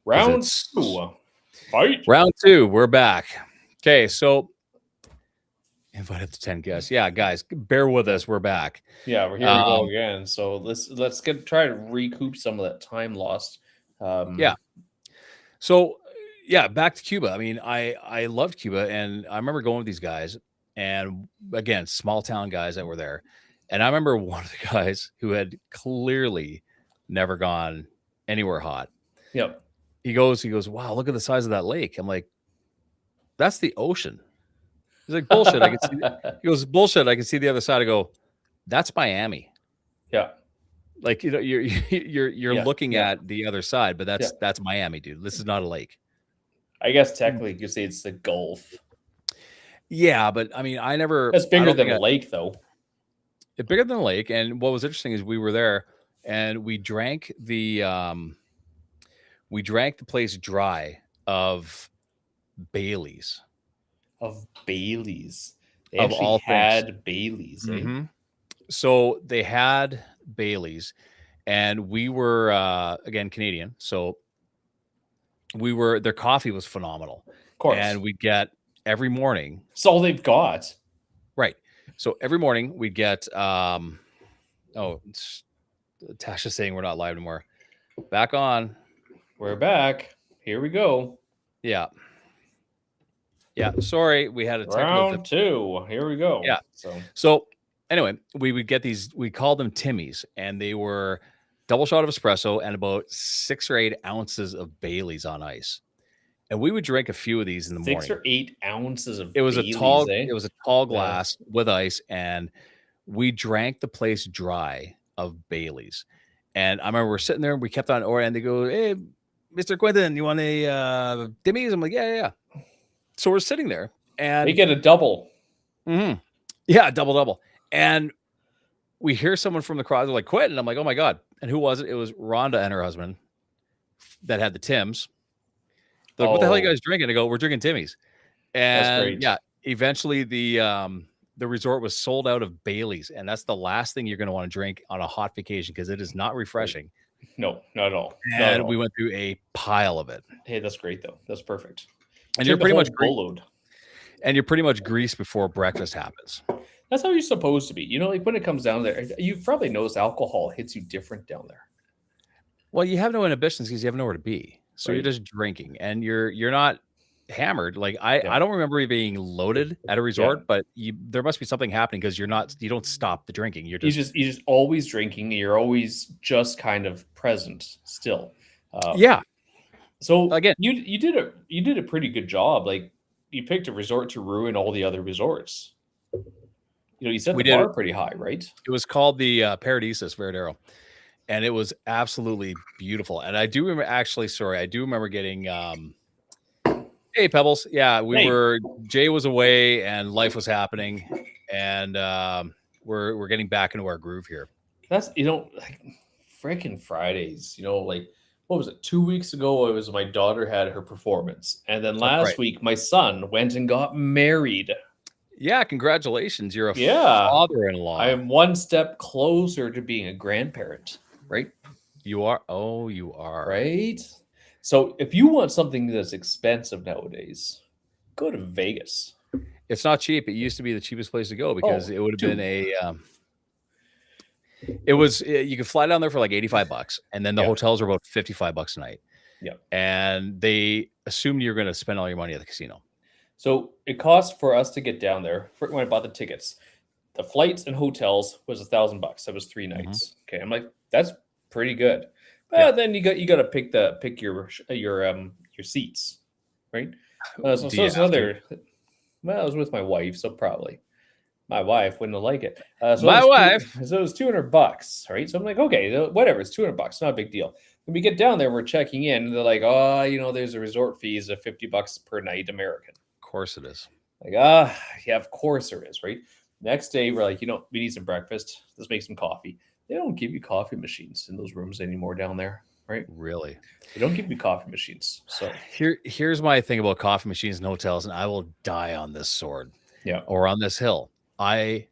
Round two. Fight. Round two, we're back. Okay, so invite up to 10 guests. Yeah, guys, bear with us. We're back. Yeah, we're here we go again. So let's try to recoup some of that time lost. Yeah. So yeah, back to Cuba. I mean, I loved Cuba, and I remember going with these guys, and again, small town guys that were there. And I remember one of the guys who had clearly never gone anywhere hot. Yep. He goes, wow, look at the size of that lake. I'm like, that's the ocean. He's like, bullshit. I can see. He goes, bullshit. I can see the other side. I go, that's Miami. Yeah. Like, you're looking at the other side, but that's Miami, dude. This is not a lake. I guess technically you could say it's the Gulf. Yeah, but I mean, It's bigger than a lake, though. It's bigger than a lake. And what was interesting is we were there and we drank the place dry of Bailey's. Of Bailey's. They of actually all had things. Bailey's. Mm-hmm. So they had Bailey's, and we were again Canadian, so their coffee was phenomenal. Of course. And we'd get every morning. It's all they've got. Right. So every morning we'd get Tasha's saying we're not live anymore. Back on. We're back. Here we go. Yeah. Yeah. Sorry, we had a technical round two. Here we go. Yeah. So anyway, we would get these, we called them Timmies, and they were double shot of espresso and about 6 or 8 ounces of Bailey's on ice. And we would drink a few of these in the morning. 6 or 8 ounces of it was Bailey's, it was a tall glass with ice, and we drank the place dry of Bailey's. And I remember we're sitting there and we kept on ordering, and they go, "Hey, Mr. Quentin, you want a Timmy's?" I'm like, yeah. So we're sitting there and they get a double. Mm-hmm. Yeah, double. And we hear someone from the crowd. They're like, "Quentin." I'm like, "Oh my God." And who was it? It was Rhonda and her husband that had the Tims. They're like, "What the hell are you guys drinking?" I go, "We're drinking Timmy's." And that's great. Yeah, eventually the resort was sold out of Bailey's, and that's the last thing you're going to want to drink on a hot vacation because it is not refreshing. No, not at all. And we went through a pile of it. Hey, that's great though. That's perfect. And you're pretty much greased before breakfast happens. That's how you're supposed to be. You know, like when it comes down there, you've probably noticed alcohol hits you different down there. Well, you have no inhibitions because you have nowhere to be. So You're just drinking, and you're not hammered. Like I don't remember you being loaded at a resort, but there must be something happening because you don't stop the drinking. You're just always drinking. You're always just kind of present still. So again, you did a pretty good job. Like you picked a resort to ruin all the other resorts. You know, you set the bar pretty high, right? It was called the Paradisus Veradero, and it was absolutely beautiful. And I do remember getting hey Pebbles, Jay was away and life was happening, and we're getting back into our groove here. That's like freaking Fridays, like. What was it? 2 weeks ago, it was my daughter had her performance. And then last week, my son went and got married. Yeah, congratulations. You're a father-in-law. I am one step closer to being a grandparent, right? You are. Oh, you are. Right? So if you want something that's expensive nowadays, go to Vegas. It's not cheap. It used to be the cheapest place to go because it would have been a... you could fly down there for like $85, and then the hotels are about $55 a night. Yeah. And they assumed you're going to spend all your money at the casino. So it cost for us to get down there when I bought the tickets. The flights and hotels was $1,000. That was 3 nights. Mm-hmm. Okay. I'm like, that's pretty good. But then you got to pick your seats, right? So it's another. Well, I was with my wife, so probably. My wife wouldn't like it. So it was $200, right? So I'm like, okay, whatever. It's $200, not a big deal. When we get down there, we're checking in. And they're like, there's a resort fees of $50 per night American. Of course it is. Like, yeah, of course there is, right? Next day, we're like, we need some breakfast. Let's make some coffee. They don't give you coffee machines in those rooms anymore down there, right? Really? They don't give you coffee machines. So here's my thing about coffee machines and hotels, and I will die on this sword, or on this hill. I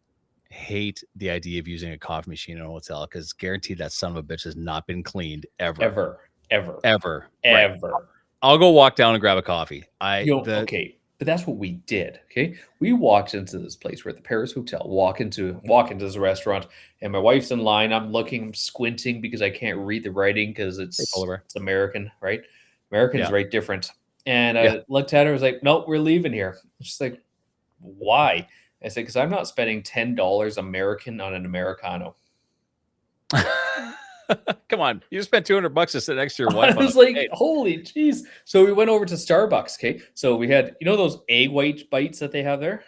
hate the idea of using a coffee machine in a hotel because guaranteed that son of a bitch has not been cleaned ever. ever, Ever. Right. ever. I'll go walk down and grab a coffee. Okay, but that's what we did. Okay, we walked into this place. We're at the Paris Hotel. Walk into this restaurant, and my wife's in line. I'm looking, I'm squinting because I can't read the writing because Hey, polar it's American, right? American's bear. right different. And Yeah. I looked at her. I was like, "Nope, we're leaving here." She's like, "Why?" I said, "Because I'm not spending $10 American on an Americano." Yeah. Come on. You spent $200 to sit next to your wife I on a was like, date. "Holy jeez!" So we went over to Starbucks. Okay, so we had those egg white bites that they have there.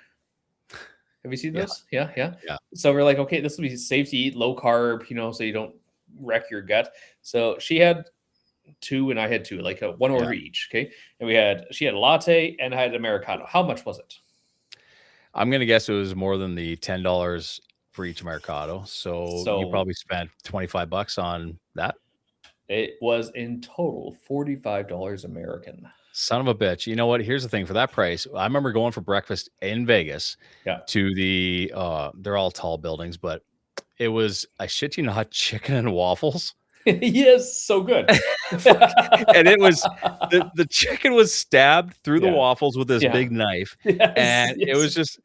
Have you seen Yeah. those? Yeah, yeah. Yeah. So we're like, okay, this will be safe to eat, low carb, so you don't wreck your gut. So she had two and I had two, like one Yeah. order each. Okay. And she had a latte and I had an Americano. How much was it? I'm going to guess it was more than the $10 for each Americano. So you So probably spent $25 on that. it was in total $45 American. Son of a bitch. You know what? Here's the thing for that price. I remember going for breakfast in Vegas Yeah. to they're all tall buildings, but it was, I shit you not, chicken and waffles. Yes, so good. And it was, the chicken was stabbed through the Yeah. waffles with this Yeah. big knife. Yes, And it was yes.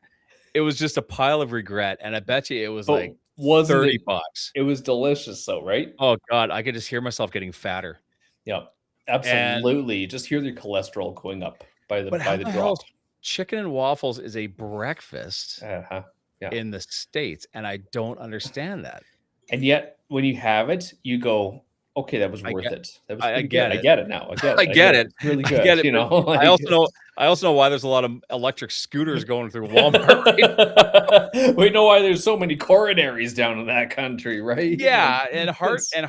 just a pile of regret. And I bet you it was But like wasn't it? $30. It was delicious, though, right? Oh God, I could just hear myself getting fatter. Yeah, And absolutely. Just hear the cholesterol going up by but how the the hell drop. is chicken and waffles is a breakfast Uh-huh. Yeah. in the States, and I don't understand that. And yet when you have it, you go, "Okay, that was I worth get it. That was I pretty good. get I it. get it now. I get I it. I get get it. it. It's really I get good." it, but Like I also know why there's a lot of electric scooters going through Walmart, right? We know why there's so many coronaries down in that country, right? Yeah, and It's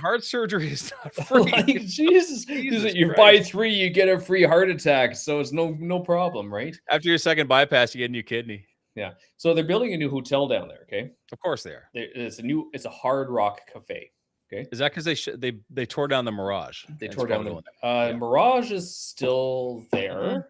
heart surgery is not free. like, Jesus. Jesus You buy Christ. 3, you get a free heart attack, so it's no problem, right? After your second bypass, you get a new kidney. Yeah. So they're building a new hotel down there, okay? Of course they are. It's a Hard Rock Cafe. Okay. Is that because they tore down the Mirage? They and tore it's down probably the going there. Yeah. Mirage is still there.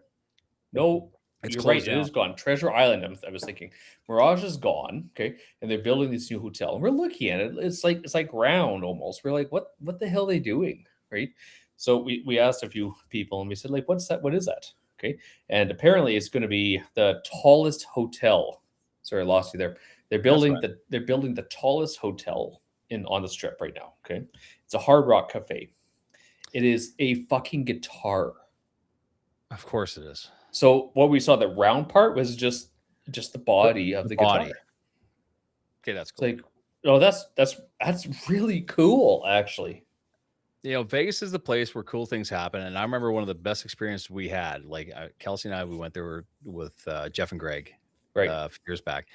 No, It's you're right. closed It down. is gone. Treasure Island, I was thinking. Mirage is gone. Okay. And they're building this new hotel. And we're looking at it. It's like round almost. We're like, what the hell are they doing? Right. So we asked a few people and we said, like, what's that? What is that? Okay. And apparently it's going to be the tallest hotel. Sorry, I lost you there. They're building fine. they're building the tallest hotel on the strip right now. Okay. It's a Hard Rock Cafe. It is a fucking guitar. Of course it is. So what we saw, the round part was just the body of the body. guitar. Okay, that's It's cool. like, oh, that's really cool, actually. You know, Vegas is the place where cool things happen, and I remember one of the best experiences we had. Like Kelsey and I, we went there with Jeff and Greg Right. a few years back,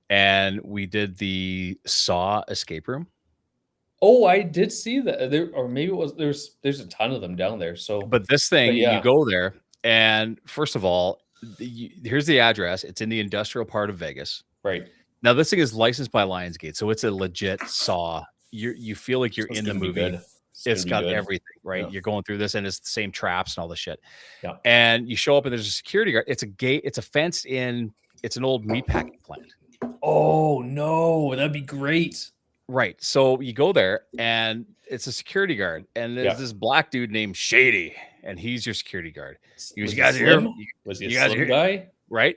and we did the Saw escape room. Oh, I did see that there, or maybe it was there's a ton of them down there. So, But this thing, yeah. you go there, and first of all, here's the address. It's in the industrial part of Vegas. Right. Now, this thing is licensed by Lionsgate, so it's a legit Saw. You feel like you're So it's in the gonna be movie. good. It's gonna got be good. everything, right? Yeah. You're going through this, and it's the same traps and all the shit. Yeah. And you show up, and there's a security guard. It's a gate. It's a fenced in. It's an old meatpacking plant. Oh no, that'd be great. Right. So you go there, and it's a security guard, and there's Yeah. this black dude named Shady, and he's your security guard. He goes, Was "You he guys are here?" slim? Was he you a guys are slim here? guy? Right.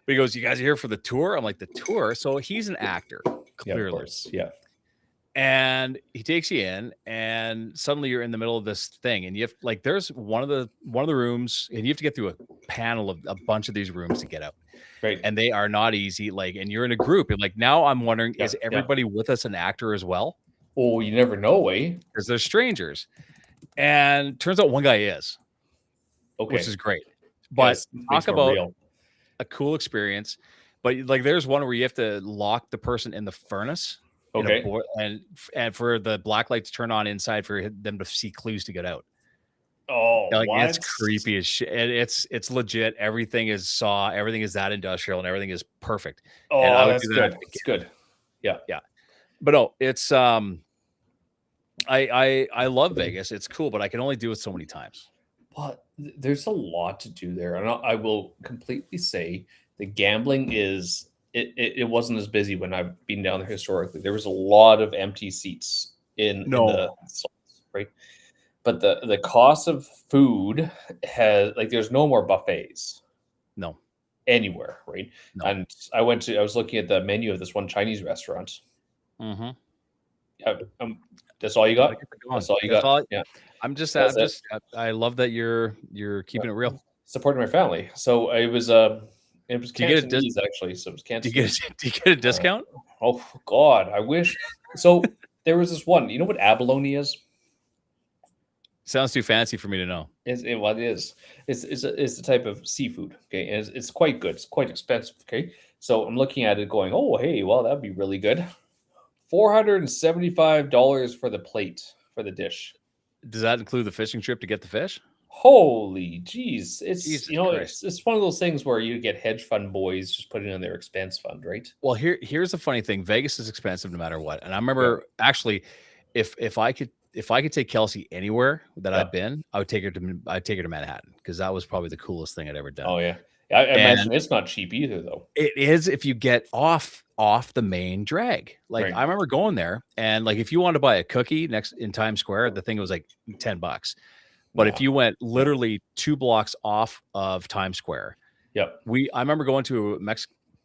But he goes, "You guys are here for the tour?" I'm like, "The tour?" So he's an actor, Yeah, of clearly. course. Yeah. And he takes you in, and suddenly you're in the middle of this thing, and you have like there's one of the rooms, and you have to get through a panel of a bunch of these rooms to get out, Right. and they are not easy. Like, and you're in a group, and like now I'm wondering, Yeah, is yeah. everybody with us an actor as well? Oh, you never know, eh? Because they're strangers, and turns out one guy is, Okay. which is great. But Yes, makes talk more about real. a cool experience. But like, there's one where you have to lock the person in the furnace. in a Okay. boil, and for the black light to turn on inside for them to see clues to get out. Oh, Like, what? it's creepy as shit. It's legit. Everything is Saw. Everything is that industrial, and everything is perfect. And I Oh, would that's do that good. It's good. Yeah. But no, it's I love Vegas. It's cool, but I can only do it so many times. But there's a lot to do there. And I will completely say the gambling is it wasn't as busy when I've been down there historically. There was a lot of empty seats in No. the slots, right? but the cost of food has like there's no more buffets No, anywhere, right? no. And I was looking at the menu of this one Chinese restaurant. Mm-hmm. Yeah, that's all you Gotta got? get it going. That's all you That's got? all. Yeah, I'm that's it. just. I love that you're keeping it real. Supporting my family. So it was Do you get a Cantonese actually. So it was do you get Cantonese. do you get a discount? Oh God, I wish. So there was this one. You know what abalone is? Sounds too fancy for me to know. What it is? It's a type of seafood. Okay, and it's quite good. It's quite expensive. Okay, so I'm looking at it, going, oh hey, well that'd be really good. $475 for the plate for the dish. Does that include the fishing trip to get the fish? Holy jeez. It's Jesus Christ. it's one of those things where you get hedge fund boys just putting in their expense fund, right? Well, here's the funny thing. Vegas is expensive no matter what. And I Yeah. remember actually, if I could take Kelsey anywhere that Yeah. I've been, I'd take her to Manhattan because that was probably the coolest thing I'd ever done. Oh yeah. I And imagine it's not cheap either though. it is if you get off the main drag. Like Right. I remember going there and like if you wanted to buy a cookie next in Times Square, the thing was like $10. But if Yeah. you went literally 2 blocks off of Times Square, Yep. I remember going to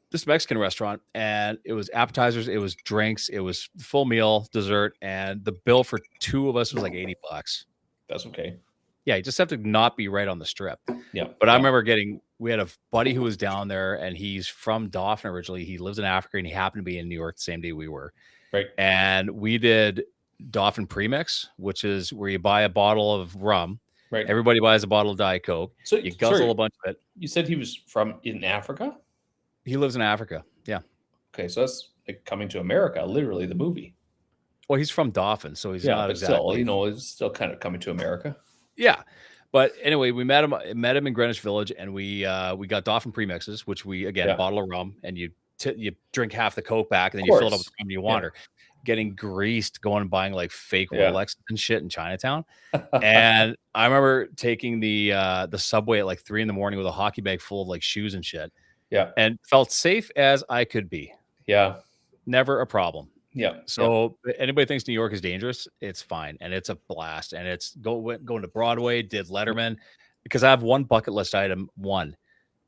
this Mexican restaurant and it was appetizers, it was drinks, it was full meal, dessert, and the bill for 2 of us was like $80. That's okay. Yeah, you just have to not be right on the strip. Yeah. But I Yeah. remember we had a buddy who was down there and he's from Dauphin originally. He lives in Africa and he happened to be in New York the same day we were. Right. And we did Dauphin Premix, which is where you buy a bottle of rum. Right. Everybody buys a bottle of Diet Coke. So You guzzle a bunch of it. You said he was in Africa? He lives in Africa. Yeah. Okay, so that's like Coming to America, literally the movie. Well, he's from Dauphin, so he's Yeah, not but exactly. still, it's still kind of Coming to America. Yeah. But anyway, we met him in Greenwich Village, and we got Dauphin premixes, which we again a bottle of rum, and you drink half the Coke back, and then you fill it up with rum you water. Getting greased, going and buying like fake Rolex and shit in Chinatown. And I remember taking the subway at like 3 a.m. with a hockey bag full of like shoes and shit. Yeah. And felt safe as I could be. Yeah. Never a problem. Yeah. So anybody thinks New York is dangerous, it's fine. And it's a blast. And it's going to Broadway, did Letterman, because I have one bucket list item, and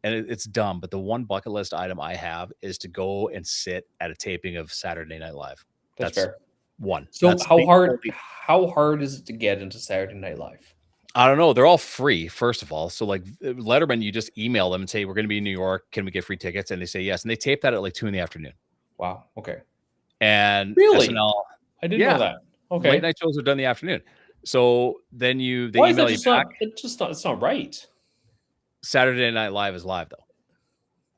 it's dumb, but the one bucket list item I have is to go and sit at a taping of Saturday Night Live. That's fair. One. So how hard is it to get into Saturday Night Live? I don't know. They're all free, first of all. So like Letterman, you just email them and say, we're going to be in New York. Can we get free tickets? And they say yes. And they tape that at like 2 p.m. Wow. Okay. And really? SNL, I didn't know that. Okay. Late night shows are done in the afternoon. So then they Why email is you that back. It's not right. Saturday Night Live is live though.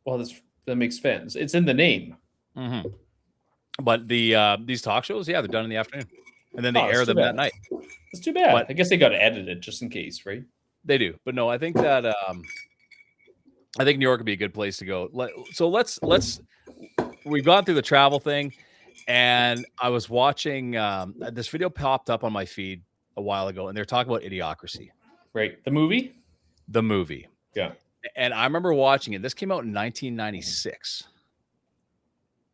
Well, that makes sense. It's in the name. Mm-hmm. But these talk shows, they're done in the afternoon. And then they air them that night. It's too bad. But I guess they got to edit it just in case, right? They do. But no, I think that I think New York would be a good place to go. So let's we've gone through the travel thing, and I was watching this video popped up on my feed a while ago, and they're talking about Idiocracy. Right. The movie? The movie. Yeah. And I remember watching it. This came out in 1996.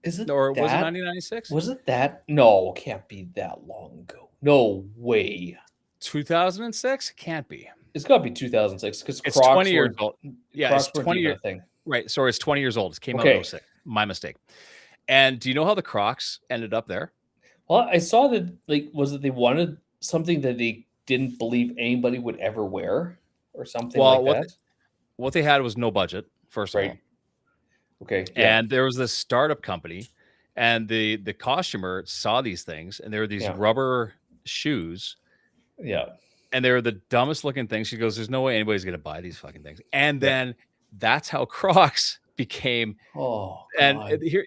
Is it? Or was it 1996? Was it that? No, it can't be that long ago. No way. 2006? Can't be. It's got to be 2006 because it's 20 years old. Yeah, Crocs it's 20 years. Thing. Right. Sorry, it's 20 years old. It came out in 06. My mistake. And do you know how the Crocs ended up there? Well, I saw that, like, was it they wanted something that they didn't believe anybody would ever wear or something like that? What they had was no budget, first of all. Okay. Yeah. And there was this startup company, and the costumer saw these things, and there were these rubber shoes. Yeah. And they were the dumbest looking things. She goes, there's no way anybody's going to buy these fucking things. And then that's how Crocs became. Oh, and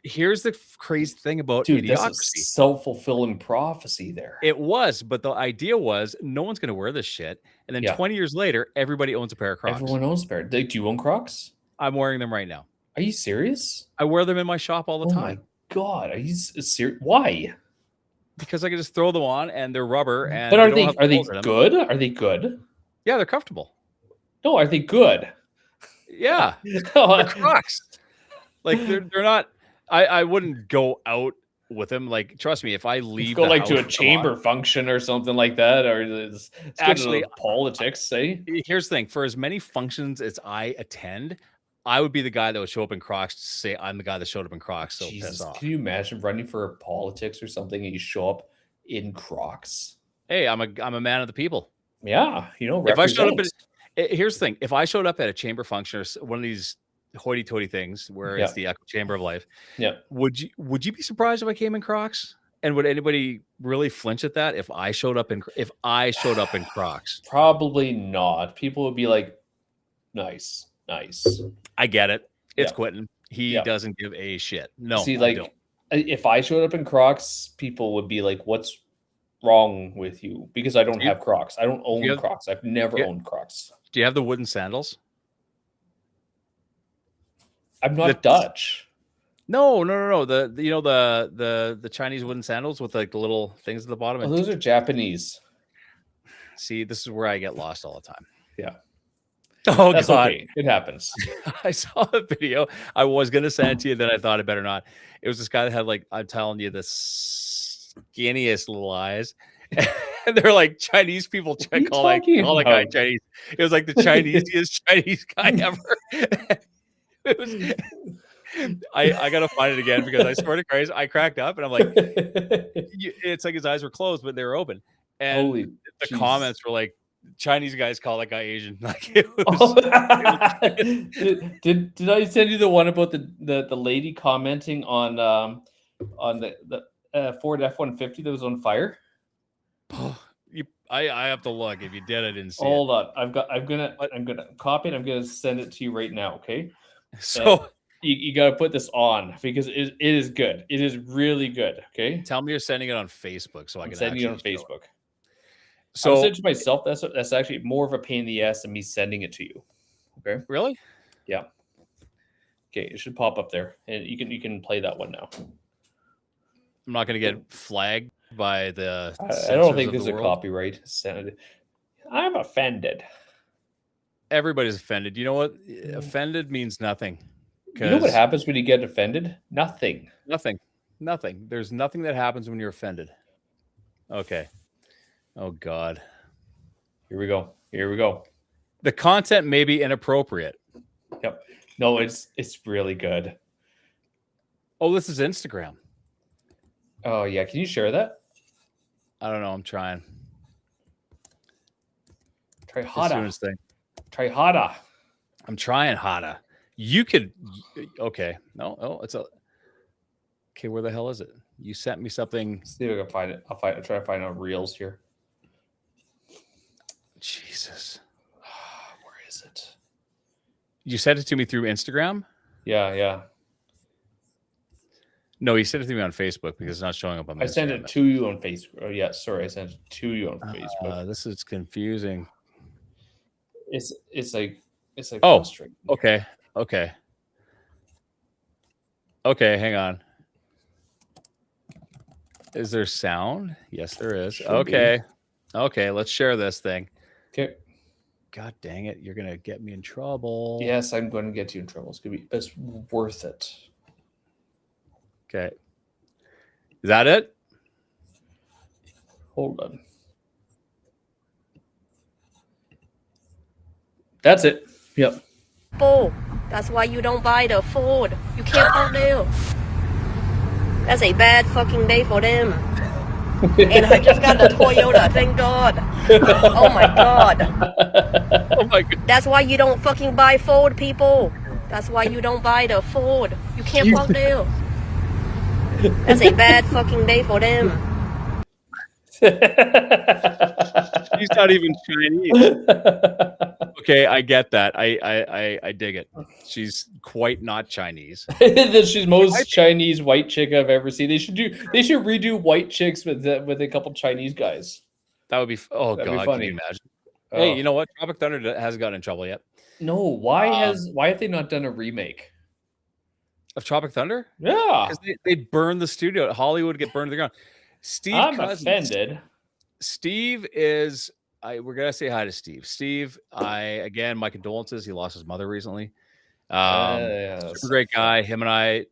here's the crazy thing about Idiocracy. Self-fulfilling prophecy there. It was, but the idea was no one's going to wear this shit. And then 20 years later, everybody owns a pair of Crocs. Everyone owns a pair. Do you own Crocs? I'm wearing them right now. Are you serious? I wear them in my shop all the time. Oh my God. Are you serious? Why? Because I can just throw them on and they're rubber. And but are they good? Are they good? Yeah, they're comfortable. No, are they good? Yeah. They're Crocs. Like they're not. I wouldn't go out with him. Like, trust me, if I leave go the like house to a chamber function or something like that, or it's actually, politics. Say, here's the thing: for as many functions as I attend, I would be the guy that would show up in Crocs to say I'm the guy that showed up in Crocs. So piss Jesus, off. can you imagine running for politics or something and you show up in Crocs? Hey, I'm a man of the people. Yeah, If I showed up represent. here's the thing: if I showed up at a chamber function or one of these hoity-toity things where it's the echo chamber of life, would you be surprised if I came in Crocs? And would anybody really flinch at that if I showed up in Crocs? Probably not. People would be like, nice. I get it. It's Quentin. He doesn't give a shit. No, see, like, if I showed up in Crocs, people would be like, what's wrong with you? Because I don't have Crocs. I don't own Crocs. I've never owned Crocs. Do you have the wooden sandals? I'm not Dutch. No. The Chinese wooden sandals with like the little things at the bottom. Oh, those are Japanese. See, this is where I get lost all the time. Yeah. Oh, that's God. Okay. It happens. I saw a video. I was gonna send it to you, then I thought I better not. It was this guy that had, like, I'm telling you, the skinniest little eyes. And they're like Chinese people call that guy Chinese. It was like the Chinesiest Chinese guy ever. It was, I gotta find it again because I swear to Christ, I cracked up and I'm like, it's like his eyes were closed, but they were open. And the comments were like, Chinese guys call that guy Asian. Like, it was, did I send you the one about the lady commenting on the Ford F-150 that was on fire? I have to look. If you did, I didn't see Hold on. I'm gonna copy it. I'm gonna send it to you right now. Okay. So you got to put this on because it is good. It is really good. Okay. Tell me you're sending it on Facebook so I can send it on Facebook. So I send it to myself. That's actually more of a pain in the ass than me sending it to you. Okay. Really? Yeah. Okay. It should pop up there, and you can play that one now. I'm not going to get flagged by the. I don't think this is a copyright. I'm offended. Everybody's offended. You know what? Offended means nothing. You know what happens when you get offended? Nothing. Nothing. There's nothing that happens when you're offended. Okay. Oh, God. Here we go. The content may be inappropriate. Yep. No, it's really good. Oh, this is Instagram. Oh, yeah. Can you share that? I don't know. I'm trying. Try harder. I'm trying harder. You could. Okay. No. Oh, it's a. Okay, where the hell is it? You sent me something. Let's see if I can find it. I'll try to find out reels here. Jesus. Where is it? You sent it to me through Instagram? Yeah. No, you sent it to me on Facebook because it's not showing up on my Instagram. I sent it to you on Facebook. Oh, yeah, sorry. I sent it to you on Facebook. This is confusing. It's like frustrating. Okay. Hang on. Is there sound? Yes, there is. Okay, let's share this thing. Okay. God dang it, you're gonna get me in trouble. Yes, I'm going to get you in trouble. It's worth it. Okay. Is that it? Hold on. That's it. Yep. Oh, that's why you don't buy the Ford. You can't park there. That's a bad fucking day for them. And I just got the Toyota, thank God. Oh my God. Oh my God. That's why you don't fucking buy Ford, people. That's why you don't buy the Ford. You can't park there. That's a bad fucking day for them. She's not even Chinese. Okay, I get that. I dig it. She's quite not Chinese. She's most Chinese white chick I've ever seen. They should redo white chicks with a couple Chinese guys. That would be God, can you imagine? Oh. Hey, you know what? Tropic Thunder hasn't gotten in trouble yet. No, why have they not done a remake of Tropic Thunder? Yeah, because they burned the studio. Hollywood get burned to the ground. I'm offended. Steve is. We're gonna say hi to Steve. Steve, again, my condolences. He lost his mother recently. Super great guy. Him and I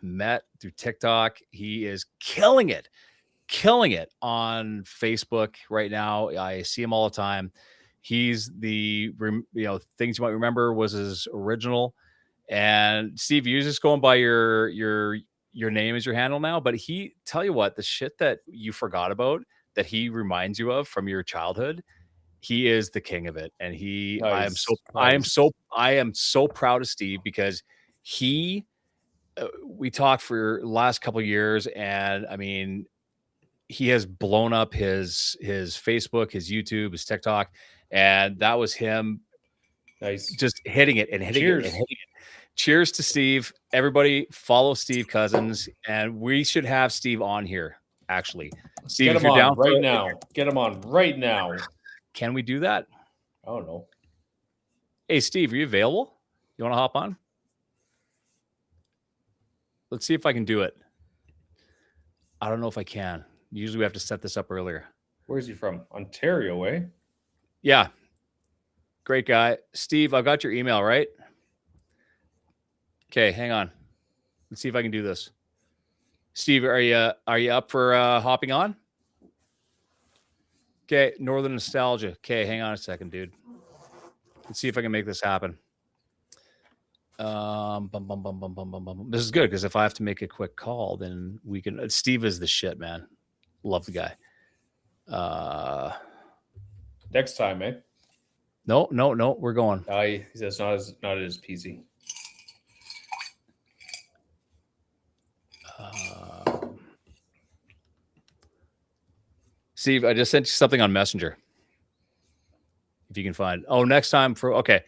met through TikTok. He is killing it on Facebook right now. I see him all the time. He's the, things you might remember was his original. And Steve, you're just going by your name as your handle now. But he, tell you what, the shit that you forgot about that he reminds you of from your childhood, he is the king of it. And I am so proud of Steve because we talked for the last couple of years, and I mean, he has blown up his Facebook, his YouTube, his TikTok, and that was him just hitting it and hitting it and hitting it. Cheers to Steve. Everybody follow Steve Cousins, and we should have Steve on here, actually. Steve, get him on right now. Get him on right now. Can we do that? I don't know. Hey, Steve, are you available? You want to hop on? Let's see if I can do it. I don't know if I can. Usually we have to set this up earlier. Where's he from? Ontario, eh? Yeah. Great guy. Steve, I've got your email, right? Okay, hang on. Let's see if I can do this. Steve, are you up for hopping on? Okay, Northern Nostalgia. Okay, hang on a second, dude. Let's see if I can make this happen. This is good because if I have to make a quick call, then we can. Steve is the shit, man. Love the guy. Next time, eh? No, we're going. He says not as peasy. Steve, I just sent you something on Messenger. If you can find. Oh, next time okay,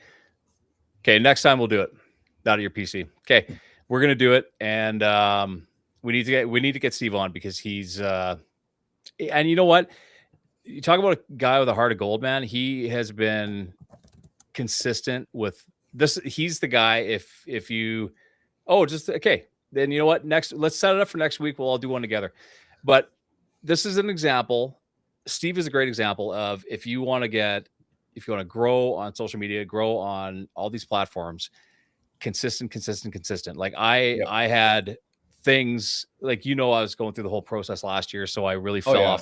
next time we'll do it. Not at your PC. Okay, we're gonna do it, and we need to get Steve on because he's and you know what? You talk about a guy with a heart of gold, man. He has been consistent with this. He's the guy. If you, then you know what? Let's set it up for next week. We'll all do one together. But this is an example. Steve is a great example of if you want to grow on social media, grow on all these platforms, consistent. Like I had things like, I was going through the whole process last year. So I really fell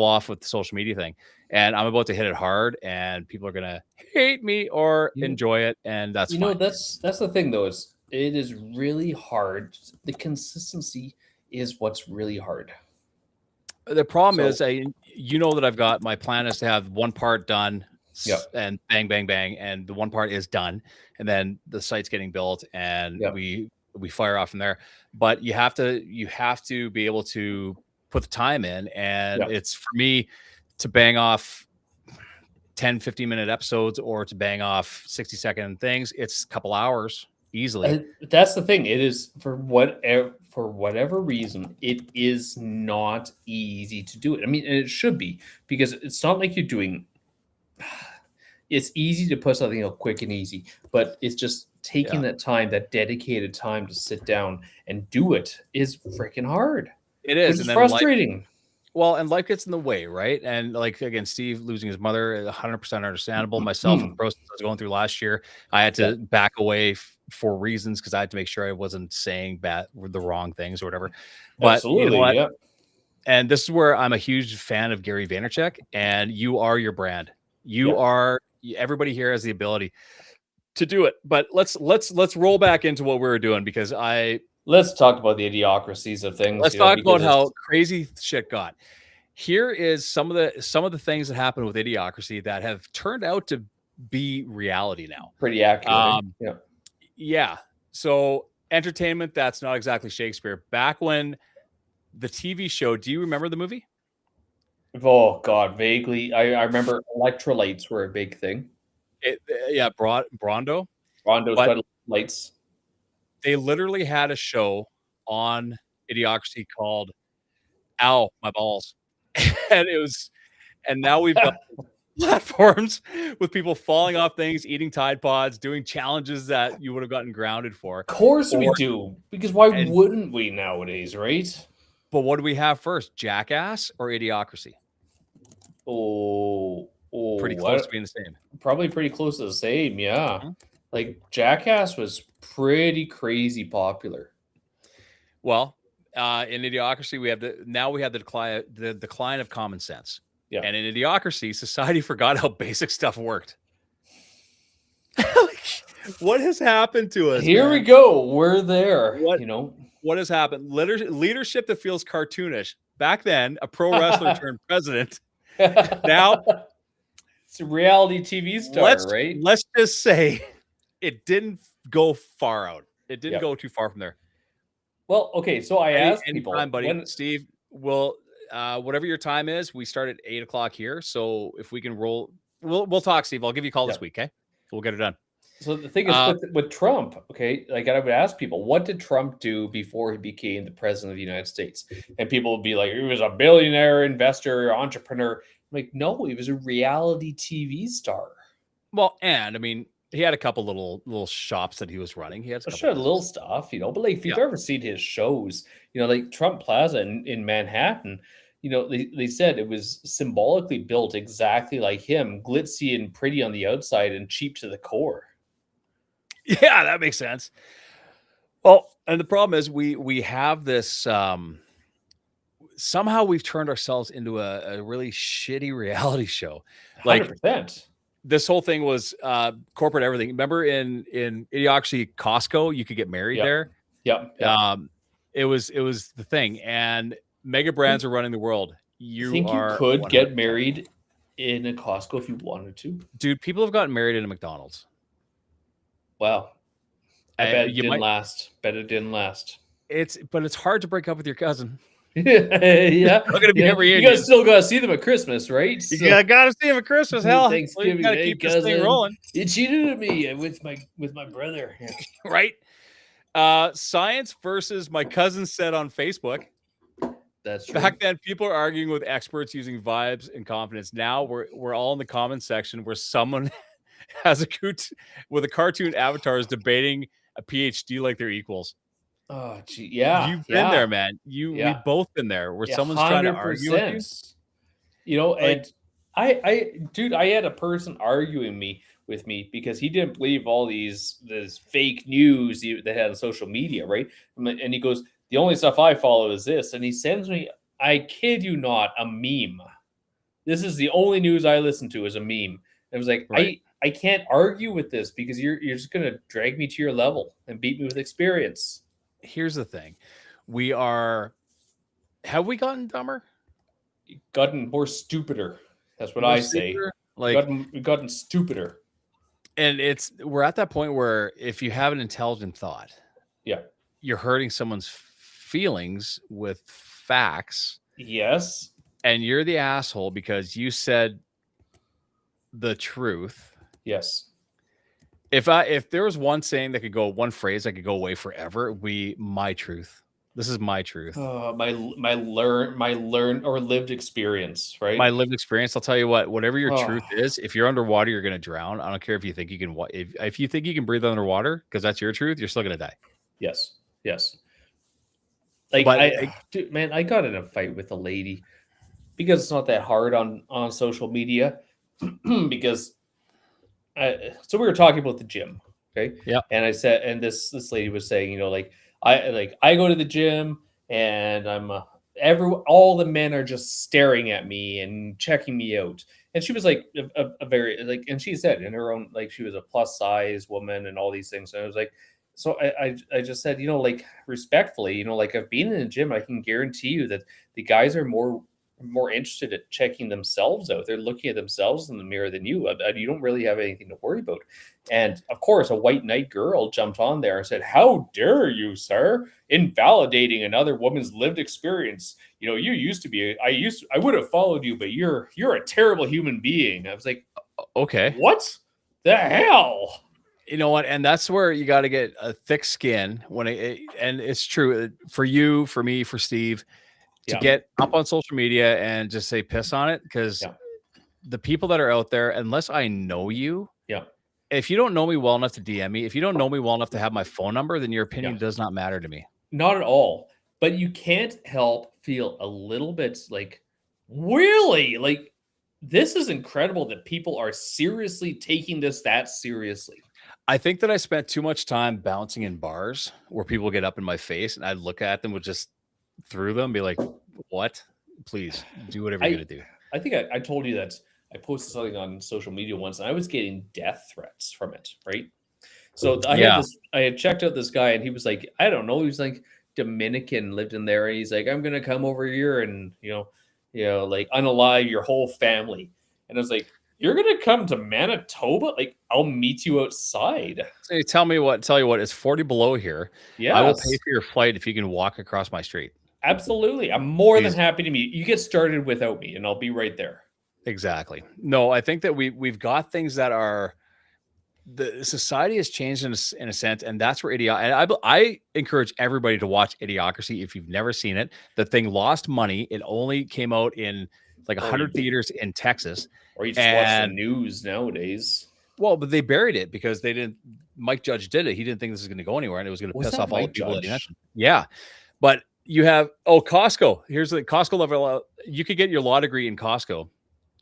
off with the social media thing, and I'm about to hit it hard, and people are going to hate me or enjoy it. And that's fine. That's the thing though. It is really hard. The consistency is what's really hard. The problem is, that I've got my plan is to have one part done, and bang, and the one part is done, and then the site's getting built, and we fire off from there. But you have to be able to put the time in, and it's for me to bang off 10, 15-minute episodes or to bang off 60-second things. It's a couple hours easily. That's the thing. It is for whatever reason, it is not easy to do it. I mean, and it should be, because it's not like you're doing. It's easy to put something out quick and easy, but it's just taking that time, that dedicated time to sit down and do it is freaking hard. It is. It's frustrating. And life gets in the way, right? And like, again, Steve losing his mother, 100% understandable. Myself, in the process I was going through last year, I had to back away for reasons because I had to make sure I wasn't saying the wrong things or whatever. But absolutely, And this is where I'm a huge fan of Gary Vaynerchuk, and you are your brand. You are. Everybody here has the ability to do it. But let's roll back into what we were doing, because let's talk about the idiocracies of things. Let's talk about how crazy shit got. Here is some of the things that happened with Idiocracy that have turned out to be reality now. Pretty accurate. Yeah. So entertainment, that's not exactly Shakespeare. Back when the TV show, do you remember the movie? Oh God, vaguely. I remember electrolytes were a big thing. Brondo. Brondo's lights. They literally had a show on Idiocracy called "Ow, My Balls," and now we've got platforms with people falling off things, eating Tide Pods, doing challenges that you would have gotten grounded for. Of course we do, because why wouldn't we nowadays, right? But what do we have first, Jackass or Idiocracy? Pretty close to being the same. Probably pretty close to the same, yeah. Like Jackass was pretty crazy popular. Well, in Idiocracy, we have the decline of common sense. Yeah. And in Idiocracy, society forgot how basic stuff worked. What has happened to us? Here we go. We're there. What has happened? Leadership that feels cartoonish. Back then, a pro wrestler turned president. Now, it's a reality TV star, right? Let's just say it didn't go far out. It didn't go too far from there. Well, okay. So I asked people, buddy. Steve, whatever your time is, we start at 8 o'clock here. So if we can roll, we'll talk, Steve. I'll give you a call this week. Okay, we'll get it done. So the thing is with Trump, okay, like I would ask people, what did Trump do before he became the president of the United States? And people would be like, he was a billionaire, investor, entrepreneur. I'm like, no, he was a reality TV star. Well, and I mean, he had a couple little shops that he was running. He had a couple little stuff, but like if you've ever seen his shows, like Trump Plaza in Manhattan, they said it was symbolically built exactly like him, glitzy and pretty on the outside and cheap to the core. Yeah, that makes sense. Well, and the problem is we have this somehow we've turned ourselves into a really shitty reality show. 100%. This whole thing was corporate everything. Remember in Idiocracy, Costco, you could get married there. Yep. It was the thing, and mega brands are running the world. You think you could 100%. Get married in a Costco if you wanted to? Dude, people have gotten married in a McDonald's. Wow. I bet it didn't last. Bet it didn't last. But it's hard to break up with your cousin. Yeah. Gonna be every year. You guys still gotta see them at Christmas, right? So, I gotta see them at Christmas. Hell, Thanksgiving. You gotta keep this thing rolling. You cheated at me with my brother. Yeah. Right. Science versus my cousin said on Facebook. That's true. Back then, people are arguing with experts using vibes and confidence. Now we're all in the comment section where someone has a cartoon avatar is debating a PhD like they're equals. Oh, gee, yeah. You've been there, man. We've both been there where someone's trying to argue with you. And I had a person arguing with me because he didn't believe all this fake news they had on social media, right? And he goes, the only stuff I follow is this. And he sends me, I kid you not, a meme. This is the only news I listen to is a meme. And I was like, right. I can't argue with this because you're just going to drag me to your level and beat me with experience. Here's the thing. Have we gotten dumber? Gotten more stupider. That's what I say. We've gotten stupider. And we're at that point where if you have an intelligent thought, you're hurting someone's feelings with facts. Yes. And you're the asshole because you said the truth. Yes. If there was one saying that could go, one phrase that could go away forever, it would be my truth. This is my truth. My learned or lived experience, right? My lived experience. I'll tell you what, whatever your truth is, if you're underwater, you're going to drown. I don't care if you think you can, if you think you can breathe underwater, because that's your truth, you're still going to die. Yes. Like, I got in a fight with a lady because it's not that hard on social media because so we were talking about the gym, okay? Yeah. And I said, and this lady was saying, I go to the gym and I'm all the men are just staring at me and checking me out. And she was like a very and she said in her own she was a plus size woman and all these things. And I was like, so I just said, respectfully, I've been in the gym. I can guarantee you that the guys are more interested at checking themselves out. They're looking at themselves in the mirror than you. You don't really have anything to worry about. And of course, a white knight girl jumped on there and said, "How dare you, sir, invalidating another woman's lived experience? You used to be. I would have followed you, but you're a terrible human being." I was like, okay, what the hell? You know what? And that's where you got to get a thick skin and it's true for you, for me, for Steve, to get up on social media and just say piss on it. Because the people that are out there, unless I know you, if you don't know me well enough to DM me, if you don't know me well enough to have my phone number, then your opinion does not matter to me. Not at all. But you can't help feel a little bit really, this is incredible that people are seriously taking this that seriously. I think that I spent too much time bouncing in bars where people get up in my face, and I'd look at them with just through them, be like, "What? Please do whatever you're I gonna do." I think I told you that I posted something on social media once, and I was getting death threats from it, right? So Yeah. I had checked out this guy, and he was like, I don't know, he was like Dominican, lived in there, and he's like, I'm gonna come over here and like unalive your whole family. And I was like, you're gonna come to Manitoba? Like, I'll meet you outside. Say, tell you what, it's 40 below here. I will pay Yes, for your flight if you can walk across my street. absolutely. I'm more than Please. happy to meet you. You get started without me, and I'll be right there. Exactly. No, I think that we've got things that are the society has changed in a sense, and that's where I encourage everybody to watch Idiocracy if you've never seen it. The thing lost money. It only came out in like Or you 100 theaters in Texas. or you just watch the And news nowadays. well, but they buried it because they didn't. Mike Judge did it. He didn't think this was going to go anywhere, and it was going to Was piss that off all the Mike people that he Judge? mentioned. Yeah, but you have Costco. Here's the Costco level. You could get your law degree in Costco.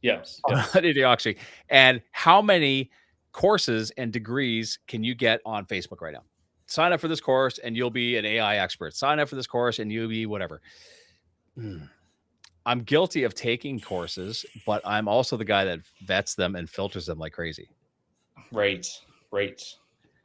Yes. Idiocracy. And how many courses and degrees can you get on Facebook right now? Sign up for this course and you'll be an AI expert. Sign up for this course and you'll be whatever. I'm guilty of taking courses, but I'm also the guy that vets them and filters them like crazy. Right.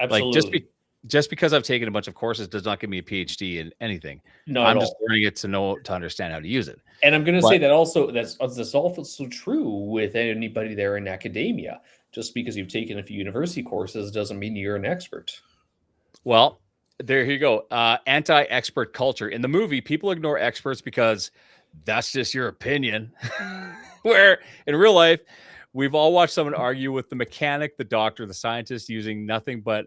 Absolutely. Like just because I've taken a bunch of courses does not give me a PhD in anything. No, I'm just learning it to understand how to use it. And I'm going to say that also that's also true with anybody there in academia. Just because you've taken a few university courses doesn't mean you're an expert. Well, there you go. Anti-expert culture. In the movie, people ignore experts because that's just your opinion. Where in real life, we've all watched someone argue with the mechanic, the doctor, the scientist using nothing but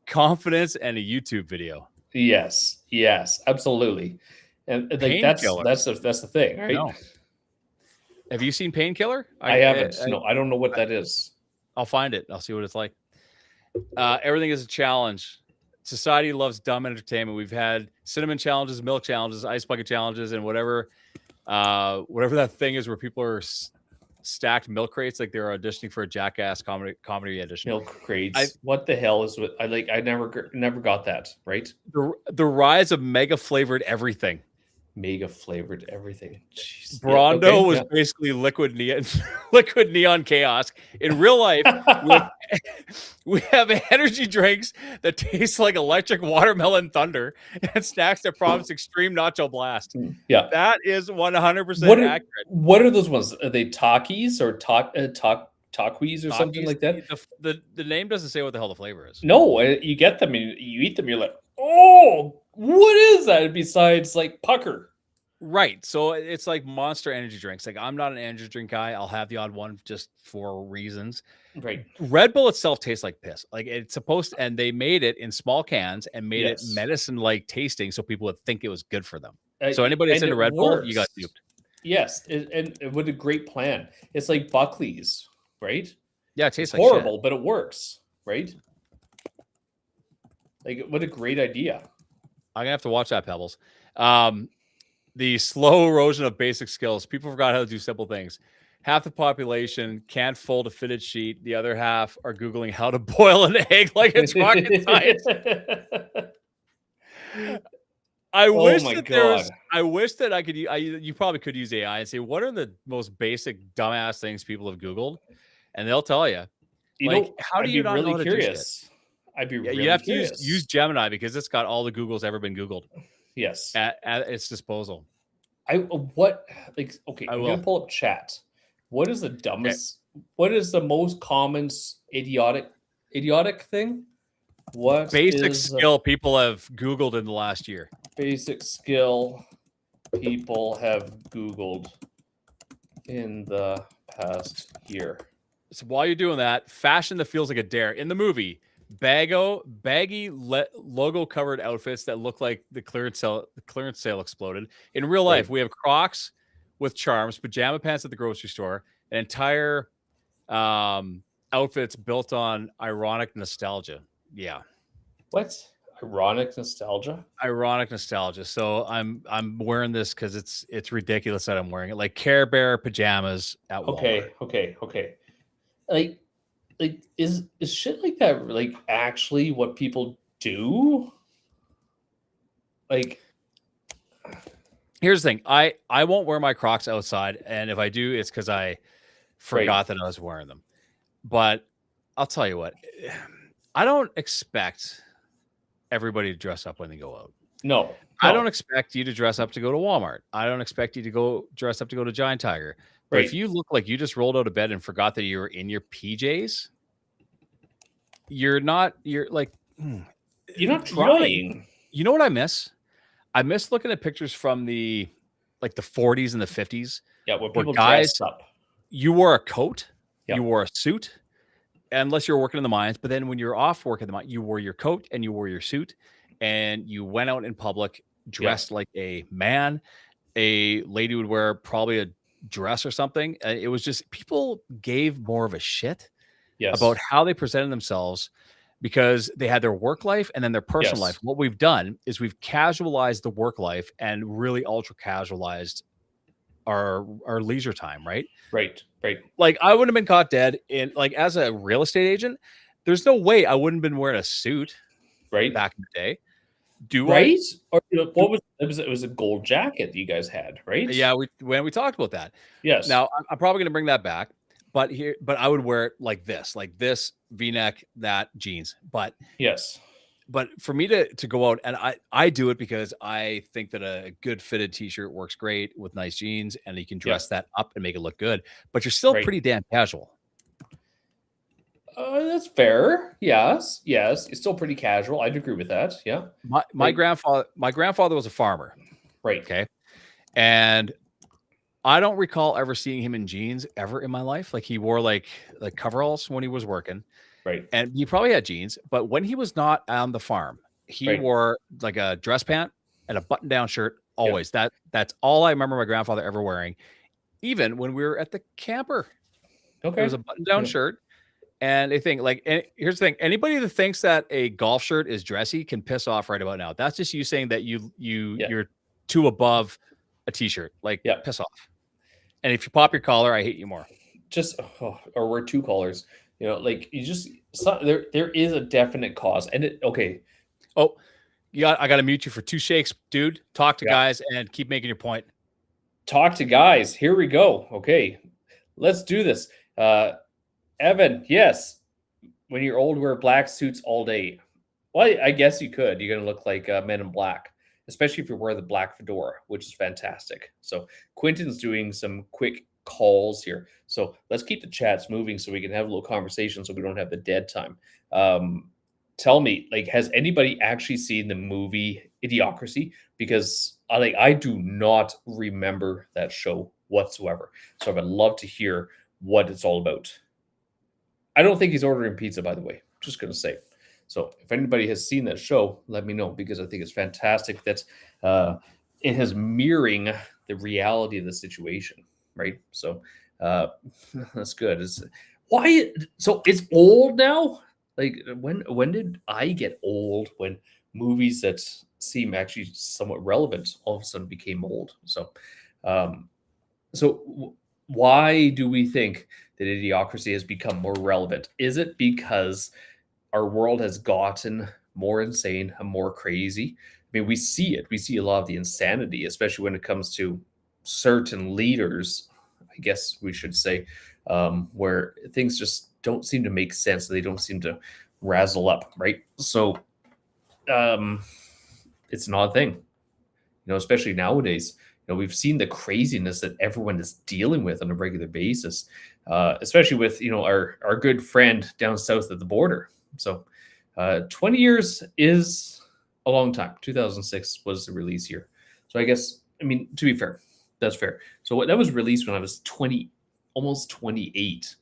confidence and a YouTube video. Yes, absolutely. And like that's the thing, right? No. Have you seen Painkiller? I haven't. No, I don't know what that is. I'll find it. I'll see what it's like. Everything is a challenge. Society loves dumb entertainment. We've had cinnamon challenges, milk challenges, ice bucket challenges, and whatever that thing is where people are stacked milk crates like they're auditioning for a Jackass comedy edition. Milk crates. What the hell is with? I never got that. Right. The rise of mega flavored everything. Mega flavored everything. Jeez. Brondo was basically liquid neon chaos. In real life, we have energy drinks that taste like electric watermelon thunder and snacks that promise extreme nacho blast. Yeah, that is 100% accurate. What are those ones? Are they Takis or Takis or something like that? The name doesn't say what the hell the flavor is. No, you get them and you eat them. You're like, oh, what is that besides like pucker? Right. So it's like Monster energy drinks. Like I'm not an energy drink guy. I'll have the odd one just for reasons. Right. Red Bull itself tastes like piss. Like it's supposed to, and they made it in small cans and made it medicine-like tasting so people would think it was good for them. So anybody that's into Red Bull, you got duped. Yes. And what a great plan. It's like Buckley's, right? Yeah, it tastes like horrible, shit. But it works, right? Like what a great idea. I'm gonna have to watch that, Pebbles. The slow erosion of basic skills. People forgot how to do simple things. Half the population can't fold a fitted sheet. The other half are Googling how to boil an egg like it's rocket science. I wish that I could. You probably could use AI and say, what are the most basic dumbass things people have Googled, and they'll tell you. How do you not know how to do shit? I'd be really you have curious. to use Gemini because it's got all the Googles ever been Googled. Yes, at its disposal. I'm gonna pull up chat. What is the dumbest? Okay. What is the most common idiotic thing? What basic skill people have Googled in the last year? Basic skill people have Googled in the past year. So while you're doing that, fashion that feels like a dare. In the movie, baggy logo covered outfits that look like the clearance sale exploded. In real life, we have Crocs with charms, pajama pants at the grocery store, an entire outfits built on ironic nostalgia. Yeah. What? Ironic nostalgia? Ironic nostalgia. So I'm wearing this because it's ridiculous that I'm wearing it. Like Care Bear pajamas at Walmart. Okay. Like like is shit like that like actually what people do? Like, Here's the thing. I won't wear my Crocs outside, and if I do, it's because I forgot that I was wearing them. But I'll tell you what, I don't expect everybody to dress up when they go out. no. I don't expect you to dress up to go to Walmart. I don't expect you to go dress up to go to Giant Tiger. But if you look like you just rolled out of bed and forgot that you were in your PJs, you're not trying. You know what I miss? I miss looking at pictures from the 40s and the 50s. Yeah, where people dressed up. You wore a coat, you wore a suit, unless you were working in the mines. But then when you're off work in the mine, you wore your coat and you wore your suit, and you went out in public dressed like a man. A lady would wear probably a dress or something. It was just people gave more of a shit about how they presented themselves because they had their work life and then their personal life. What we've done is we've casualized the work life and really ultra casualized our leisure time, right? Right. Like I wouldn't have been caught dead in as a real estate agent. There's no way I wouldn't have been wearing a suit back in the day. Or what was it was a gold jacket you guys had, right? Yeah, we talked about that. Yes. Now I'm probably gonna bring that back, but I would wear it like this V-neck, that jeans. But but for me to go out, and I do it because I think that a good fitted t-shirt works great with nice jeans, and you can dress that up and make it look good, but you're still pretty damn casual. That's fair. Yes. It's still pretty casual. I'd agree with that. Yeah. My grandfather was a farmer. Right. Okay. And I don't recall ever seeing him in jeans ever in my life. Like he wore like coveralls when he was working. Right. And he probably had jeans, but when he was not on the farm, he wore like a dress pant and a button-down shirt always. That's all I remember my grandfather ever wearing. Even when we were at the camper. Okay. It was a button-down shirt. And I think here's the thing. Anybody that thinks that a golf shirt is dressy can piss off right about now. That's just you saying that you're too above a t-shirt. Piss off. And if you pop your collar, I hate you more. Or wear two collars. You just there is a definite cause. And I got to mute you for 2 shakes, dude. Talk to guys and keep making your point. Talk to guys. Here we go. Okay. Let's do this. Evan, yes. When you're old, wear black suits all day. Well, I guess you could. You're going to look like Men in Black, especially if you wear the black fedora, which is fantastic. So Quentin's doing some quick calls here. So let's keep the chats moving so we can have a little conversation so we don't have the dead time. Tell me, has anybody actually seen the movie Idiocracy? Because I do not remember that show whatsoever. So I would love to hear what it's all about. I don't think he's ordering pizza, by the way. Just going to say. So if anybody has seen that show, let me know, because I think it's fantastic that it has mirroring the reality of the situation, right? So that's good. So it's old now? When did I get old when movies that seem actually somewhat relevant all of a sudden became old? So why do we think that Idiocracy has become more relevant? Is it because our world has gotten more insane and more crazy? I mean, we see it. We see a lot of the insanity, especially when it comes to certain leaders, I guess we should say, where things just don't seem to make sense. They don't seem to razzle up, right? So it's an odd thing, especially nowadays. We've seen the craziness that everyone is dealing with on a regular basis, especially with, our good friend down south of the border. So 20 years is a long time. 2006 was the release year. So I guess, to be fair, that's fair. So that was released when I was 20, almost 28,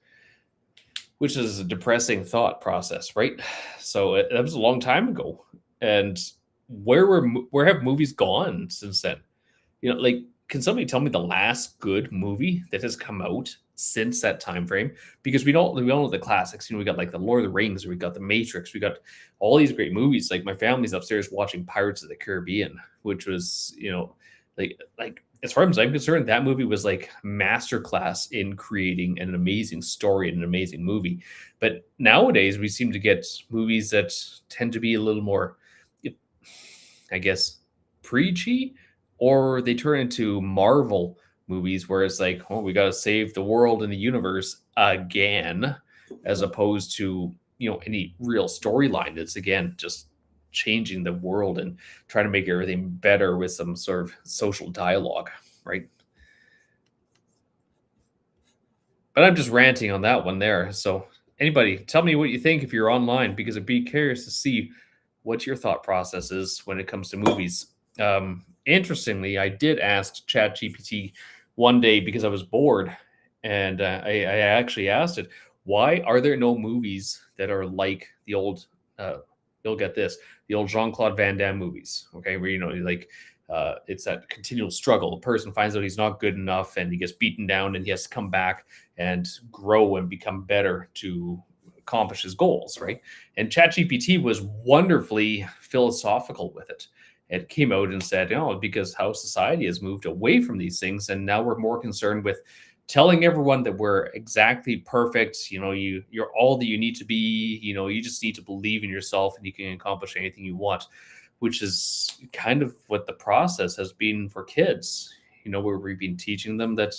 which is a depressing thought process, right? So that was a long time ago. And where have movies gone since then? Can somebody tell me the last good movie that has come out since that time frame? Because we all know the classics. We got the Lord of the Rings, or we got the Matrix, we got all these great movies. My family's upstairs watching Pirates of the Caribbean, which was as far as I'm concerned, that movie was like masterclass in creating an amazing story and an amazing movie. But nowadays, we seem to get movies that tend to be a little more, I guess, preachy, or they turn into Marvel movies where it's like, oh, we got to save the world and the universe again, as opposed to, any real storyline that's, again, just changing the world and trying to make everything better with some sort of social dialogue, right? But I'm just ranting on that one there. So anybody, tell me what you think if you're online, because I'd be curious to see what your thought process is when it comes to movies. Interestingly, I did ask ChatGPT one day because I was bored, and I actually asked it, why are there no movies that are like the old, you'll get this, the old Jean-Claude Van Damme movies, okay, where, like, it's that continual struggle. The person finds out he's not good enough and he gets beaten down and he has to come back and grow and become better to accomplish his goals, right? And ChatGPT was wonderfully philosophical with it. It came out and said, because how society has moved away from these things, and now we're more concerned with telling everyone that we're exactly perfect. You're all that you need to be. You just need to believe in yourself and you can accomplish anything you want, which is kind of what the process has been for kids, where we've been teaching them that,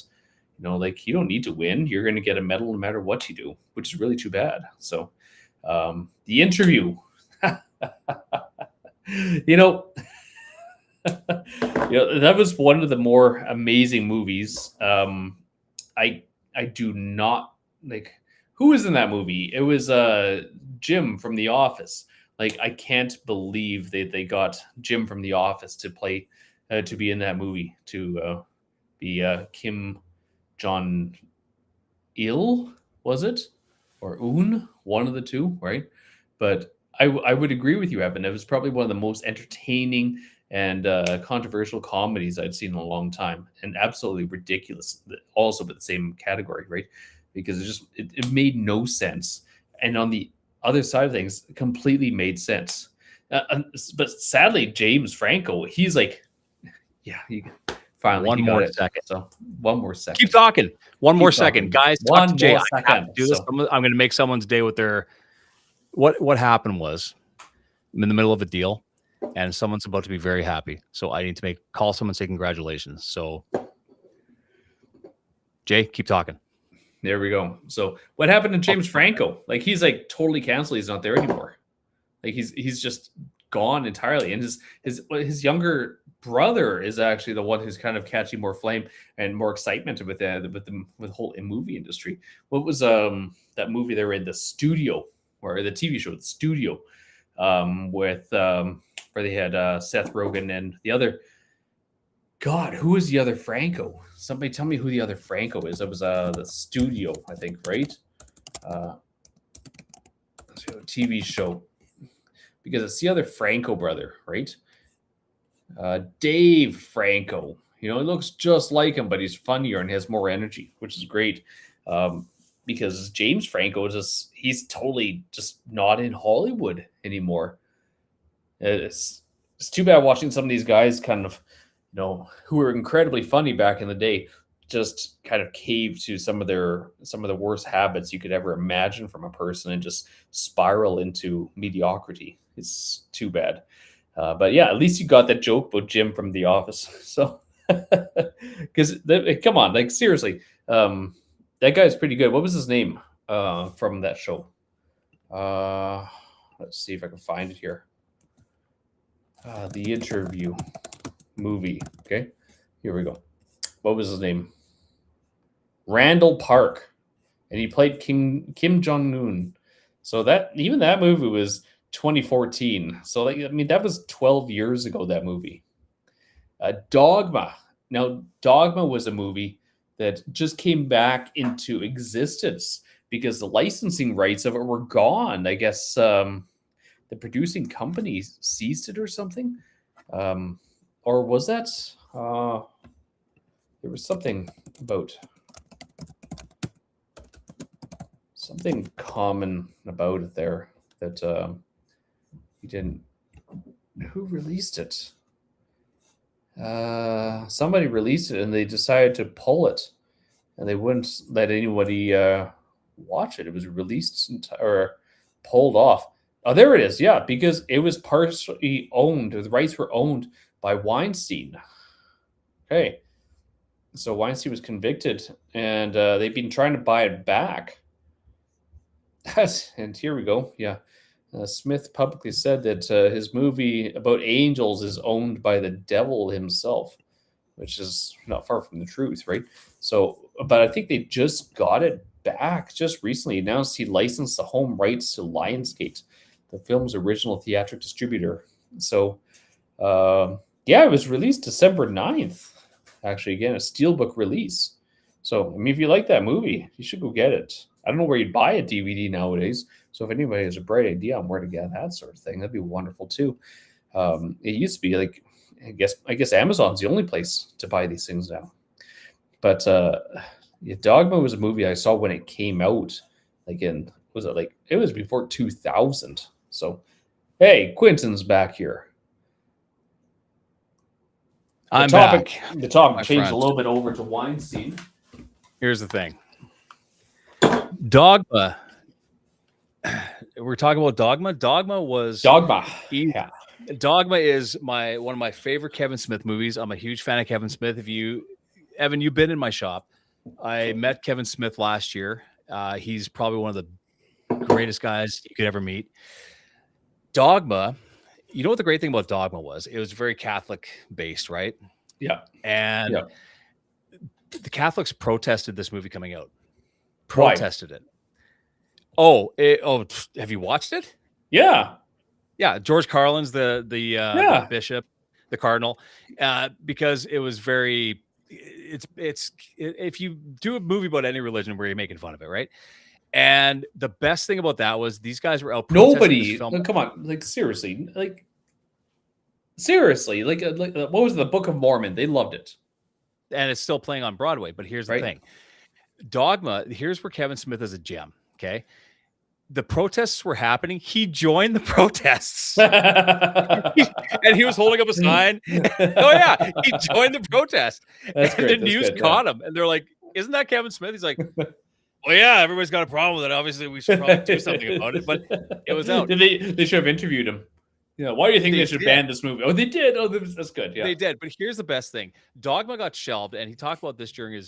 like, you don't need to win. You're going to get a medal no matter what you do, which is really too bad. So The Interview, that was one of the more amazing movies. I do not like, who was in that movie. It was Jim from The Office. Like, I can't believe they got Jim from The Office to play, to be in that movie, to be Kim Jong-il, was it? Or Un, one of the two, right? But I would agree with you, Evan. It was probably one of the most entertaining and controversial comedies I'd seen in a long time, and absolutely ridiculous, also but the same category, right? Because it made no sense. And on the other side of things, completely made sense. But sadly, James Franco, he's like, yeah, finally One he got more it. second. So one more second. Keep talking. One more talking. second, guys. One Talk to Jay. more I have second. to do this. So- I'm going to make someone's day with their. What happened was, I'm in the middle of a deal, and someone's about to be very happy. So I need to call someone and say congratulations. So, Jay, keep talking. There we go. So what happened to James Franco? Like, he's like totally canceled. He's not there anymore. Like, he's just gone entirely. And his younger brother is actually the one who's kind of catching more flame and more excitement with the whole movie industry. What was that movie they were in, The Studio, or the TV show The Studio, with where they had Seth Rogen and the other. God, who was the other Franco? Somebody tell me who the other Franco is. That was The Studio, I think, right? TV show, because it's the other Franco brother, right? Dave Franco. He looks just like him, but he's funnier and has more energy, which is great. Because James Franco he's totally just not in Hollywood anymore. It's too bad watching some of these guys kind of, who were incredibly funny back in the day, just kind of cave to some of the worst habits you could ever imagine from a person and just spiral into mediocrity. It's too bad. But yeah, at least you got that joke about Jim from The Office. So, because come on, like, seriously, that guy's pretty good. What was his name from that show? Let's see if I can find it here. The Interview movie. Okay, here we go. What was his name? Randall Park, and he played Kim Jong-un. So even that movie was 2014. So that was 12 years ago, that movie. Dogma. Now, Dogma was a movie that just came back into existence because the licensing rights of it were gone. I guess the producing company seized it or something. Or was that? There was something about something common about it there that he didn't. Who released it? Somebody released it and they decided to pull it, and they wouldn't let anybody watch it. It was released or pulled off. Oh, there it is. Yeah, because it was partially owned. The rights were owned by Weinstein. Okay, so Weinstein was convicted, and they've been trying to buy it back. And here we go. Yeah. Smith publicly said that his movie about angels is owned by the devil himself, which is not far from the truth, right? So, but I think they just got it back just recently. Announced he licensed the home rights to Lionsgate, the film's original theatrical distributor. So, yeah, it was released December 9th. Actually, again, a steelbook release. So, I mean, if you like that movie, you should go get it. I don't know where you'd buy a DVD nowadays. So if anybody has a bright idea on where to get that sort of thing, that'd be wonderful too. It used to be like, I guess Amazon's the only place to buy these things now. But yeah, Dogma was a movie I saw when it came out. Like it was before 2000. So, hey, Quentin's back here. I'm back. The topic changed a little bit over to Weinstein. Here's the thing. Dogma. We're talking about Dogma. Dogma. Yeah. Dogma is one of my favorite Kevin Smith movies. I'm a huge fan of Kevin Smith. Evan, you've been in my shop. I met Kevin Smith last year. He's probably one of the greatest guys you could ever meet. Dogma. You know what the great thing about Dogma was? It was very Catholic based, right? Yeah. And the Catholics protested this movie coming out. Protested it. Oh, have you watched it? Yeah. Yeah. George Carlin's the bishop, the cardinal, because it was very, if you do a movie about any religion where you're making fun of it, right? And the best thing about that was these guys were out protesting this film. Come on, seriously, what was the Book of Mormon? They loved it. And it's still playing on Broadway, but here's the thing. Dogma, here's where Kevin Smith is a gem, okay? The protests were happening. He joined the protests. And he was holding up a sign. Oh, yeah. He joined the protest. And the news caught him. And they're like, isn't that Kevin Smith? He's like, well, yeah, everybody's got a problem with it. Obviously, we should probably do something about it. But it was out. They should have interviewed him. Yeah. Why do you think they should ban this movie? Oh, they did. Oh, that's good. Yeah, they did. But here's the best thing. Dogma got shelved. And he talked about this during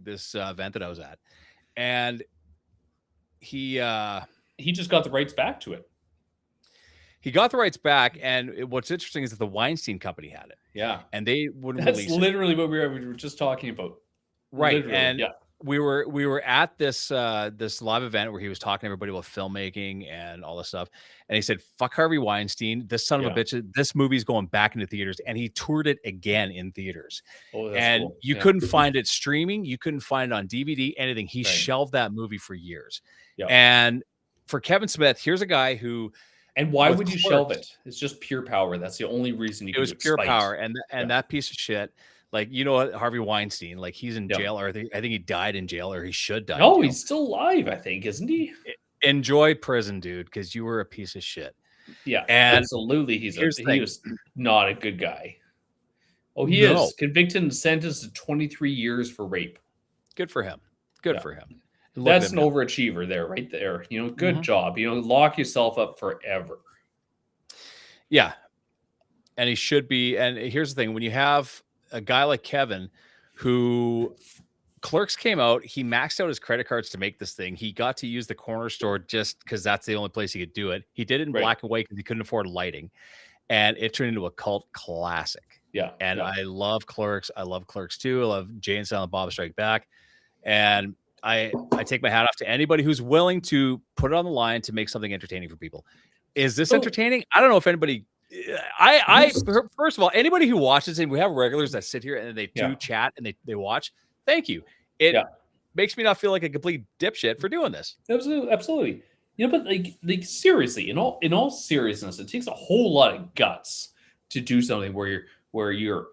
this event that I was at. And he just got the rights back to it. He got the rights back, and what's interesting is that the Weinstein Company had it. Yeah, and they wouldn't release it. That's literally what we were just talking about. Right, literally, and we were at this live event where he was talking to everybody about filmmaking and all this stuff, and he said, "Fuck Harvey Weinstein, this son of a bitch. This movie's going back into theaters," and he toured it again in theaters. Oh, and cool. You couldn't find it streaming, you couldn't find it on DVD, anything. He shelved that movie for years, and for Kevin Smith, here's a guy who. And why would you shelve it? It's just pure power. That's the only reason you. It was pure power, and that piece of shit. Like, you know what, Harvey Weinstein, like he's in jail, or I think he died in jail, or he should die. No, he's still alive, I think, isn't he? Enjoy prison, dude, because you were a piece of shit. Yeah, and absolutely. He was not a good guy. Oh, he is convicted and sentenced to 23 years for rape. Good for him. Good for him. That's an overachiever there, right there. Good job. Lock yourself up forever. Yeah. And he should be. And here's the thing. When you have a guy like Kevin, who Clerks came out, he maxed out his credit cards to make this thing. He got to use the corner store just because that's the only place he could do it. He did it in black and white because he couldn't afford lighting. And it turned into a cult classic. Yeah. And I love Clerks. I love Clerks 2. I love Jay and Silent Bob Strike Back. And I take my hat off to anybody who's willing to put it on the line to make something entertaining for people. Is this entertaining? I don't know if anybody. First of all, anybody who watches, and we have regulars that sit here and they do chat and they watch. Thank you. It makes me not feel like a complete dipshit for doing this. Absolutely. But like seriously, in all seriousness, it takes a whole lot of guts to do something where you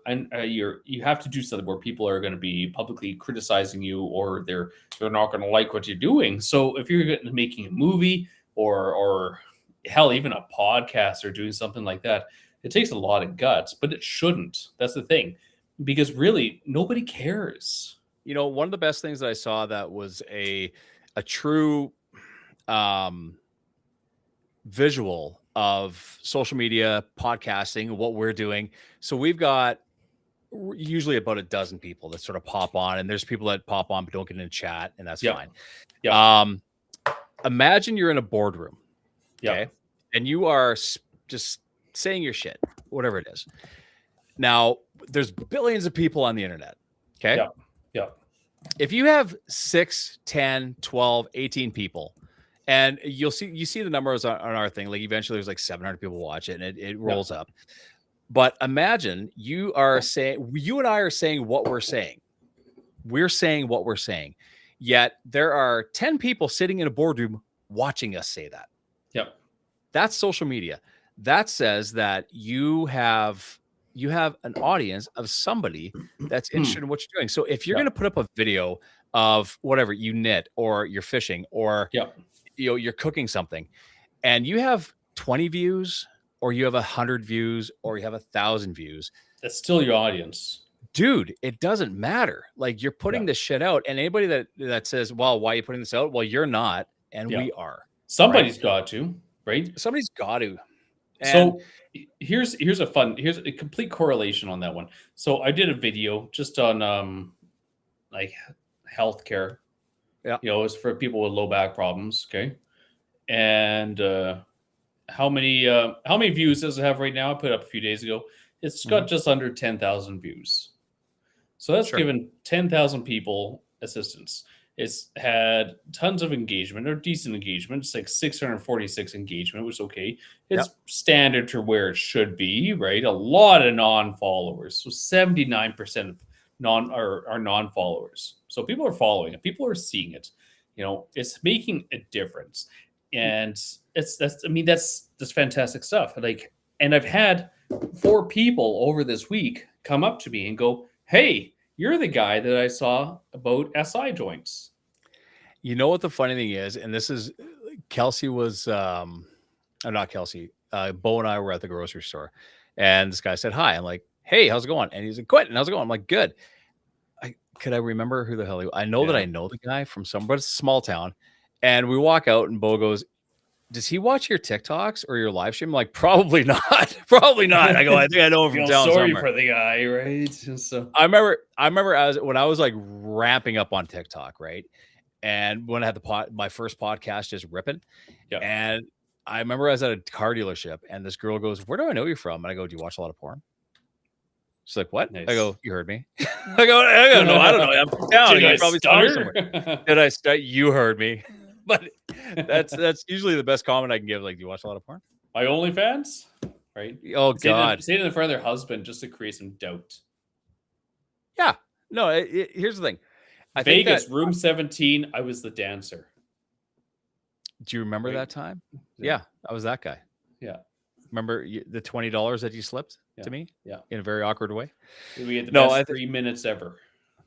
have to do something where people are going to be publicly criticizing you, or they're not going to like what you're doing. So if you're making a movie or hell, even a podcast or doing something like that, It takes a lot of guts, but it shouldn't. That's the thing, because really nobody cares. One of the best things that I saw that was a true visual of social media, podcasting, what we're doing. So we've got usually about a dozen people that sort of pop on, and there's people that pop on but don't get in chat, and that's fine. Imagine you're in a boardroom, okay, and you are just saying your shit, whatever it is. Now, there's billions of people on the internet, okay? If you have 6, 10, 12, 18 people, and you see the numbers on our thing, like eventually there's like 700 people watch it, and it rolls up. But imagine you and I are saying what we're saying. We're saying what we're saying. Yet there are 10 people sitting in a boardroom watching us say that. That's social media. That says that you have an audience of somebody that's interested in what you're doing. So if you're going to put up a video of whatever you knit, or you're fishing, or you're cooking something, and you have 20 views, or you have 100 views, or you have 1,000 views, that's still your audience, dude. It doesn't matter. Like, you're putting this shit out, and anybody that says, well, why are you putting this out? Well, you're not, and we are. Somebody's got to, right? Somebody's got to. And so here's a complete correlation on that one. So I did a video just on like healthcare. It's for people with low back problems. Okay. And how many views does it have right now? I put it up a few days ago. It's got just under 10,000 views. So that's given 10,000 people assistance. It's had tons of engagement, or decent engagement. It's like 646 engagement, which is okay. It's standard to where it should be, right? A lot of non-followers. So 79% of are non-followers. So people are following it. People are seeing it. It's making a difference. And that's fantastic stuff. Like, and I've had 4 people over this week come up to me and go, "Hey, you're the guy that I saw about SI joints." You know what the funny thing is, and this is, Kelsey was, not Kelsey, Bo and I were at the grocery store, and this guy said hi. I'm like, "Hey, how's it going?" And he's like, "Good." And how's it going? I'm like, "Good." Could I remember who the hell he was? I know that I know the guy from somewhere, but it's a small town. And we walk out, and Bo goes, "Does he watch your TikToks or your live stream?" I'm like, "Probably not. Probably not." I go, "I think I know him from town sorry somewhere." For the guy, right? So I remember when I was like ramping up on TikTok, right? And when I had my first podcast just ripping, and I remember I was at a car dealership, and this girl goes, "Where do I know you from?" And I go, "Do you watch a lot of porn?" She's like, "What?" Nice. I go, "You heard me." I go, "No, I don't know. I'm from town." You probably saw me somewhere. Did I start? You heard me. But that's usually the best comment I can give. Like, "Do you watch a lot of porn?" My OnlyFans, right? Oh, God. Say it in front of their husband just to create some doubt. Yeah. No, here's the thing. Vegas, room 17, I was the dancer. Do you remember that time? Yeah, I was that guy. Yeah. Remember the $20 that you slipped to me? Yeah. In a very awkward way? We had the best 3 minutes ever.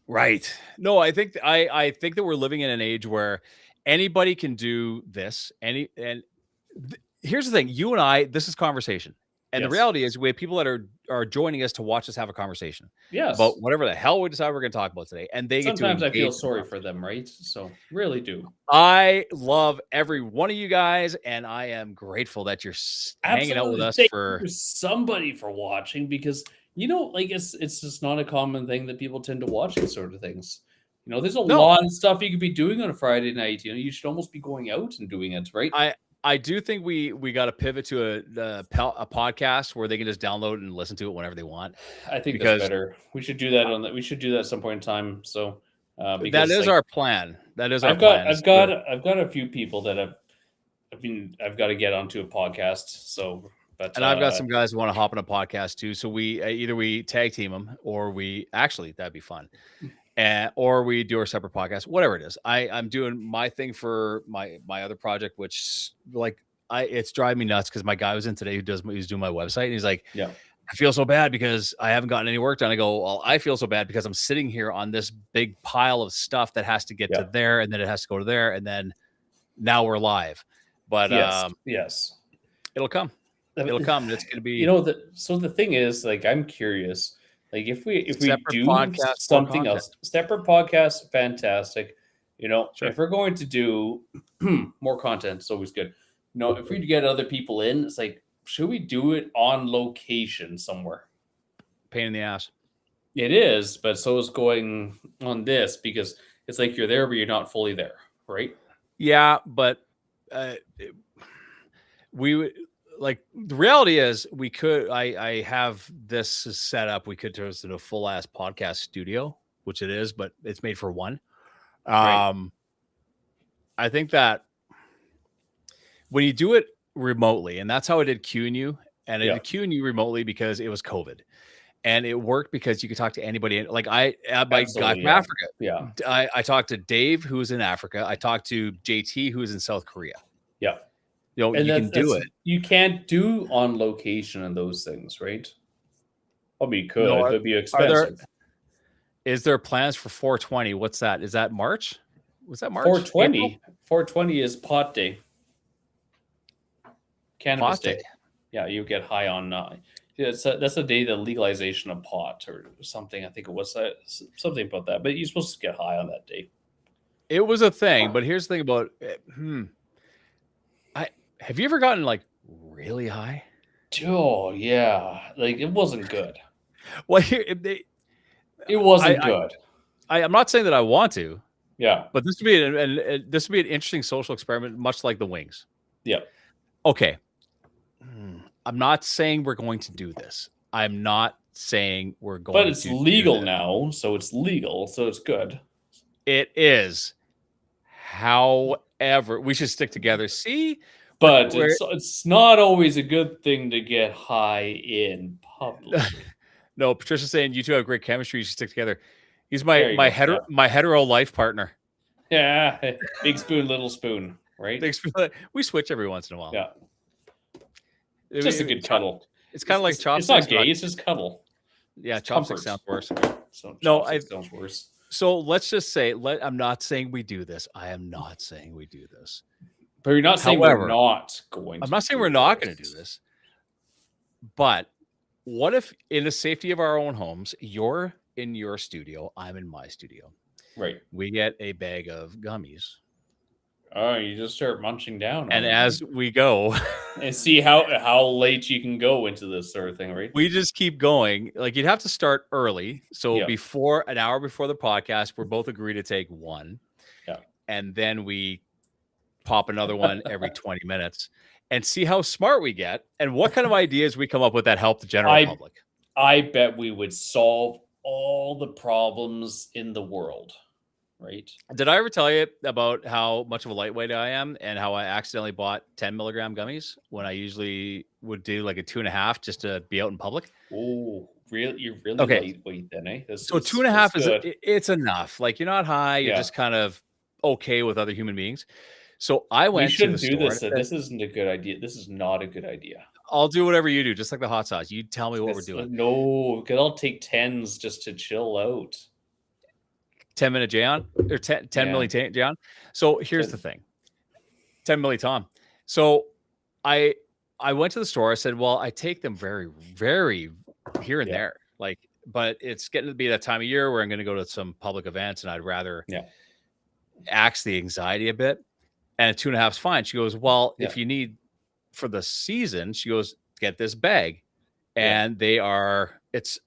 Right. No, I think that we're living in an age where anybody can do this. Here's the thing. You and I, this is conversation. And the reality is we have people that are joining us to watch us have a conversation. About whatever the hell we decide we're going to talk about today. And they sometimes get to I feel sorry for them, right? So really do. I love every one of you guys, and I am grateful that you're hanging out with us. Thank you for somebody for watching, because it's just not a common thing that people tend to watch these sort of things. There's a lot of stuff you could be doing on a Friday night. You should almost be going out and doing it, right? I do think we got to pivot to a podcast where they can just download and listen to it whenever they want. I think that's better. We should do that We should do that at some point in time. So that is our plan. That is our plan. I've got a few people that I've got to get onto a podcast. So, and I've got some guys who want to hop on a podcast too. So we either we tag team them, or that'd be fun. Or we do our separate podcast, whatever it is. I'm doing my thing for my other project, which it's driving me nuts because my guy was in today who's doing my website, and he's like, "I feel so bad because I haven't gotten any work done." I go, "Well, I feel so bad because I'm sitting here on this big pile of stuff that has to get to there, and then it has to go to there, and then now we're live." But yes, it'll come. It'll come. It's going to be, you know, the thing is, like, I'm curious, like, if we separate do podcast, more something content. else, separate podcast, fantastic. You know, Sure. if we're going to do more content, it's always good. You know, if we get other people in, it's like, should we do it on location somewhere? Pain in the ass. It is, but so is going on this, because it's like you're there, but you're not fully there, right? Yeah, but we would like, the reality is we could. I have this set up. We could turn this into a full ass podcast studio, which it is, but it's made for one. Right. I think that when you do it remotely, and that's how I did Q and U, and I Yeah. did Q and U remotely because it was COVID. And it worked because you could talk to anybody. Like my guy Absolutely, from yeah. Africa. Yeah. I talked to Dave, who's in Africa. I talked to JT, who's in South Korea. Yeah. You know, And you can do it. You can't do on location and those things, right? Well, you could. No, It'd be expensive. Is there plans for 420? What's that? Is that March? Was that March? 420. April? 420 is pot day. Cannabis Pot day. day. Yeah, you get high on. That's the day the legalization of pot or something. I think it was something about that. But you're supposed to get high on that day. It was a thing, but here's the thing about it. Have you ever gotten like really high? Oh yeah, like it wasn't good. Well, It wasn't good. I'm not saying that I want to. Yeah, but this would be an interesting social experiment, much like the wings. Yeah. Okay. I'm not saying we're going to do this. I'm not saying we're going to. But it's legal now, so it's legal, so it's good. It is. However, we should stick together. See? But it's not always a good thing to get high in public. No, Patricia's saying you two have great chemistry. You should stick together. He's my hetero life partner. Yeah, big spoon, little spoon, right? Big spoon. We switch every once in a while. Yeah, it's just a good cuddle. It's kind of like chopsticks. It's not gay. It's just cuddle. Yeah, chopsticks sounds worse. So no, sounds worse. So let's just say, I'm not saying we do this. I am not saying we do this. But you're not saying we're not going. I'm not saying we're not going to do this. But what if, in the safety of our own homes, you're in your studio, I'm in my studio. Right. We get a bag of gummies. Oh, you just start munching down. And as we go. And see how late you can go into this sort of thing, right? We just keep going. Like, you'd have to start early. So an hour before the podcast, we're both agree to take one. Yeah. And then we pop another one every 20 minutes and see how smart we get and what kind of ideas we come up with that help the general public. I bet we would solve all the problems in the world, right? Did I ever tell you about how much of a lightweight I am and how I accidentally bought 10 milligram gummies when I usually would do like a 2.5 just to be out in public? Oh, really? You're really lightweight then, eh? So 2.5 it's enough. Like, you're not high. You're just kind of okay with other human beings. So I went to the store. This isn't a good idea. This is not a good idea. I'll do whatever you do, just like the hot sauce. You tell me what we're doing. No, because I'll take 10s just to chill out. 10-minute J-on or 10 milli J-on. So here's the thing. 10 milli Tom. So I went to the store. I said, well, I take them very, very here and there. Like, but it's getting to be that time of year where I'm going to go to some public events and I'd rather axe the anxiety a bit. And a 2.5 is fine. She goes, well, if you need for the season, she goes, get this bag. And it's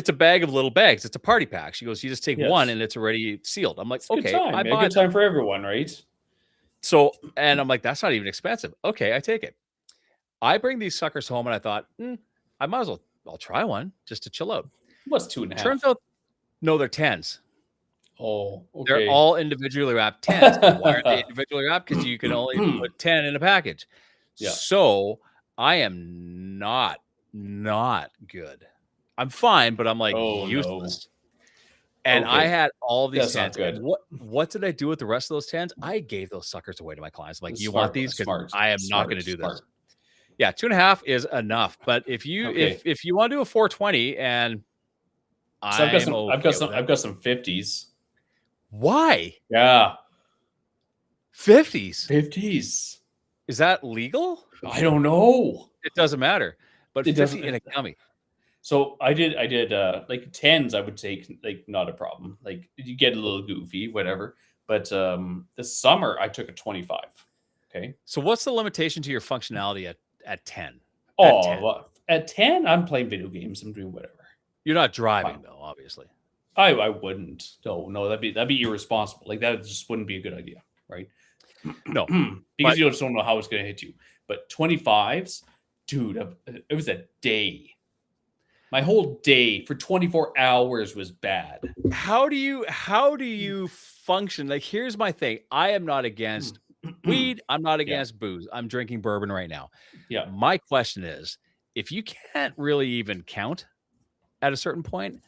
a bag of little bags. It's a party pack. She goes, you just take one and it's already sealed. I'm like, it's okay. A good time for everyone, right? So, and I'm like, that's not even expensive. Okay, I take it. I bring these suckers home and I thought, I might as well, I'll try one just to chill out. What's 2.5? Turns out, no, they're 10s. Oh, okay. They're all individually wrapped 10s. Why are they individually wrapped? Because you can only put 10 in a package. Yeah. So I am not good. I'm fine, but I'm like useless. No. And I had all of these 10s. And what did I do with the rest of those 10s? I gave those suckers away to my clients. I'm like, you want these? Because I am not going to do this. Yeah, 2.5 is enough. But if you if you want to do a 420 and I've got some 50s. Why? Yeah. 50s. 50s. Is that legal? I don't know. It doesn't matter. But It 50 doesn't. in a gummy. So I did like 10s I would take, like, not a problem. Like, you get a little goofy, whatever. But this summer I took a 25. Okay. So what's the limitation to your functionality at 10? At 10. Well, at 10, I'm playing video games. I'm doing whatever. You're not driving though, obviously. I wouldn't. No, that'd be irresponsible. Like, that just wouldn't be a good idea, right? No. Because you just don't know how it's gonna hit you. But 25s, dude, it was a day. My whole day for 24 hours was bad. How do you function? Like, here's my thing. I am not against weed. I'm not against booze. I'm drinking bourbon right now. Yeah. My question is, if you can't really even count at a certain point,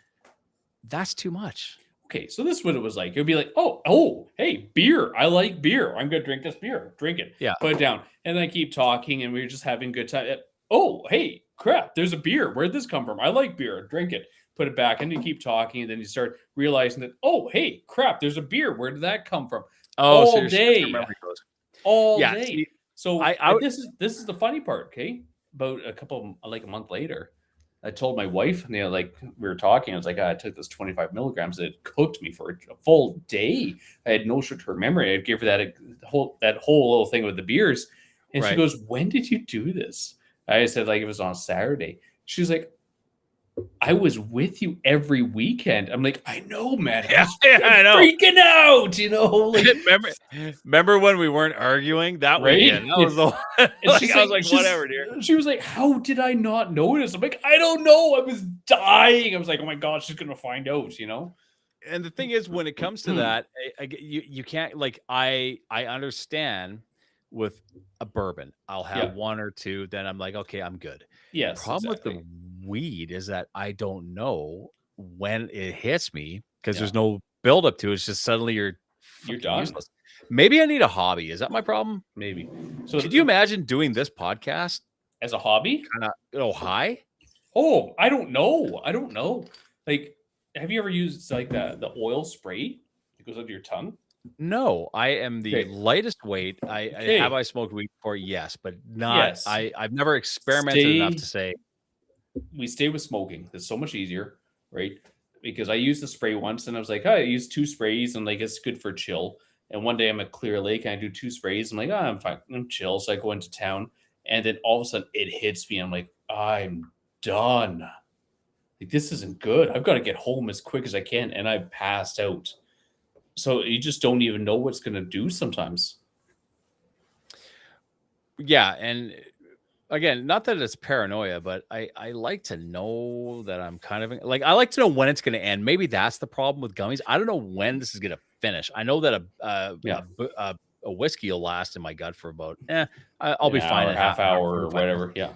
that's too much. Okay, so this is what it was like. It would be like, oh, hey, beer. I like beer. I'm gonna drink this beer. Drink it. Yeah. Put it down. And then I keep talking, and we were just having a good time. Oh, hey, crap, there's a beer. Where'd this come from? I like beer. Drink it. Put it back. And you keep talking, and then you start realizing that, oh, hey, crap, there's a beer. Where did that come from? Oh, all day. All day. See, so this is the funny part, okay? About a month later, I told my wife, and like, we were talking, I was like, I took this 25 milligrams. It cooked me for a full day. I had no short-term memory. I gave her that whole little thing with the beers. And she goes, when did you do this? I said, like, it was on Saturday. She's like, I was with you every weekend. I'm like, I know, man. I know. Freaking out, Like, remember when we weren't arguing that weekend? That was the one. I was like, whatever, dear. She was like, how did I not notice? I'm like, I don't know. I was dying. I was like, oh my God, she's gonna find out, And the thing is, when it comes to that, you can't, like, I understand with a bourbon, I'll have one or two, then I'm like, okay, I'm good. Yes. Problem with the weed is that I don't know when it hits me because there's no buildup to it. It's just suddenly you're done. Useless. Maybe I need a hobby. Is that my problem? Maybe. So could you imagine doing this podcast as a hobby? Kind of high? Oh, I don't know. Like, have you ever used like the oil spray that goes under your tongue? No, I am the lightest weight. Have I smoked weed before? Yes, but not. Yes. I've never experimented enough to say. We stay with smoking. It's so much easier, right? Because I used the spray once, and I was like, I use 2 sprays, and like, it's good for chill. And one day I'm at Clear Lake, and I do 2 sprays. I'm like, I'm fine, I'm chill. So I go into town, and then all of a sudden it hits me. I'm like, I'm done. Like, this isn't good. I've got to get home as quick as I can, and I passed out. So you just don't even know what's going to do sometimes. Yeah. And again, not that it's paranoia, but I like to know that I'm kind of like, I like to know when it's going to end. Maybe that's the problem with gummies. I don't know when this is going to finish. I know that a whiskey will last in my gut for about, I'll be fine in half hour or whatever. Yeah.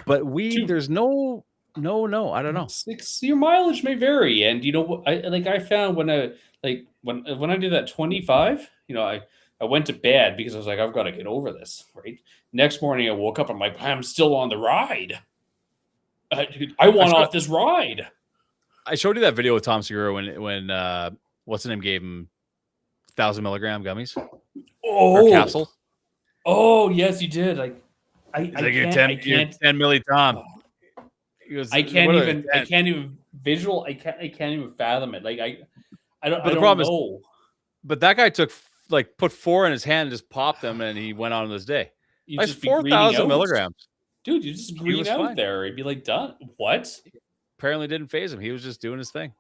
But weed, there's no, I don't know. Your mileage may vary. And you know what, I found when I did that 25, I went to bed because I was like, I've got to get over this, right? Next morning I woke up, I'm like, I'm still on the ride. I want off this ride. I showed you that video with Tom Segura when what's the name gave him 1,000 milligram gummies or capsule. Oh yes, you did. I can't 10 milli Tom. Goes, I can't even fathom it. Like, I don't know. But that guy put 4 in his hand and just popped them, and he went on this day. That's 4,000 milligrams. Dude, you just green out fine. There. He'd be like, done. What? Apparently didn't phase him. He was just doing his thing.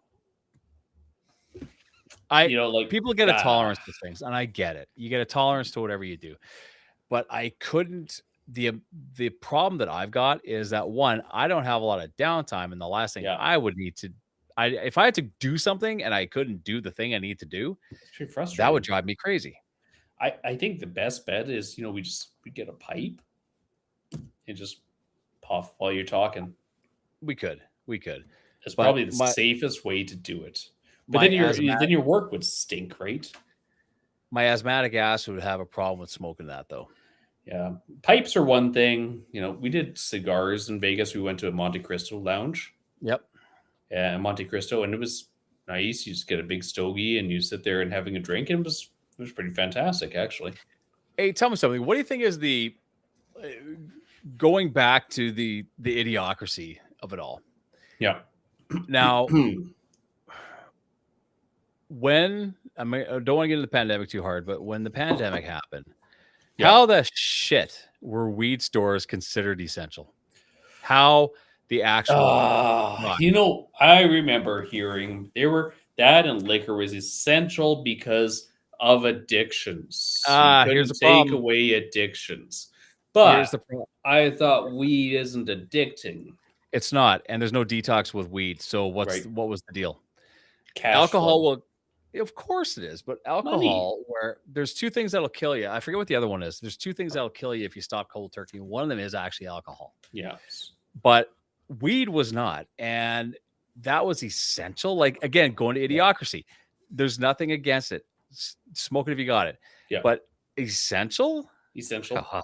People get a tolerance to things, and I get it. You get a tolerance to whatever you do. But I couldn't. The problem that I've got is that, one, I don't have a lot of downtime, and the last thing I would need to, if I had to do something and I couldn't do the thing I need to do, that would drive me crazy. I think the best bet is, we get a pipe and just puff while you're talking. We could. It's probably the safest way to do it. But then your work would stink, right? My asthmatic ass would have a problem with smoking that, though. Yeah. Pipes are one thing. We did cigars in Vegas. We went to a Monte Cristo lounge. Yep. Yeah, Monte Cristo, and it was nice. You just get a big stogie and you sit there and having a drink, and it was pretty fantastic, actually. Hey, tell me something. What do you think is the going back to the idiocracy of it all? Yeah. Now, when I don't want to get into the pandemic too hard, but when the pandemic happened, how the shit were weed stores considered essential? How the actual I remember hearing that and liquor was essential because of addictions. You here's couldn't the take problem. away addictions. Here's But the problem. I thought weed isn't addicting, It's not, and there's no detox with weed. So what right? was the deal? Cash Alcohol flow, will, of course it is, but money. alcohol, where there's two things that'll kill you. I forget what the other one is. There's two things that'll kill you if you stop cold turkey. One of them is actually alcohol, Yes. but weed was not, and that was essential. Like again, going to Idiocracy, there's nothing against it. Smoke it if you got it, Yeah. but essential. Essential. Oh,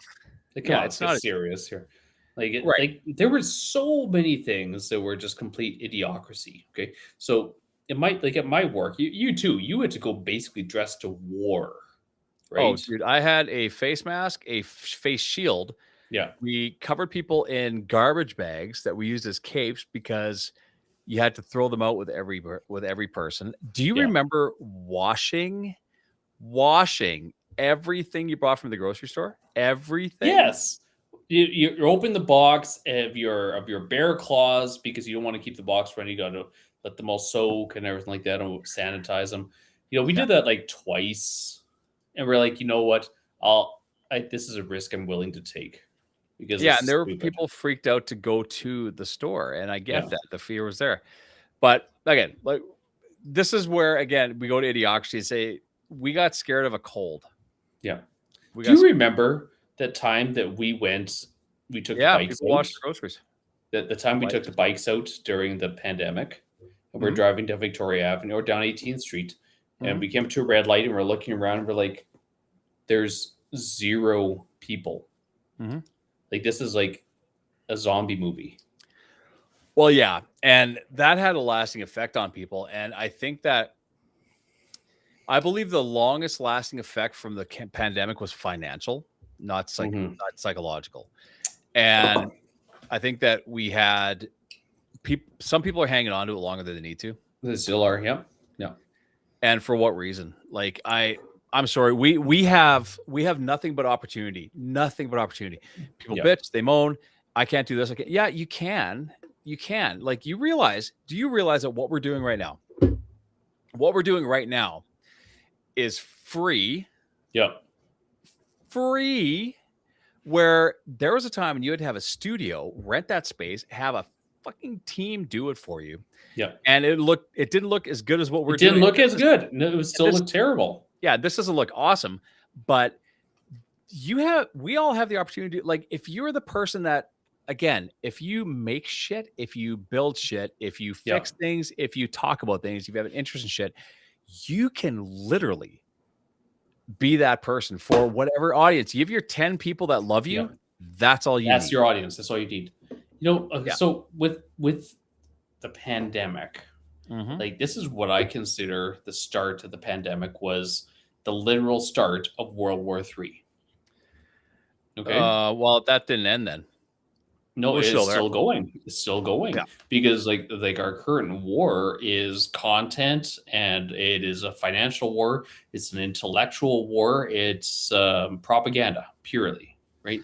Like, yeah, come on, it's let's get not serious here. right. Like there were so many things that were just complete idiocracy. Okay, so it might like at my work, you too, you had to go basically dressed to war, Oh, right? dude, I had a face mask, a face shield. Yeah, We covered people in garbage bags that we used as capes because you had to throw them out with every person. Do you yeah. remember washing everything you bought from the grocery store? Everything? Yes. You open the box of your bear claws because you don't want to keep the box running. You got to let them all soak and everything like that, and sanitize them. We Yeah. did that like twice, and we're like, you know what? This is a risk I'm willing to take because Yeah, this and is there were stupid. people freaked out to go to the store, and I get Yeah. that. The fear was there. But again, like this is where again we go to Idiocracy and say we got scared of a cold. Yeah. We Do got you remember that time that we took the bikes people out? watched the groceries. The time we took the bikes out during the pandemic, and we're driving down Victoria Avenue or down 18th Street, and we came to a red light and we're looking around and we're like, there's 0 people. Like this is like a zombie movie. Well, yeah, and that had a lasting effect on people, and I think that I believe the longest lasting effect from the pandemic was financial, not psychological. And I think that we had some people are hanging on to it longer than they need to. They still are, yeah. And for what reason? Like I'm sorry, we have nothing but opportunity. Nothing but opportunity. People bitch, they moan. I can't do this. Yeah, you can. You can. Like do you realize that what we're doing right now? What we're doing right now is free. Yep. Free. Where there was a time when you had to have a studio, rent that space, have a fucking team do it for you. Yeah. And it didn't look as good as what we're doing. It doing. didn't look as good. No, it was still looked terrible. Yeah, this doesn't look awesome, but we all have the opportunity. Like if you're the person that, again, if you make shit, if you build shit, if you fix things, if you talk about things, if you have an interest in shit, you can literally be that person for whatever audience. You have your 10 people that love you. That's all you need. That's your audience. That's all you need. So with the pandemic, like this is what I consider the start of the pandemic was the literal start of World War III. Okay. Well, that didn't end then. No, it's still going. It's still going because like our current war is content and it is a financial war. It's an intellectual war. It's propaganda purely, right?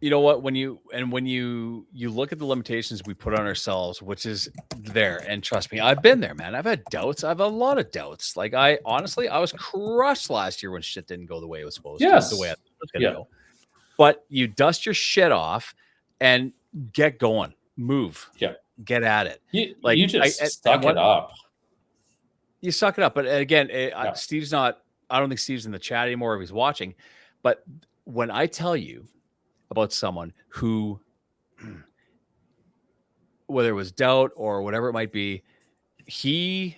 You know what? When you look at the limitations we put on ourselves, which is there, and trust me, I've been there, man. I've had doubts. I have a lot of doubts. Like I was crushed last year when shit didn't go the way it was supposed to. The way I thought it was gonna go. But you dust your shit off and get going, move, get at it. You just suck it up. You suck it up. But again, Steve's not. I don't think Steve's in the chat anymore if he's watching. But when I tell you about someone who, whether it was doubt or whatever it might be, he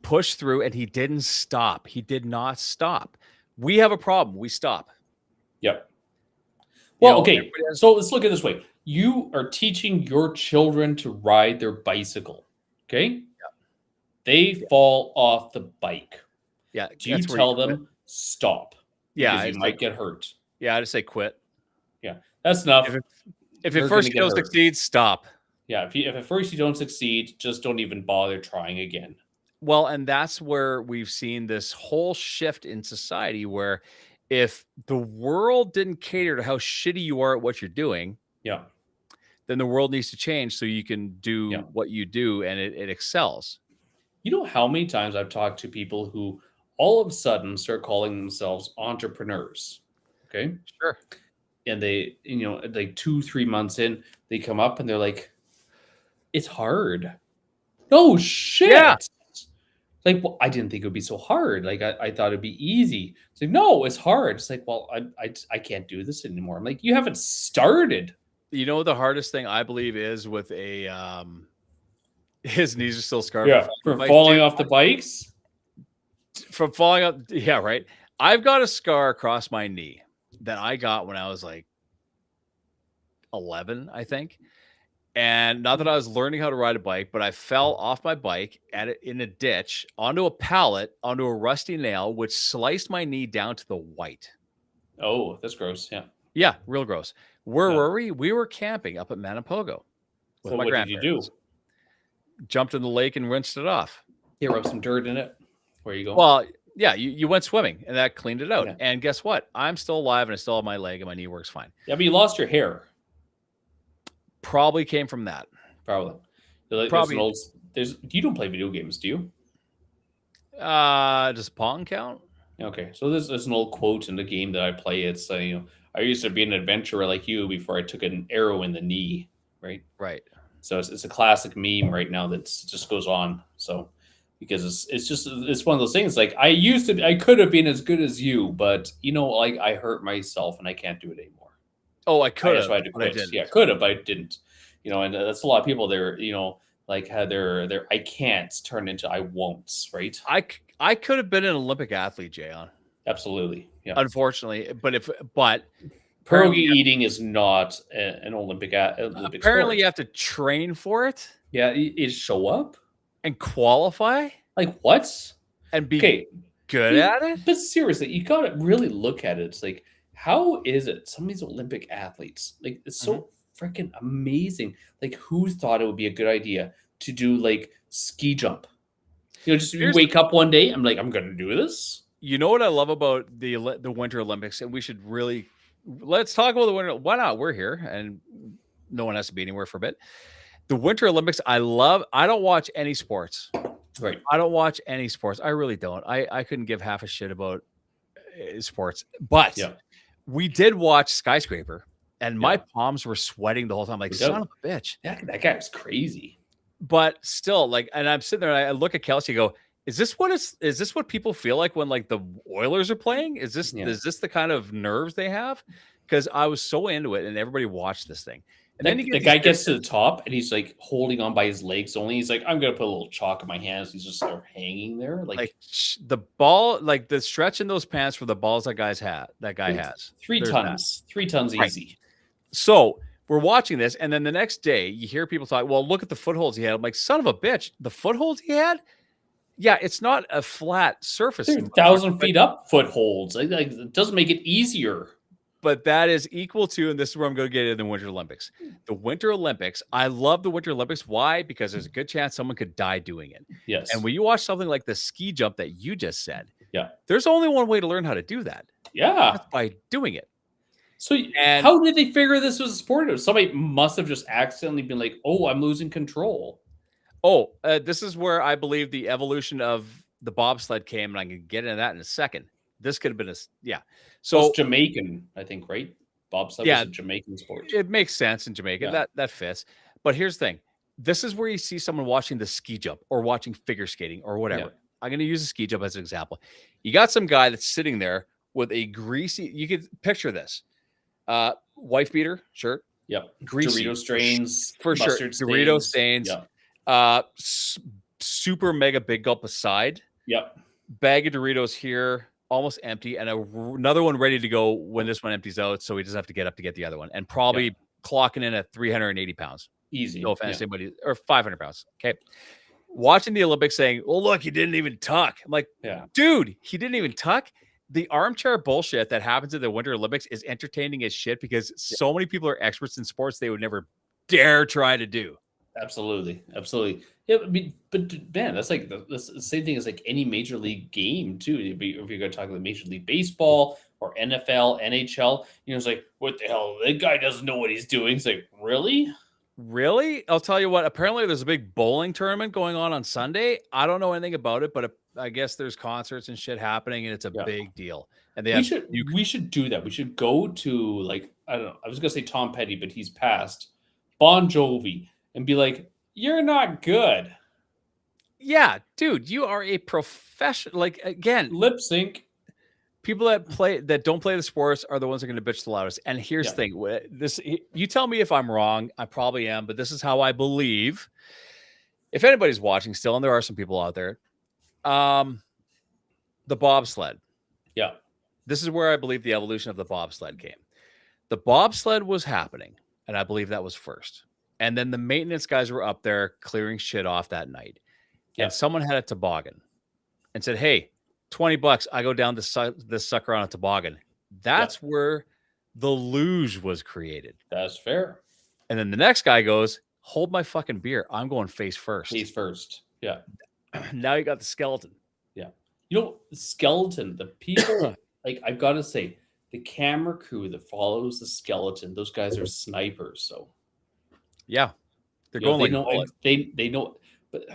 pushed through and he didn't stop. He did not stop. We have a problem. We stop. Yep. Well, okay. So let's look at it this way. You are teaching your children to ride their bicycle. Okay. Yep. They fall off the bike. Yeah. Do you tell them stop? Yeah, because you might get hurt. Yeah, I just say quit. Yeah, that's enough. If You're at first gonna you get don't hurt. succeed, stop. Yeah, if at first you don't succeed, just don't even bother trying again. Well, and that's where we've seen this whole shift in society where if the world didn't cater to how shitty you are at what you're doing, Yeah, then the world needs to change so you can do yeah. what you do and it excels. You know how many times I've talked to people who all of a sudden start calling themselves entrepreneurs. Okay. Sure. And they, like 2-3 months in, they come up and they're like, it's hard. No shit. Yeah. Like, well, I didn't think it would be so hard. Like, I thought it'd be easy. It's like, no, it's hard. It's like, well, I can't do this anymore. I'm like, you haven't started. You know, the hardest thing I believe is with his knees are still scarred. Yeah, from falling off the bikes. From falling up. Yeah, right. I've got a scar across my knee that I got when I was like 11, I think. And not that I was learning how to ride a bike, but I fell off my bike in a ditch onto a pallet, onto a rusty nail, which sliced my knee down to the white. Oh, that's gross. Yeah. Yeah, real gross. Where were we? We were camping up at Manipogo with my grandparents. Did you do? Jumped in the lake and rinsed it off. You rub some dirt in it. Where you go? Well, yeah, you went swimming and that cleaned it out. Yeah. And guess what? I'm still alive and I still have my leg and my knee works fine. Yeah, but you lost your hair. Probably came from that. Probably. You don't play video games, do you? Does Pong count? Okay, so there's an old quote in the game that I play. It's I used to be an adventurer like you before I took an arrow in the knee, right? Right. So it's a classic meme right now that just goes on. So because it's one of those things. Like I could have been as good as you, but like I hurt myself and I can't do it anymore. Oh, I could have, but I didn't. Yeah, could have, but I didn't. And that's a lot of people. They're like had their I can't turn into I won'ts, right? I could have been an Olympic athlete, Jayon. Absolutely, yeah. Unfortunately, but pierogi eating is not an Olympic apparently sport. you have to train for it. Yeah, you show up and qualify. Like what? And be good at it. But seriously, you got to really look at it. It's like, how is it some of these Olympic athletes, like, it's so freaking amazing. Like, who thought it would be a good idea to do like ski jump? Just you wake up one day, I'm like, I'm going to do this. You know what I love about the Winter Olympics, and we should really let's talk about the Winter. Why not? We're here, and no one has to be anywhere for a bit. The Winter Olympics, I love. I don't watch any sports. Right. I don't watch any sports. I really don't. I couldn't give half a shit about sports, but we did watch Skyscraper, and my palms were sweating the whole time. Like, son of a bitch. That guy was crazy. But still, like, and I'm sitting there and I look at Kelsey and go, is this what people feel like when like the Oilers are playing? Is this the kind of nerves they have? Because I was so into it and everybody watched this thing. And then the guy gets to the top and he's like holding on by his legs only. He's like, I'm gonna put a little chalk in my hands. He's just sort of hanging there, like the ball, like the stretch in those pants for the balls that guy has. 3 tons, 3 tons easy. So we're watching this, and then the next day you hear people talk, well, look at the footholds he had. I'm like, son of a bitch, the footholds he had? Yeah, it's not a flat surface. 1,000 feet up footholds. Like, it doesn't make it easier. But that is equal to, and this is where I'm going to get into the Winter Olympics. The Winter Olympics, I love the Winter Olympics. Why? Because there's a good chance someone could die doing it. Yes. And when you watch something like the ski jump that you just said, yeah, there's only one way to learn how to do that. Yeah. That's by doing it. So how did they figure this was a sport? Somebody must have just accidentally been like, oh, I'm losing control. Oh, this is where I believe the evolution of the bobsled came, and I can get into that in a second. This could have been So it's Jamaican, I think, right? Bobsled was a Jamaican sport. It makes sense in Jamaica. Yeah. That fits. But here's the thing. This is where you see someone watching the ski jump or watching figure skating or whatever. Yeah. I'm going to use a ski jump as an example. You got some guy that's sitting there with a greasy, you could picture this. Wife beater shirt. Yep. Greasy. Dorito stains. For sure. Dorito stains. Yep. Super mega big gulp aside. Yep. Bag of Doritos here, almost empty, and another one ready to go when this one empties out, so he doesn't have to get up to get the other one. And probably clocking in at 380 pounds. Easy. No offense to anybody, or 500 pounds. Okay. Watching the Olympics saying, well, look, he didn't even tuck. I'm like, dude, he didn't even tuck. the armchair bullshit that happens at the Winter Olympics is entertaining as shit because so many people are experts in sports they would never dare try to do. Absolutely. Yeah, but man, that's like the same thing as like any major league game too. If you're going to talk about Major League Baseball or NFL, NHL, it's like, what the hell? That guy doesn't know what he's doing. It's like, really? Really? I'll tell you what. Apparently, there's a big bowling tournament going on Sunday. I don't know anything about it, but I guess there's concerts and shit happening, and it's a big deal. And we should do that. We should go to, like, I don't know. I was gonna say Tom Petty, but he's passed. Bon Jovi, and be like, "You're not good." Yeah, dude, you are a professional. Like, again, lip sync. People that don't play the sports are the ones that are going to bitch the loudest. And here's the thing: you tell me if I'm wrong. I probably am, but this is how I believe. If anybody's watching still, and there are some people out there, the bobsled. Yeah, this is where I believe the evolution of the bobsled came. The bobsled was happening, and I believe that was first. And then the maintenance guys were up there clearing shit off that night, and someone had a toboggan, and said, "Hey, $20, I go down this sucker on a toboggan." That's where the luge was created. That's fair. And then the next guy goes, "Hold my fucking beer. I'm going face first." Face first. Yeah. Now you got the skeleton. Yeah. The skeleton, the people, like, I've got to say, the camera crew that follows the skeleton, those guys are snipers. So, yeah, they're going they know, but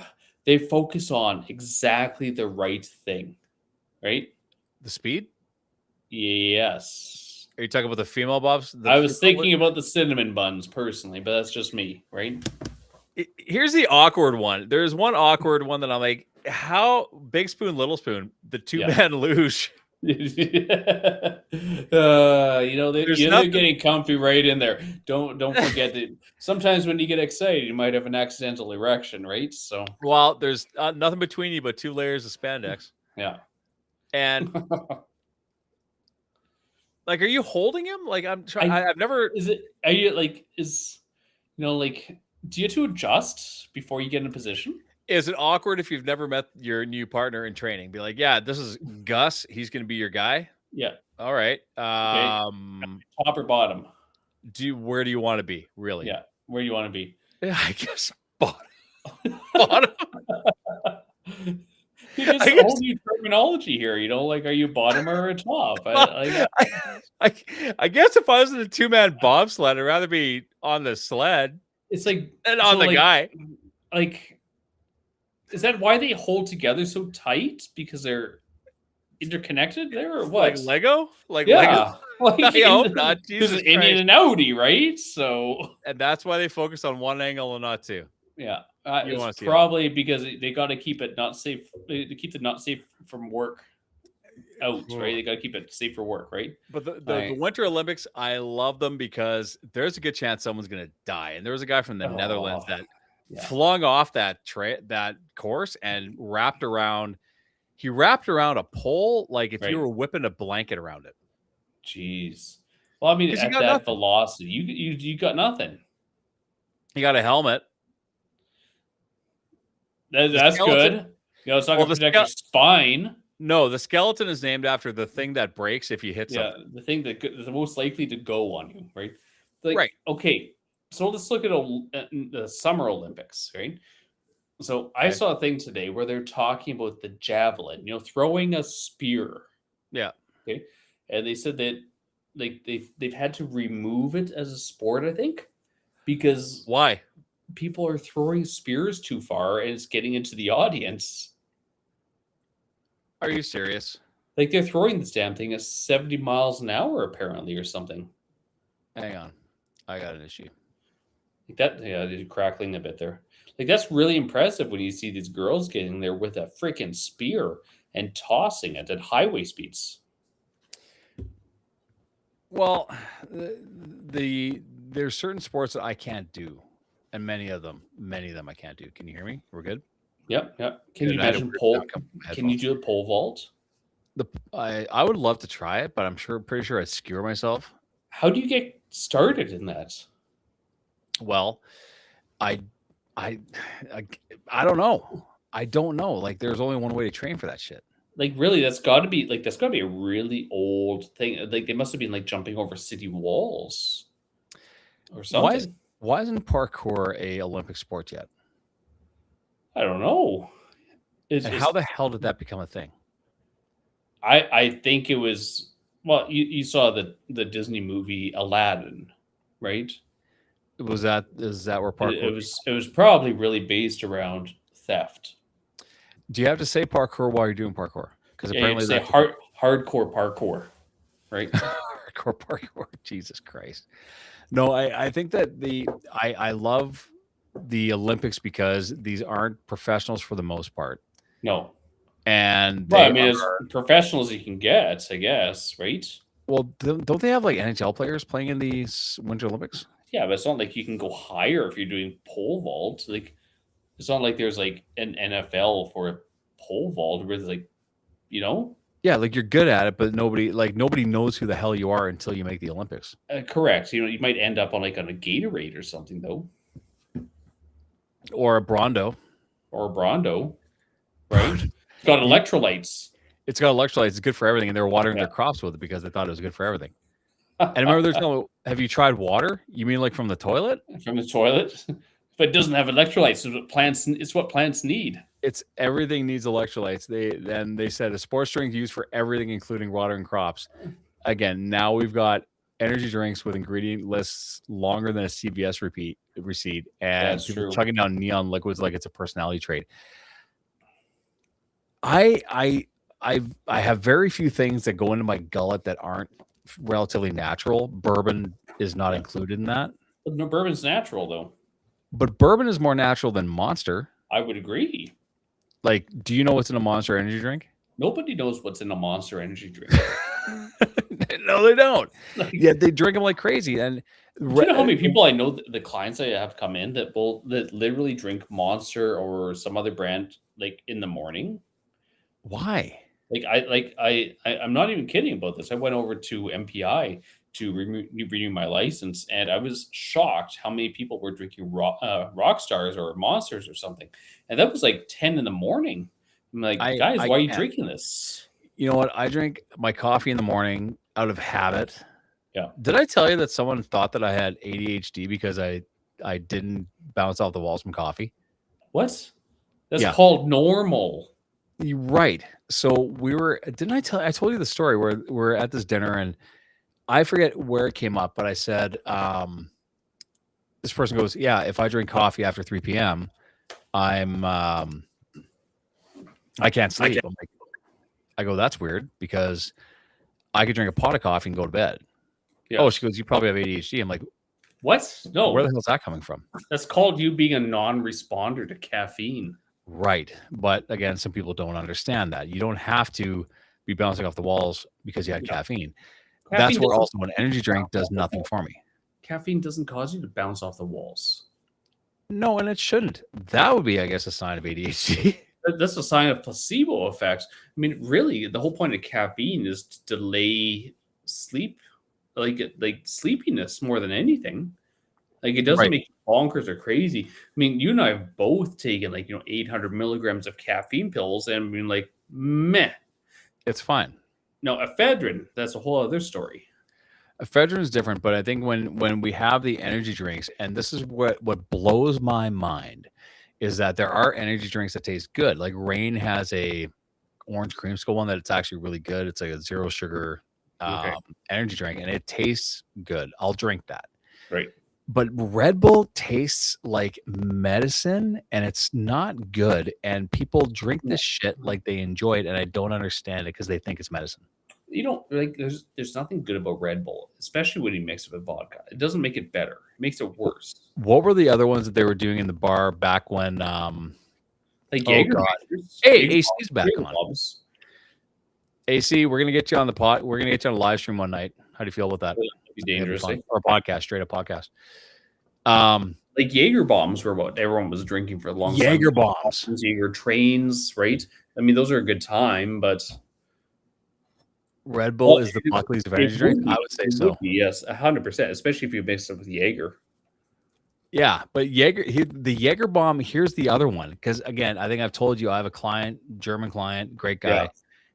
they focus on exactly the right thing. Right? The speed? Yes. Are you talking about the female bobs? I was thinking about the cinnamon buns personally, but that's just me, right? Here's the awkward one. There's one awkward one that I'm like, how Big Spoon, Little Spoon, the two-man luge. They're getting comfy right in there. Don't forget that sometimes when you get excited, you might have an accidental erection, right? So, well, there's nothing between you but 2 layers of spandex. Yeah. And like, are you holding him? Like, I'm trying. I've never. Do you have to adjust before you get in a position? Is it awkward if you've never met your new partner in training? Be like, yeah, this is Gus. He's going to be your guy. Yeah. All right. Top or bottom? Where do you want to be? Really? Yeah. Where do you want to be? I guess bottom. Bottom. It's a whole new terminology here. Like, are you bottom or a top? I guess if I was in a 2-man bobsled, I'd rather be on the sled. It's like and on the guy. Like, is that why they hold together so tight? Because they're interconnected there, or what? Like Lego? Yeah. Lego? I hope not. This is in and outy, right? So, and that's why they focus on one angle and not two. Yeah. It's probably because they got to keep it not safe. They keep it not safe from work out, right? They got to keep it safe for work, right? But the Winter Olympics, I love them because there's a good chance someone's going to die. And there was a guy from the Netherlands that flung off that course and wrapped around a pole like if you were whipping a blanket around it. Jeez. Well, I mean, at that velocity, you got nothing. You got a helmet. That's good. It's not going to protect your spine. No, the skeleton is named after the thing that breaks if you hit something. Yeah, the thing that is the most likely to go on you, right? Right. Okay, so let's look at the Summer Olympics, right? So I saw a thing today where they're talking about the javelin, throwing a spear. Yeah. Okay, and they said that they've had to remove it as a sport, I think, because why? People are throwing spears too far and it's getting into the audience. Are you serious? Like, they're throwing this damn thing at 70 miles an hour, apparently, or something. Hang on. I got an issue. Like that, they're crackling a bit there. Like, that's really impressive when you see these girls getting there with a freaking spear and tossing it at highway speeds. Well, there's certain sports that I can't do. And many of them I can't do. Can you hear me? We're good? Yep. Can you imagine pole? Can you do a pole vault? I would love to try it, but I'm pretty sure I'd skewer myself. How do you get started in that? Well, I don't know. I don't know. Like, there's only one way to train for that shit. like really, that's got to be a really old thing. Like they must have been like jumping over city walls or Why is something. why isn't parkour a Olympic sport yet? I don't know. And how the hell did that become a thing? I think it was, well, you saw the Disney movie Aladdin, right? Is that where parkour? It was probably really based around theft. Do you have to say parkour while you're doing parkour? Because Yeah, you have to apparently say that's hardcore parkour, right? hardcore parkour. Jesus Christ. No, I think that I love the Olympics because these aren't professionals for the most part. No. And Well, I they mean, as are, professional as you can get, I guess, right? well, don't they have like NHL players playing in these Winter Olympics? Yeah, but it's not like you can go higher if you're doing pole vault. Like, it's not like there's like an NFL for a pole vault where it's like, you know? Yeah, like you're good at it, but nobody knows who the hell you are until you make the Olympics. Correct. You know, you might end up on a Gatorade or something though, Or a Brondo. or a Brondo, right? It's got electrolytes. It's got electrolytes. It's good for everything, and they were watering their crops with it because they thought it was good for everything. And I remember they're telling me, have you tried water? You mean like from the toilet? From the toilet, but it doesn't have electrolytes. It's what plants need. It's everything needs electrolytes. They said a sports drink used for everything, including watering crops. Again, now we've got energy drinks with ingredient lists longer than a CVS receipt, and That's people true. chugging down neon liquids like it's a personality trait. I have very few things that go into my gullet that aren't relatively natural. Bourbon is not included in that. But no, bourbon's natural though. But bourbon is more natural than Monster. I would agree. Like, do you know what's in a Monster energy drink? Nobody knows what's in a Monster energy drink. No, they don't. Like, Yeah, they drink them like crazy. And do you know how many people I know, the clients I have come in that literally drink Monster or some other brand like in the morning? Why? I'm not even kidding about this. I went over to MPI to renew my license, and I was shocked how many people were drinking rock stars or monsters or something. And that was like 10 in the morning. I'm like, guys, why are you drinking this? You know what? I drink my coffee in the morning out of habit. Yeah. Did I tell you that someone thought that I had ADHD because I didn't bounce off the walls from coffee? What? That's called normal. You're right. So I told you the story where we're at this dinner and I forget where it came up, but I said, this person goes, yeah, if I drink coffee after 3 p.m., I can't sleep. I go, that's weird because I could drink a pot of coffee and go to bed. Yeah. Oh, she goes, you probably have ADHD. I'm like, what? No. Where the hell is that coming from? That's called you being a non-responder to caffeine. Right. But again, some people don't understand that. You don't have to be bouncing off the walls because you had caffeine. That's where also an energy drink does nothing for me. Caffeine doesn't cause you to bounce off the walls. No, and it shouldn't. That would be, I guess, a sign of ADHD. That's a sign of placebo effects. I mean, really, the whole point of caffeine is to delay sleep, like sleepiness more than anything. Like it doesn't make you bonkers or crazy. I mean, you and I have both taken 800 milligrams of caffeine pills, and I mean, like, meh, it's fine. No, ephedrine, that's a whole other story. Ephedrine is different, but I think when we have the energy drinks, and this is what blows my mind, is that there are energy drinks that taste good. Like Rain has a orange creamsicle one that it's actually really good. It's like a zero sugar energy drink, and it tastes good. I'll drink that. Right. But Red Bull tastes like medicine, and it's not good. And people drink this shit like they enjoy it, and I don't understand it because they think it's medicine. You don't like. There's nothing good about Red Bull, especially when you mix it with vodka. It doesn't make it better. It makes it worse. What were the other ones that they were doing in the bar back when? Like Jaeger. Hey, AC's back on. AC, we're gonna get you on the pot. We're gonna get you on a live stream one night. How do you feel about that? Be dangerous, or a podcast, straight up podcast. Like Jaeger bombs were what everyone was drinking for a long time. Jaeger bombs, Jaeger trains, right? I mean, those are a good time, but Red Bull is the Buckley's of energy drink. I would say so. Yes, 100%, especially if you mix it with Jaeger. Yeah, but the Jaeger bomb. Here's the other one, because again, I think I've told you I have a client, German client, great guy. Yeah.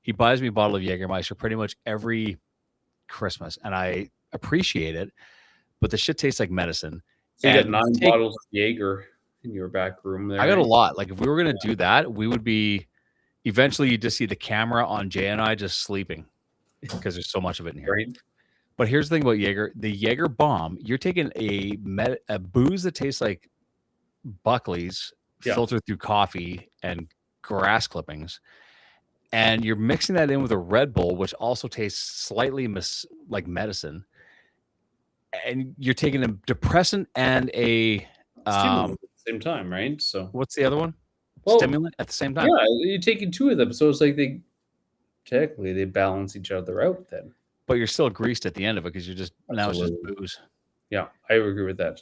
He buys me a bottle of Jägermeister pretty much every Christmas, and I appreciate it. But the shit tastes like medicine. So you got And 9 bottles of Jaeger in your back room there. I got a lot. Like if we were gonna do that, we would be eventually you just see the camera on Jay and I just sleeping because there's so much of it in here. Right? But here's the thing about Jaeger: the Jaeger bomb. You're taking a booze that tastes like Buckley's filtered through coffee and grass clippings, and you're mixing that in with a Red Bull, which also tastes slightly like medicine. And you're taking a depressant and a stimulant at the same time, right? So what's the other one? Well, stimulant at the same time. Yeah, you're taking 2 of them, so it's like they balance each other out then. But you're still greased at the end of it because you're just now it's just booze. Yeah, I agree with that.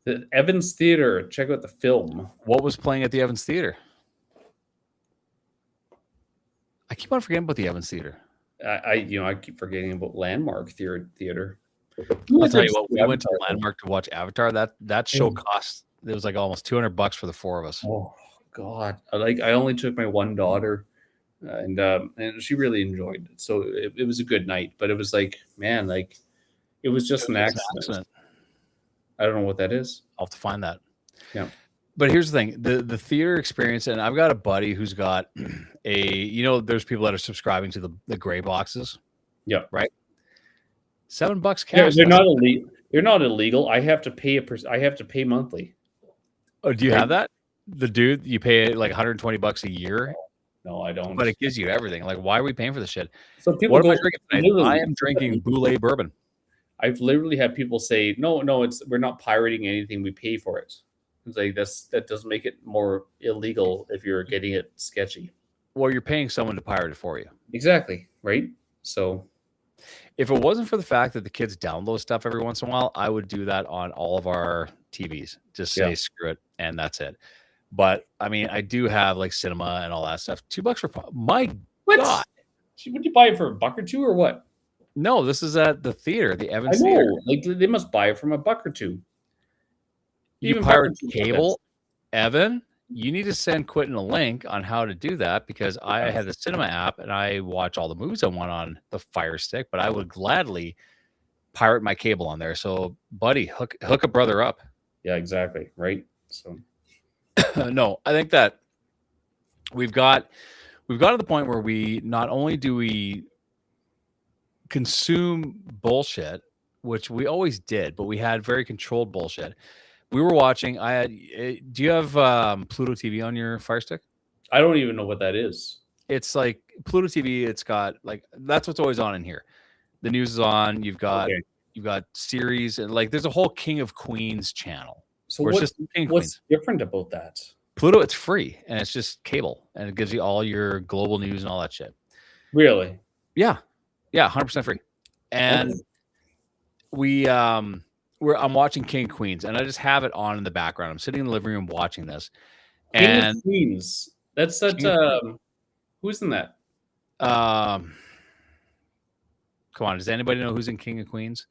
The Evans Theater, check out the film. What was playing at the Evans Theater? I keep on forgetting about the Evans Theater. I keep forgetting about Landmark Theater. I'll tell you what, we went to Landmark to watch Avatar. That show cost, it was like almost $200 for the 4 of us. Oh God! I only took my one daughter, and she really enjoyed it. So it was a good night. But it was like, man, like it was just an accident. I don't know what that is. I'll have to find that. Yeah. But here's the thing: the theater experience, and I've got a buddy who's got there's people that are subscribing to the gray boxes. Yeah. Right. $7 cash. They're not illegal. They're not illegal. I have to pay I have to pay monthly. Oh, do you have that? The dude, you pay like $120 a year. No, I don't. But it gives you everything. Like, why are we paying for this shit? So people, what am I drinking tonight? I am drinking Boulay bourbon. I've literally had people say, no, we're not pirating anything. We pay for it. It's like that doesn't make it more illegal if you're getting it sketchy. Well, you're paying someone to pirate it for you. Exactly. Right. So if it wasn't for the fact that the kids download stuff every once in a while, I would do that on all of our TVs. Just say screw it, and that's it. But I mean, I do have like cinema and all that stuff. $2 for my God. Would you buy it for $1 or $2 or what? No, this is at the theater, the Evans I know. Theater. Like they must buy it from $1 or $2. You pirate cable, Evan. You need to send Quentin a link on how to do that because I have the cinema app and I watch all the movies I want on the Fire Stick, but I would gladly pirate my cable on there. So, buddy, hook a brother up. Yeah, exactly. Right. So, no, I think that we've got to the point where we not only do we consume bullshit, which we always did, but we had very controlled bullshit. We were watching. Do you have Pluto TV on your Fire Stick? I don't even know what that is. It's like Pluto TV. It's got like that's what's always on in here. The news is on. You've got series and like there's a whole King of Queens channel. So what's different about that? Pluto, it's free and it's just cable and it gives you all your global news and all that shit. Really? Yeah, 100% free. And I'm watching King of Queens, and I just have it on in the background. I'm sitting in the living room watching this. King of Queens. That's that. Who's in that? Come on. Does anybody know who's in King of Queens?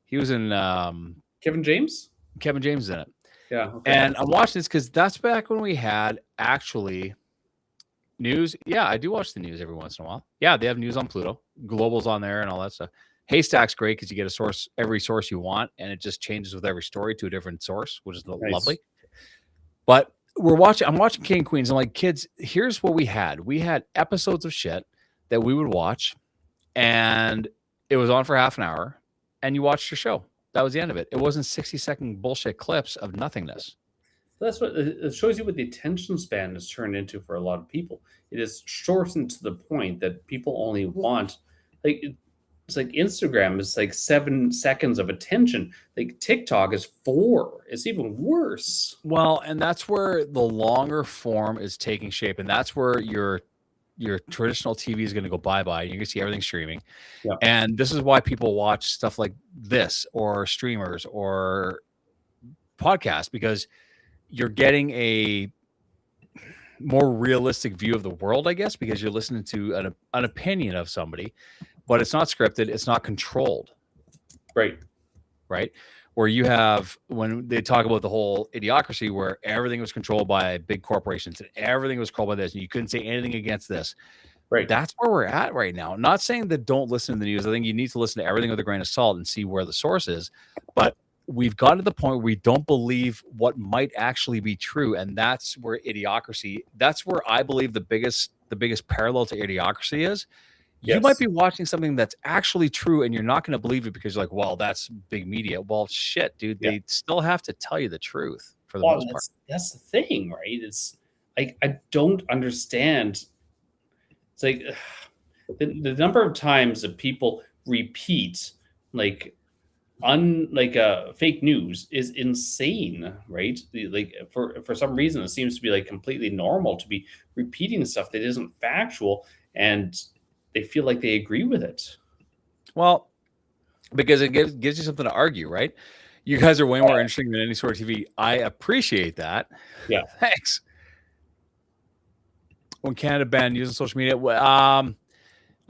He was in Kevin James. Kevin James is in it. Yeah. Okay. And I'm watching this because that's back when we had actually news. Yeah, I do watch the news every once in a while. Yeah, they have news on Pluto. Global's on there and all that stuff. Haystack's great because you get every source you want, and it just changes with every story to a different source, which is lovely. But I'm watching King of Queens. I'm like, kids, here's what we had. We had episodes of shit that we would watch, and it was on for half an hour, and you watched your show. That was the end of it. It wasn't 60-second bullshit clips of nothingness. That's what it shows you what the attention span has turned into for a lot of people. It is shortened to the point that people only want it's like Instagram is like 7 seconds of attention. Like TikTok is 4. It's even worse. Well, and that's where the longer form is taking shape, and that's where your traditional TV is going to go bye-bye. You're going to see everything streaming. Yeah. And this is why people watch stuff like this or streamers or podcasts, because you're getting a more realistic view of the world, I guess, because you're listening to an opinion of somebody. But it's not scripted. It's not controlled. Right. Where you have, when they talk about the whole Idiocracy, where everything was controlled by big corporations and everything was controlled by this, and you couldn't say anything against this. Right. That's where we're at right now. Not saying that don't listen to the news. I think you need to listen to everything with a grain of salt and see where the source is. But we've gotten to the point where we don't believe what might actually be true. And that's where Idiocracy, that's where I believe the biggest parallel to Idiocracy is. You might be watching something that's actually true and you're not going to believe it because you're like, well, that's big media. Well, shit, dude, they still have to tell you the truth for the most part. That's the thing, right? It's like, I don't understand. It's like the number of times that people repeat fake news is insane, right? Like for some reason, it seems to be like completely normal to be repeating stuff that isn't factual, and they feel like they agree with it. Well, because it gives you something to argue, right? You guys are way more interesting than any sort of TV. I appreciate that. Yeah. Thanks. When Canada banned news on social media,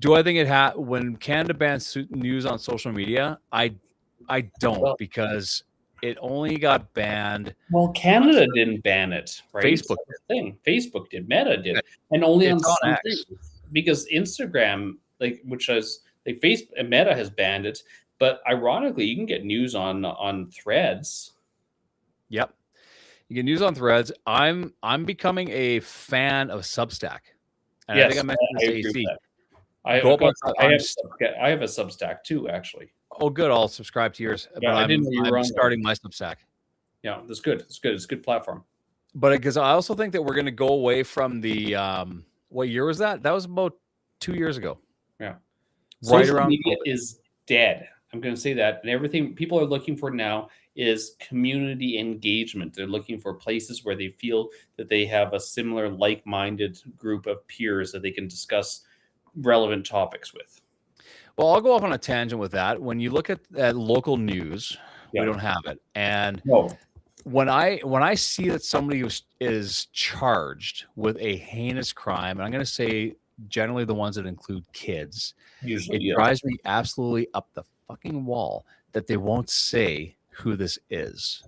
do I think when Canada bans news on social media? I don't, because it only got banned. Well, Canada didn't ban it, right? Facebook Facebook did, Meta did, and only on some X. things. Because Instagram, which is like Facebook and Meta has banned it, but ironically, you can get news on Threads. Yep. You get news on Threads. I'm becoming a fan of Substack. And yes, I think I mentioned this to AC. I have a Substack too, actually. Oh, good. I'll subscribe to yours. Yeah, but I didn't know you were on starting my Substack. Yeah, that's good. It's good. It's a good platform. But because I also think that we're going to go away from the what year was that? That was about 2 years ago. Yeah. Right Social around media is dead. I'm going to say that. And everything people are looking for now is community engagement. They're looking for places where they feel that they have a similar like-minded group of peers that they can discuss relevant topics with. Well, I'll go off on a tangent with that. When you look at local news, we don't have it. And when I see that somebody is charged with a heinous crime, and I'm going to say generally the ones that include kids, usually it drives me absolutely up the fucking wall that they won't say who this is,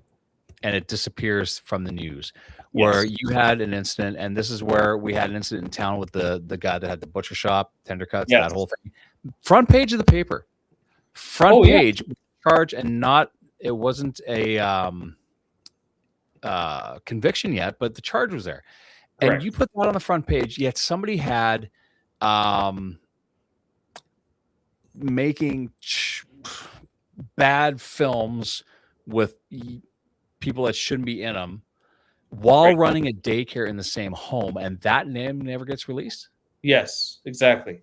and it disappears from the news. Where you had an incident, and this is where we had an incident in town with the guy that had the butcher shop, tender cuts, that whole thing. Front page of the paper, page, charge, and it wasn't a conviction yet, but the charge was there. Correct. And you put that on the front page, yet somebody had making bad films with people that shouldn't be in them while running a daycare in the same home, and that name never gets released. Yes, exactly.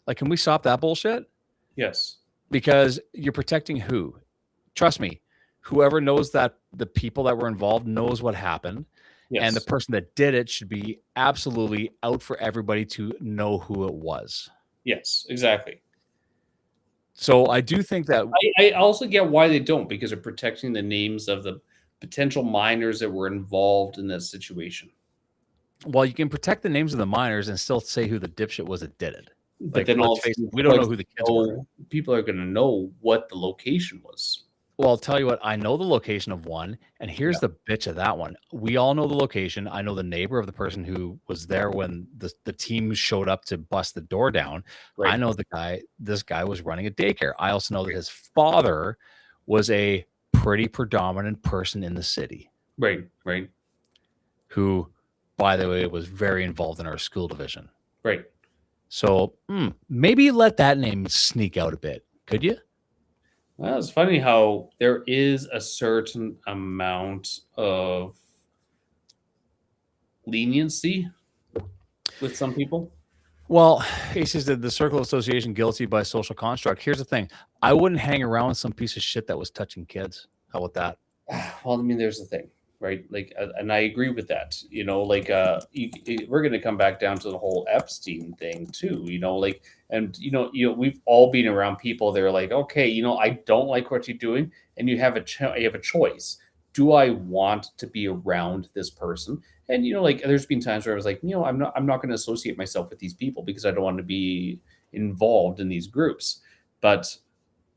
Like, can we stop that bullshit? Yes. Because you're protecting who? Trust me, whoever knows that the people that were involved knows what happened. Yes. And the person that did it should be absolutely out for everybody to know who it was. Yes, exactly. So I do think that I also get why they don't, because they're protecting the names of the potential minors that were involved in this situation. Well, you can protect the names of the minors and still say who the dipshit was that did it. But then also, we don't know who the kids were. People are going to know what the location was. Well, I'll tell you what, I know the location of one, and here's the bitch of that one. We all know the location. I know the neighbor of the person who was there when the team showed up to bust the door down. Right. I know this guy was running a daycare. I also know that his father was a pretty predominant person in the city. Right, right. Who, by the way, was very involved in our school division. Right. So maybe let that name sneak out a bit. Could you? Well, it's funny how there is a certain amount of leniency with some people. Well, he says that the circle association guilty by social construct. Here's the thing. I wouldn't hang around with some piece of shit that was touching kids. How about that? Well, I mean, there's the thing, right? Like, and I agree with that. You know, like, we're going to come back down to the whole Epstein thing too. You know, like, and you know, we've all been around people that are like, okay, you know, I don't like what you're doing, and you have a choice. Do I want to be around this person? And you know, like, there's been times where I was like, you know, I'm not going to associate myself with these people because I don't want to be involved in these groups. But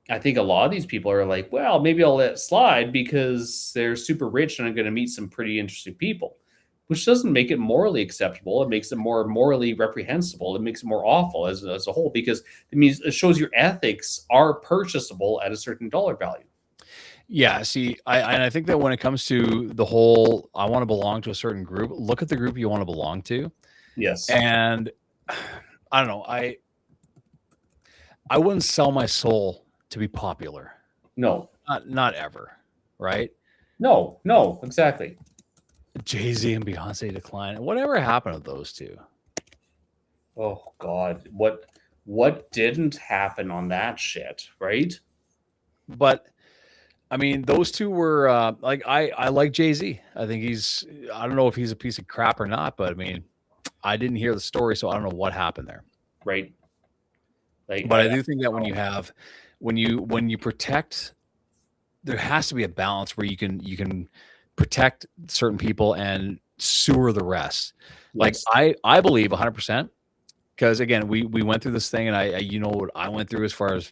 I think a lot of these people are like, well, maybe I'll let it slide because they're super rich and I'm going to meet some pretty interesting people, which doesn't make it morally acceptable. It makes it more morally reprehensible. It makes it more awful as a whole, because it means it shows your ethics are purchasable at a certain dollar value. Yeah, see, I think that when it comes to the whole, I want to belong to a certain group, look at the group you want to belong to. Yes. And I don't know, I wouldn't sell my soul to be popular. No. Not ever, right? No, exactly. Jay-Z and Beyonce decline. Whatever happened to those two? Oh God, what didn't happen on that shit, right? But I mean, those two were like, I like Jay-Z. I think I don't know if he's a piece of crap or not, but I mean, I didn't hear the story, so I don't know what happened there. Right. Like, but I do think that when you protect, there has to be a balance where you can protect certain people and sewer the rest. yes. Like I believe 100%, because again, we went through this thing, and I you know what I went through as far as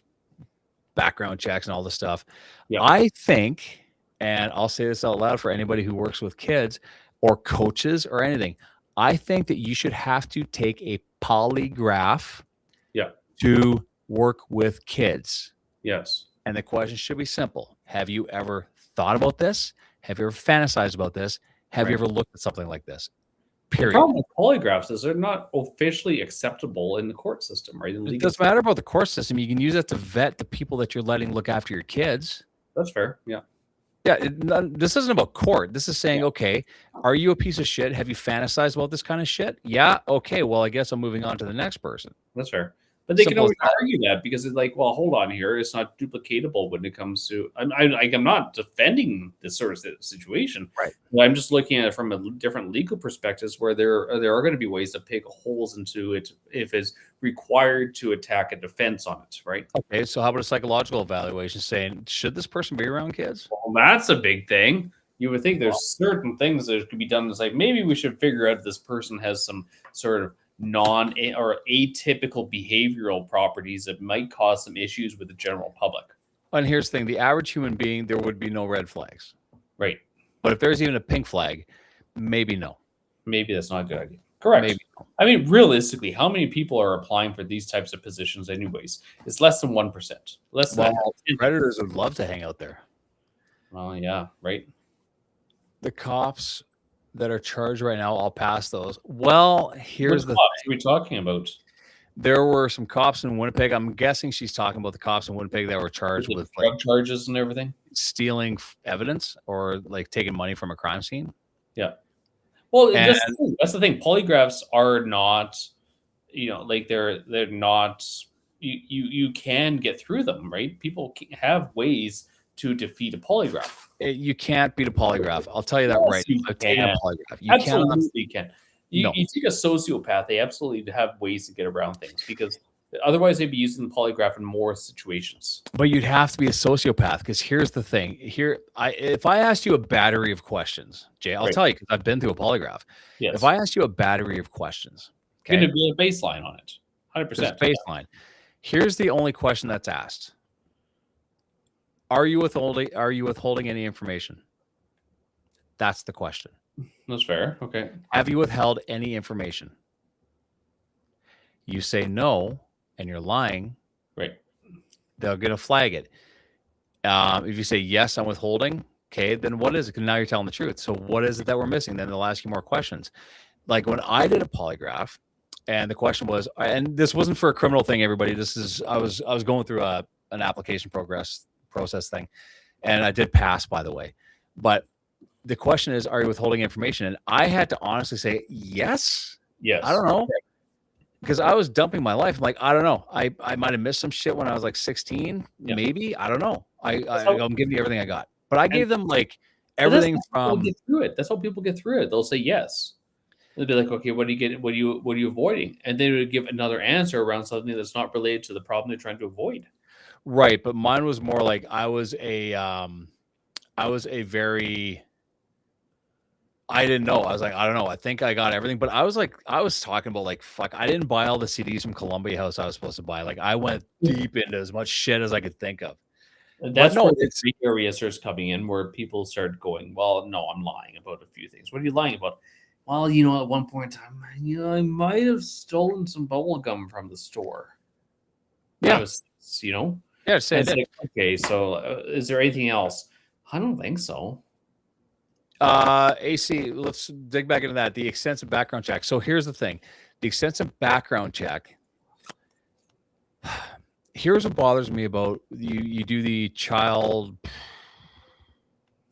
background checks and all this stuff. Yeah. I think, and I'll say this out loud for anybody who works with kids or coaches or anything, I think that you should have to take a polygraph to work with kids. Yes. And the question should be simple. Have you ever thought about this? Have you ever fantasized about this? Have you ever looked at something like this? Period. The problem with polygraphs is they're not officially acceptable in the court system, right? It doesn't matter about the court system. You can use that to vet the people that you're letting look after your kids. That's fair. Yeah. Yeah. This isn't about court. This is saying, okay, are you a piece of shit? Have you fantasized about this kind of shit? Yeah. Okay. Well, I guess I'm moving on to the next person. That's fair. But they can Simple as always that. argue that, because it's like, well, hold on here. It's not duplicatable when it comes to. I'm not defending this sort of situation. Right. But I'm just looking at it from a different legal perspectives, where there are going to be ways to pick holes into it if it's required to attack a defense on it. Right. Okay. So how about a psychological evaluation saying, should this person be around kids? Well, that's a big thing. You would think there's certain things that could be done. It's like, maybe we should figure out if this person has some sort of non or atypical behavioral properties that might cause some issues with the general public. And here's the thing, the average human being, there would be no red flags. Right. But if there's even a pink flag, maybe no. Maybe that's not a good idea. Correct. Maybe no. I mean, realistically, how many people are applying for these types of positions anyways? It's less than 1%. Less than predators would love to hang out there. Well, yeah, right. The cops that are charged right now, I'll pass those. Well, here's What the cops are we talking about? There were some cops in Winnipeg. I'm guessing she's talking about the cops in Winnipeg that were charged with drug charges and everything, stealing evidence or like taking money from a crime scene. Yeah. Well, that's the thing. Polygraphs are not, like they're not. You can get through them, right? People have ways to defeat a polygraph. You can't beat a polygraph. I'll tell you that right. I've taken a polygraph. You absolutely can. You take a sociopath, they absolutely have ways to get around things, because otherwise they'd be using the polygraph in more situations. But you'd have to be a sociopath, because here's the thing. If I asked you a battery of questions, Jay, I'll tell you, because I've been through a polygraph. Yes. If I asked you a battery of questions, okay, going to be a baseline on it. 100%. Baseline. Here's the only question that's asked. Are you withholding any information? That's the question. That's fair. Okay. Have you withheld any information? You say no, and you're lying. Right. They're going to flag it. If you say yes, I'm withholding. Okay, then what is it? 'Cause now you're telling the truth. So what is it that we're missing? Then they'll ask you more questions. Like when I did a polygraph, and the question was, and this wasn't for a criminal thing, everybody. This is I was going through an application process thing, and I did pass, by the way. But the question is, are you withholding information? And I had to honestly say yes. Yes. I don't know, because I was dumping my life. I'm like, I don't know. I might have missed some shit when I was like 16, maybe. I don't know. I'm giving you everything I got, but I gave them like everything from. Get through it. That's how people get through it. They'll say yes. They'll be like, okay, what do you get? What are you avoiding? And they would give another answer around something that's not related to the problem they're trying to avoid. Right, but mine was more like I didn't know. I was like, I don't know. I think I got everything, but I was talking about like, fuck, I didn't buy all the CDs from Columbia House I was supposed to buy. Like I went deep into as much shit as I could think of. And that's where the gray area starts coming in, where people start going, well, no, I'm lying about a few things. What are you lying about? well, at one point in time, I might have stolen some bubble gum from the store. Yeah. I was, Yeah, say it's it. like, okay, so is there anything else? I don't think so. AC, let's dig back into that. The extensive background check. So here's the thing. The extensive background check. Here's what bothers me about you do the child,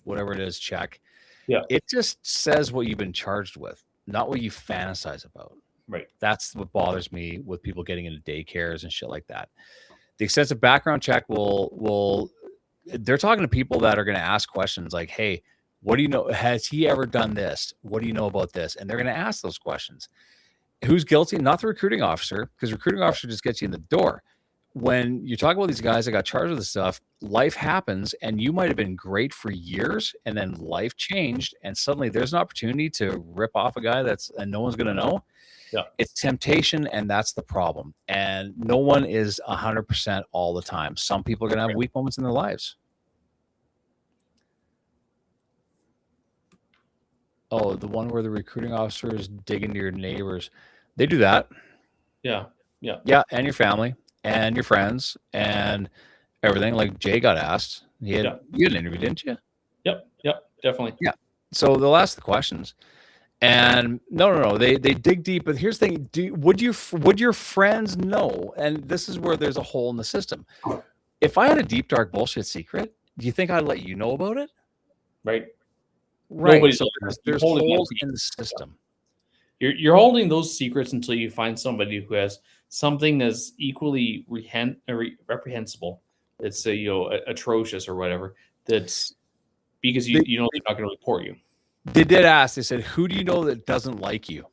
whatever it is, check. Yeah. It just says what you've been charged with, not what you fantasize about. Right. That's what bothers me with people getting into daycares and shit like that. The extensive background check will they're talking to people that are going to ask questions like, hey, what do you know? Has he ever done this? What do you know about this? And they're going to ask those questions. Who's guilty? Not the recruiting officer, because recruiting officer just gets you in the door. When you talk about these guys that got charged with this stuff, life happens, and you might have been great for years, and then life changed, and suddenly there's an opportunity to rip off a guy and no one's going to know. Yeah. It's temptation, and that's the problem. And no one is 100% all the time. Some people are going to have weak moments in their lives. Oh, the one where the recruiting officer is digging to your neighbors. They do that. Yeah. Yeah. Yeah. And your family and your friends and everything. Like Jay got asked. You had an interview, didn't you? Yep. Definitely. Yeah. So they'll ask the questions. And no. They dig deep. But here's the thing. Would your friends know? And this is where there's a hole in the system. If I had a deep, dark bullshit secret, do you think I'd let you know about it? Right. Right. So there's holes in the system. You're holding those secrets until you find somebody who has something that's equally reprehensible. That's atrocious or whatever. That's because they're not going to report you. They did ask. They said, "Who do you know that doesn't like you?"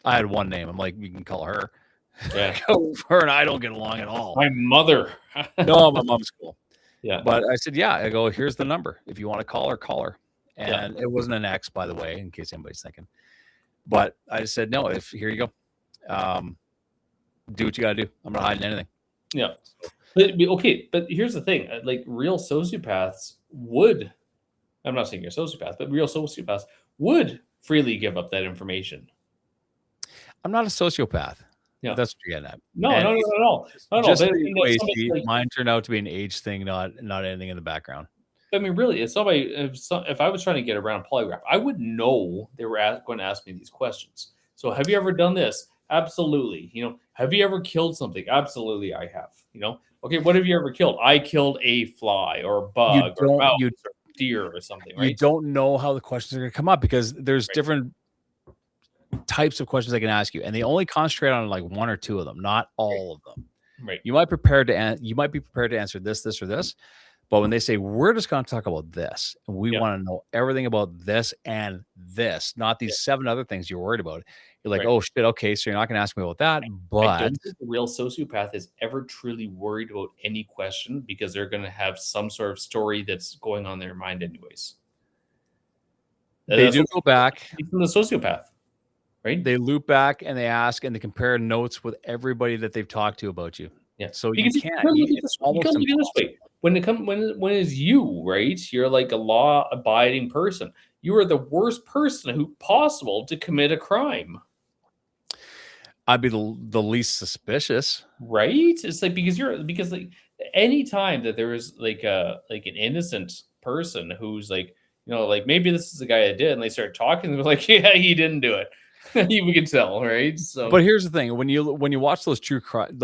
I had one name. I'm like, you can call her. Yeah. Her and I don't get along at all. My mother. No, my mom's cool. Yeah. But I said, yeah. I go, here's the number. If you want to call her, call her. And it wasn't an ex, by the way, in case anybody's thinking. But I just said, no, here you go. Do what you got to do. I'm not hiding anything. Yeah. But here's the thing. Like real sociopaths would, I'm not saying you're a sociopath, but real sociopaths would freely give up that information. I'm not a sociopath. Yeah. That's what you're getting at. No, not at all. Just mine turned out to be an age thing, not anything in the background. I mean, really, if I was trying to get around polygraph, I would know they were going to ask me these questions. So, have you ever done this? Absolutely. Have you ever killed something? Absolutely, I have. Okay, what have you ever killed? I killed a fly or a bug or a mouse or deer or something. Right? You don't know how the questions are going to come up because there's different types of questions they can ask you, and they only concentrate on like one or two of them, not all of them. Right. You might be prepared to answer this or this, but when they say we're just going to talk about this, and we want to know everything about this and this, not these 7 other things you're worried about. You're like, oh shit, okay, so you're not going to ask me about that. But I don't think the real sociopath is ever truly worried about any question because they're going to have some sort of story that's going on in their mind, anyways. They do go back. From the sociopath. Right? They loop back and they ask and they compare notes with everybody that they've talked to about you. Yeah. So because you can't. It's almost this way. When it's you, right? You're like a law-abiding person. You are the worst person who possible to commit a crime. I'd be the least suspicious, right? It's like because any time that there is like an innocent person who's like like maybe this is the guy that did, and they start talking, and they're like, yeah, he didn't do it. We can tell, right? So, but here's the thing: when you watch those true crime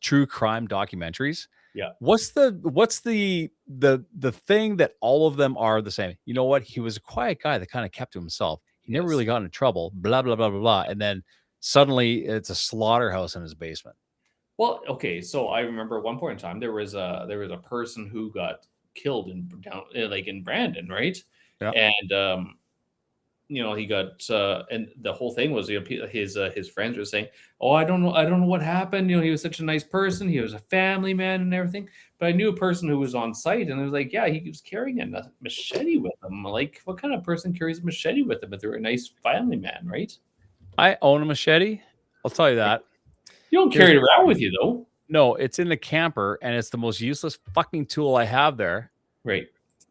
documentaries, what's the thing that all of them are the same? You know what? He was a quiet guy that kind of kept to himself. He never really got into trouble. Blah blah blah blah blah. And then suddenly, it's a slaughterhouse in his basement. Well, okay. So I remember at one point in time there was a person who got killed in Brandon, right? Yeah. And he got and the whole thing was his friends were saying, oh, I don't know what happened. He was such a nice person, he was a family man and everything, but I knew a person who was on site, and it was like, yeah, he was carrying a machete with him. Like, what kind of person carries a machete with them if they're a nice family man, right? I own a machete, I'll tell you that. You don't carry it around with you though. No, it's in the camper, and it's the most useless fucking tool I have there. Right.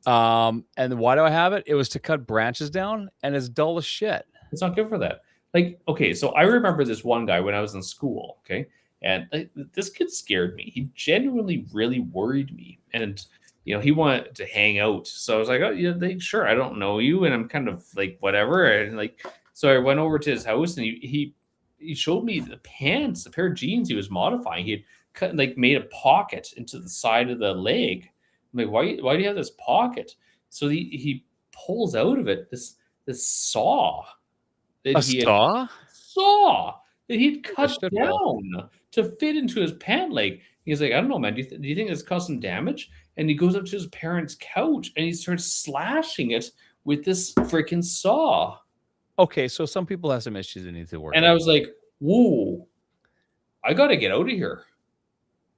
And why do I have it? It was to cut branches down, and it's dull as shit. It's not good for that. Like, okay, so I remember this one guy when I was in school, okay? And this kid scared me. He genuinely really worried me. And, he wanted to hang out. So I was like, oh, yeah, sure, I don't know you. And I'm kind of like, whatever. And like, so I went over to his house and he showed me the pants, the pair of jeans he was modifying. He had cut, like, made a pocket into the side of the leg. I'm like, why do you have this pocket? So he pulls out of it this saw that saw that he'd cut down to fit into his pant leg. He's like, I don't know, man. Do you think it's caused some damage? And he goes up to his parents' couch and he starts slashing it with this freaking saw. Okay, so some people have some issues that need to work. And I was like, whoa, I got to get out of here.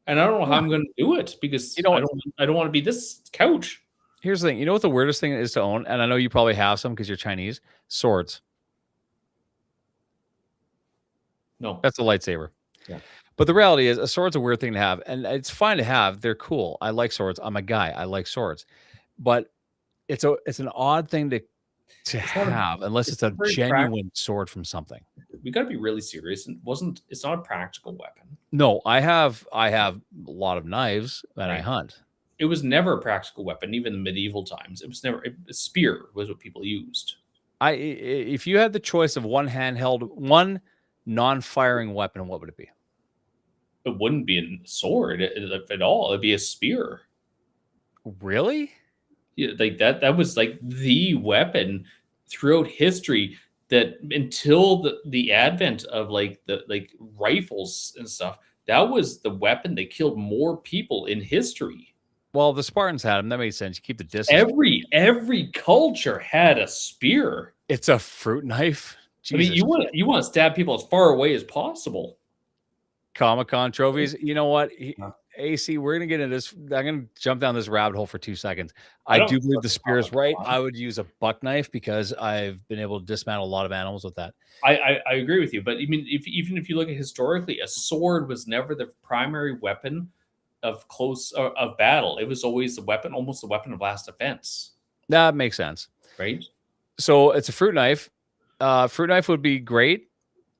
And I don't know how I'm going to do it because I don't want to be this couch. Here's the thing. You know what the weirdest thing is to own? And I know you probably have some because you're Chinese. Swords. No. That's a lightsaber. Yeah. But the reality is a sword's a weird thing to have. And it's fine to have. They're cool. I like swords. I'm a guy. I like swords. But it's an odd thing to have unless it's a genuine sword from something. We got to be really serious. It's not a practical weapon. No, I have a lot of knives and I hunt. It was never a practical weapon, even in medieval times. It was never a spear was what people used. If you had the choice of one non-firing weapon, what would it be? It wouldn't be a sword at all. It'd be a spear. Really? Yeah, like that was like the weapon throughout history. That until the advent of like rifles and stuff, that was the weapon that killed more people in history. Well, the Spartans had them. That made sense. You keep the distance. Every culture had a spear. It's a fruit knife. Jesus. I mean, you want to stab people as far away as possible. Comic-Con trophies. You know what? AC, we're gonna get into this. I'm gonna jump down this rabbit hole for 2 seconds. I do believe the spear is right. I would use a buck knife because I've been able to dismantle a lot of animals with that. I agree with you, but I mean, even if you look at historically, a sword was never the primary weapon of battle. It was always almost the weapon of last defense. That makes sense, right? So it's a fruit knife. Fruit knife would be great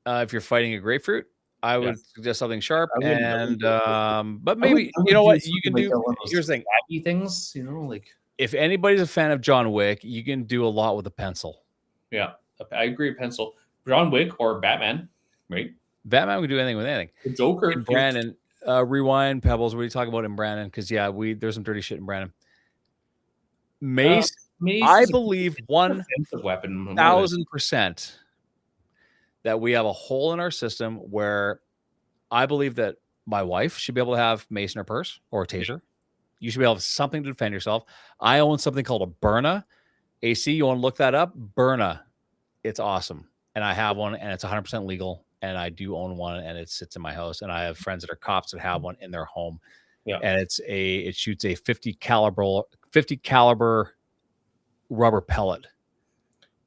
if you're fighting a grapefruit. I would suggest something sharp, but maybe you know what you can do. Here's the thing: things, if anybody's a fan of John Wick, you can do a lot with a pencil. Yeah, I agree. Pencil, John Wick or Batman, right? Batman can do anything with anything. The Joker, and Brandon, rewind Pebbles. What are you talking about in Brandon? Because there's some dirty shit in Brandon. Mace I believe 1,000% that we have a hole in our system where I believe that my wife should be able to have mace in her purse or a taser. You should be able to have something to defend yourself. I own something called a Byrna. AC, you want to look that up? Byrna. It's awesome. And I have one and it's 100% legal. And I do own one and it sits in my house. And I have friends that are cops that have one in their home. Yeah. And it shoots a 50 caliber rubber pellet.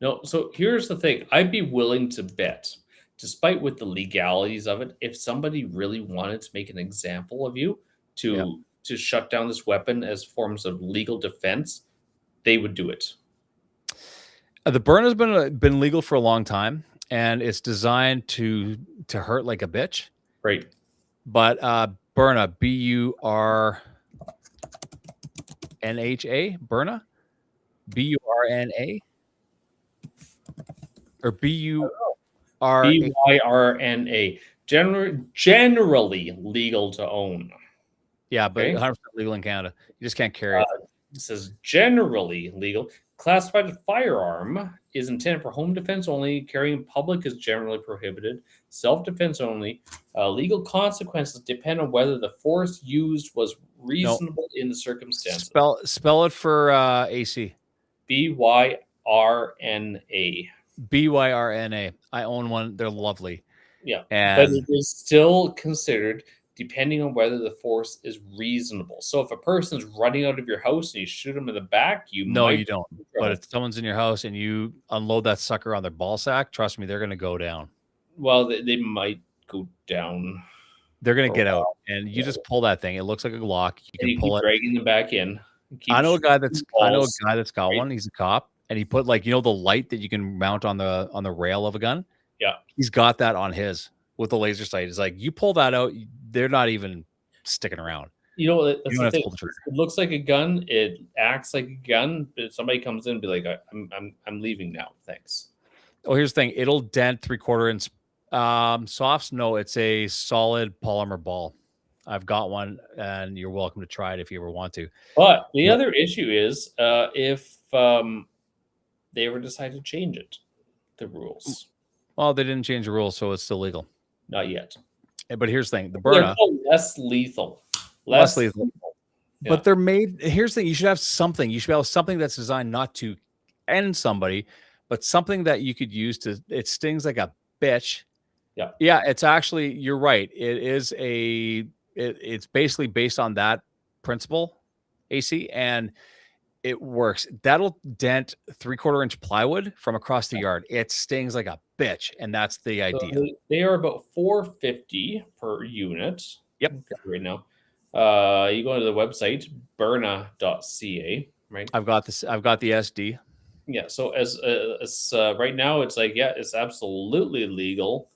No, so here's the thing. I'd be willing to bet, despite with the legalities of it, if somebody really wanted to make an example of you to shut down this weapon as forms of legal defense, they would do it. The burn has been legal for a long time, and it's designed to hurt like a bitch. Right. But Byrna, Burnha, Byrna, Burna, or Byrna. Generally legal to own. Yeah, but 100% legal in Canada. You just can't carry it. It says generally legal. Classified as firearm is intended for home defense only. Carrying in public is generally prohibited. Self-defense only. Legal consequences depend on whether the force used was reasonable in the circumstances. Spell it for AC. Byrna. Byrna. I own one. They're lovely. Yeah, but it is still considered depending on whether the force is reasonable. So if a person's running out of your house and you shoot them in the back, you don't. But if someone's in your house and you unload that sucker on their ball sack, trust me, they're going to go down. Well, they might go down. They're going to get out, and you just pull that thing. It looks like a Glock. You can pull it, dragging them back in. I know a guy that's got right? one. He's a cop, and he put like the light that you can mount on the rail of a gun. Yeah. He's got that on his with the laser sight. It's like you pull that out, they're not even sticking around. You know, that's You the don't have to thing. pull the trigger. It looks like a gun. It acts like a gun. But if somebody comes in and be like, I'm leaving now. Thanks. Oh, here's the thing. It'll dent 3/4 inch. Softs, no, it's a solid polymer ball. I've got one, and you're welcome to try it if you ever want to. But the other issue is if they ever decide to change it, the rules. Well, they didn't change the rules, so it's still legal. Not yet. But here's the thing: the They're Burna, called less lethal. less lethal. Yeah. But they're made. Here's the thing: you should have something. You should have something that's designed not to end somebody, but something that you could use to. It stings like a bitch. Yeah. Yeah. It's actually. You're right. It is it's basically based on that principle, AC, and it works. That'll dent 3/4 inch plywood from across the yard. It stings like a bitch, and that's the idea. So they are about $4.50 per unit. Yep. Right now, you go to the website burna.ca. Right. I've got this. I've got the SD. Yeah. So as right now, it's like it's absolutely legal.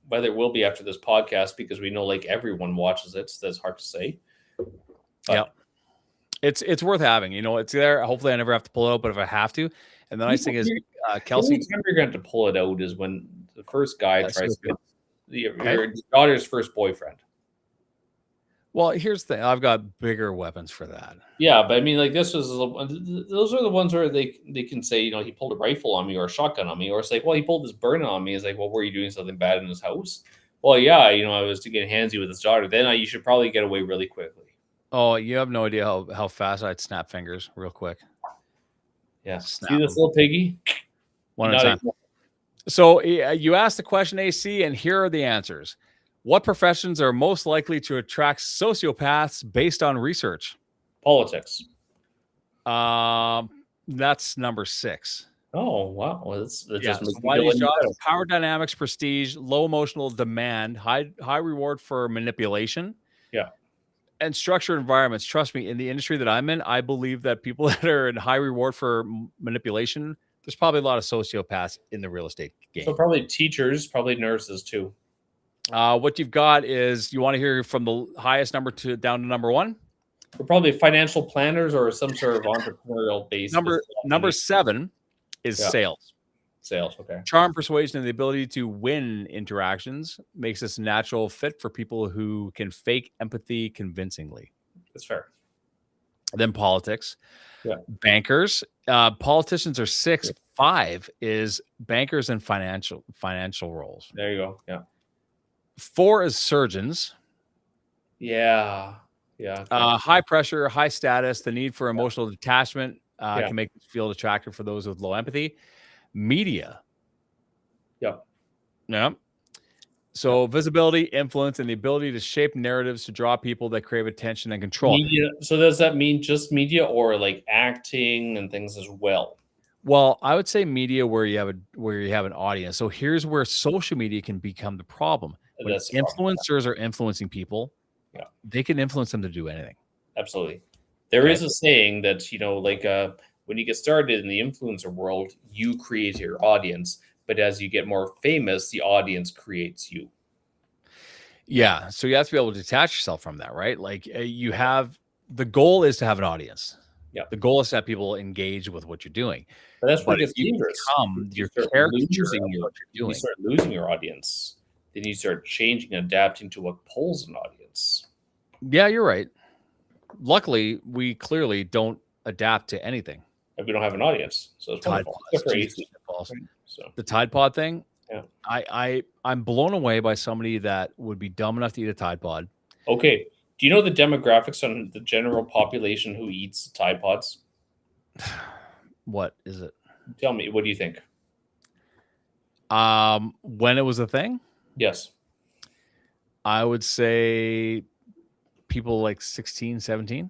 Whether it will be after this podcast, because we know like everyone watches it, so that's hard to say. Yeah. It's worth having. It's there. Hopefully, I never have to pull it out, but if I have to, and the nice thing is, Kelsey. The only time you're going to pull it out is when the first guy tries to get Okay. your daughter's first boyfriend. Well, here's the thing. I've got bigger weapons for that. Yeah, but I mean, like those are the ones where they can say, he pulled a rifle on me or a shotgun on me, or it's like, well, he pulled this burn on me. It's like, well, were you doing something bad in his house? Well, yeah, I was to get handsy with his daughter. Then you should probably get away really quickly. Oh, you have no idea how fast I'd snap fingers real quick. Yeah. Snap See this them. little piggy? One at a time. So you asked the question, AC, and here are the answers. What professions are most likely to attract sociopaths based on research? Politics. That's number 6. Oh, wow. Well, that just makes why me feel these like jobs? Power dynamics, prestige, low emotional demand, high reward for manipulation. Yeah. And structured environments. Trust me, in the industry that I'm in, I believe that people that are in high reward for manipulation, there's probably a lot of sociopaths in the real estate game. So probably teachers, probably nurses too. What you've got is, you want to hear from the highest number down to number 1? We're probably financial planners or some sort of entrepreneurial base. Number 7 is sales. Sales, okay. Charm, persuasion, and the ability to win interactions makes us a natural fit for people who can fake empathy convincingly. That's fair. Then politics. Yeah. Bankers. Politicians are 6. 5 is bankers and financial roles. There you go. Yeah. 4 is surgeons. Yeah. Yeah. High pressure, high status, the need for emotional detachment can make this field attractive for those with low empathy. Media. Yep. Yeah. So visibility, influence, and the ability to shape narratives to draw people that crave attention and control. Media. So does that mean just media or like acting and things as well? Well, I would say media where you have an audience. So here's where social media can become the problem. When influencers are influencing people, they can influence them to do anything. Absolutely. There is a saying that, when you get started in the influencer world, you create your audience, but as you get more famous, the audience creates you. Yeah. So you have to be able to detach yourself from that, right? Like the goal is to have an audience. Yeah. The goal is to have people engage with what you're doing. But that's where it gets dangerous. You're caricaturing what you're doing. You start losing your audience. Then you start changing, adapting to what pulls an audience. Yeah, you're right. Luckily, we clearly don't adapt to anything. We don't have an audience, so it's wonderful. The Tide Pod thing. Yeah, I'm blown away by somebody that would be dumb enough to eat a Tide Pod. Okay, do you know the demographics on the general population who eats Tide Pods? What is it? Tell me, what do you think? When it was a thing? Yes. I would say people like 16, 17.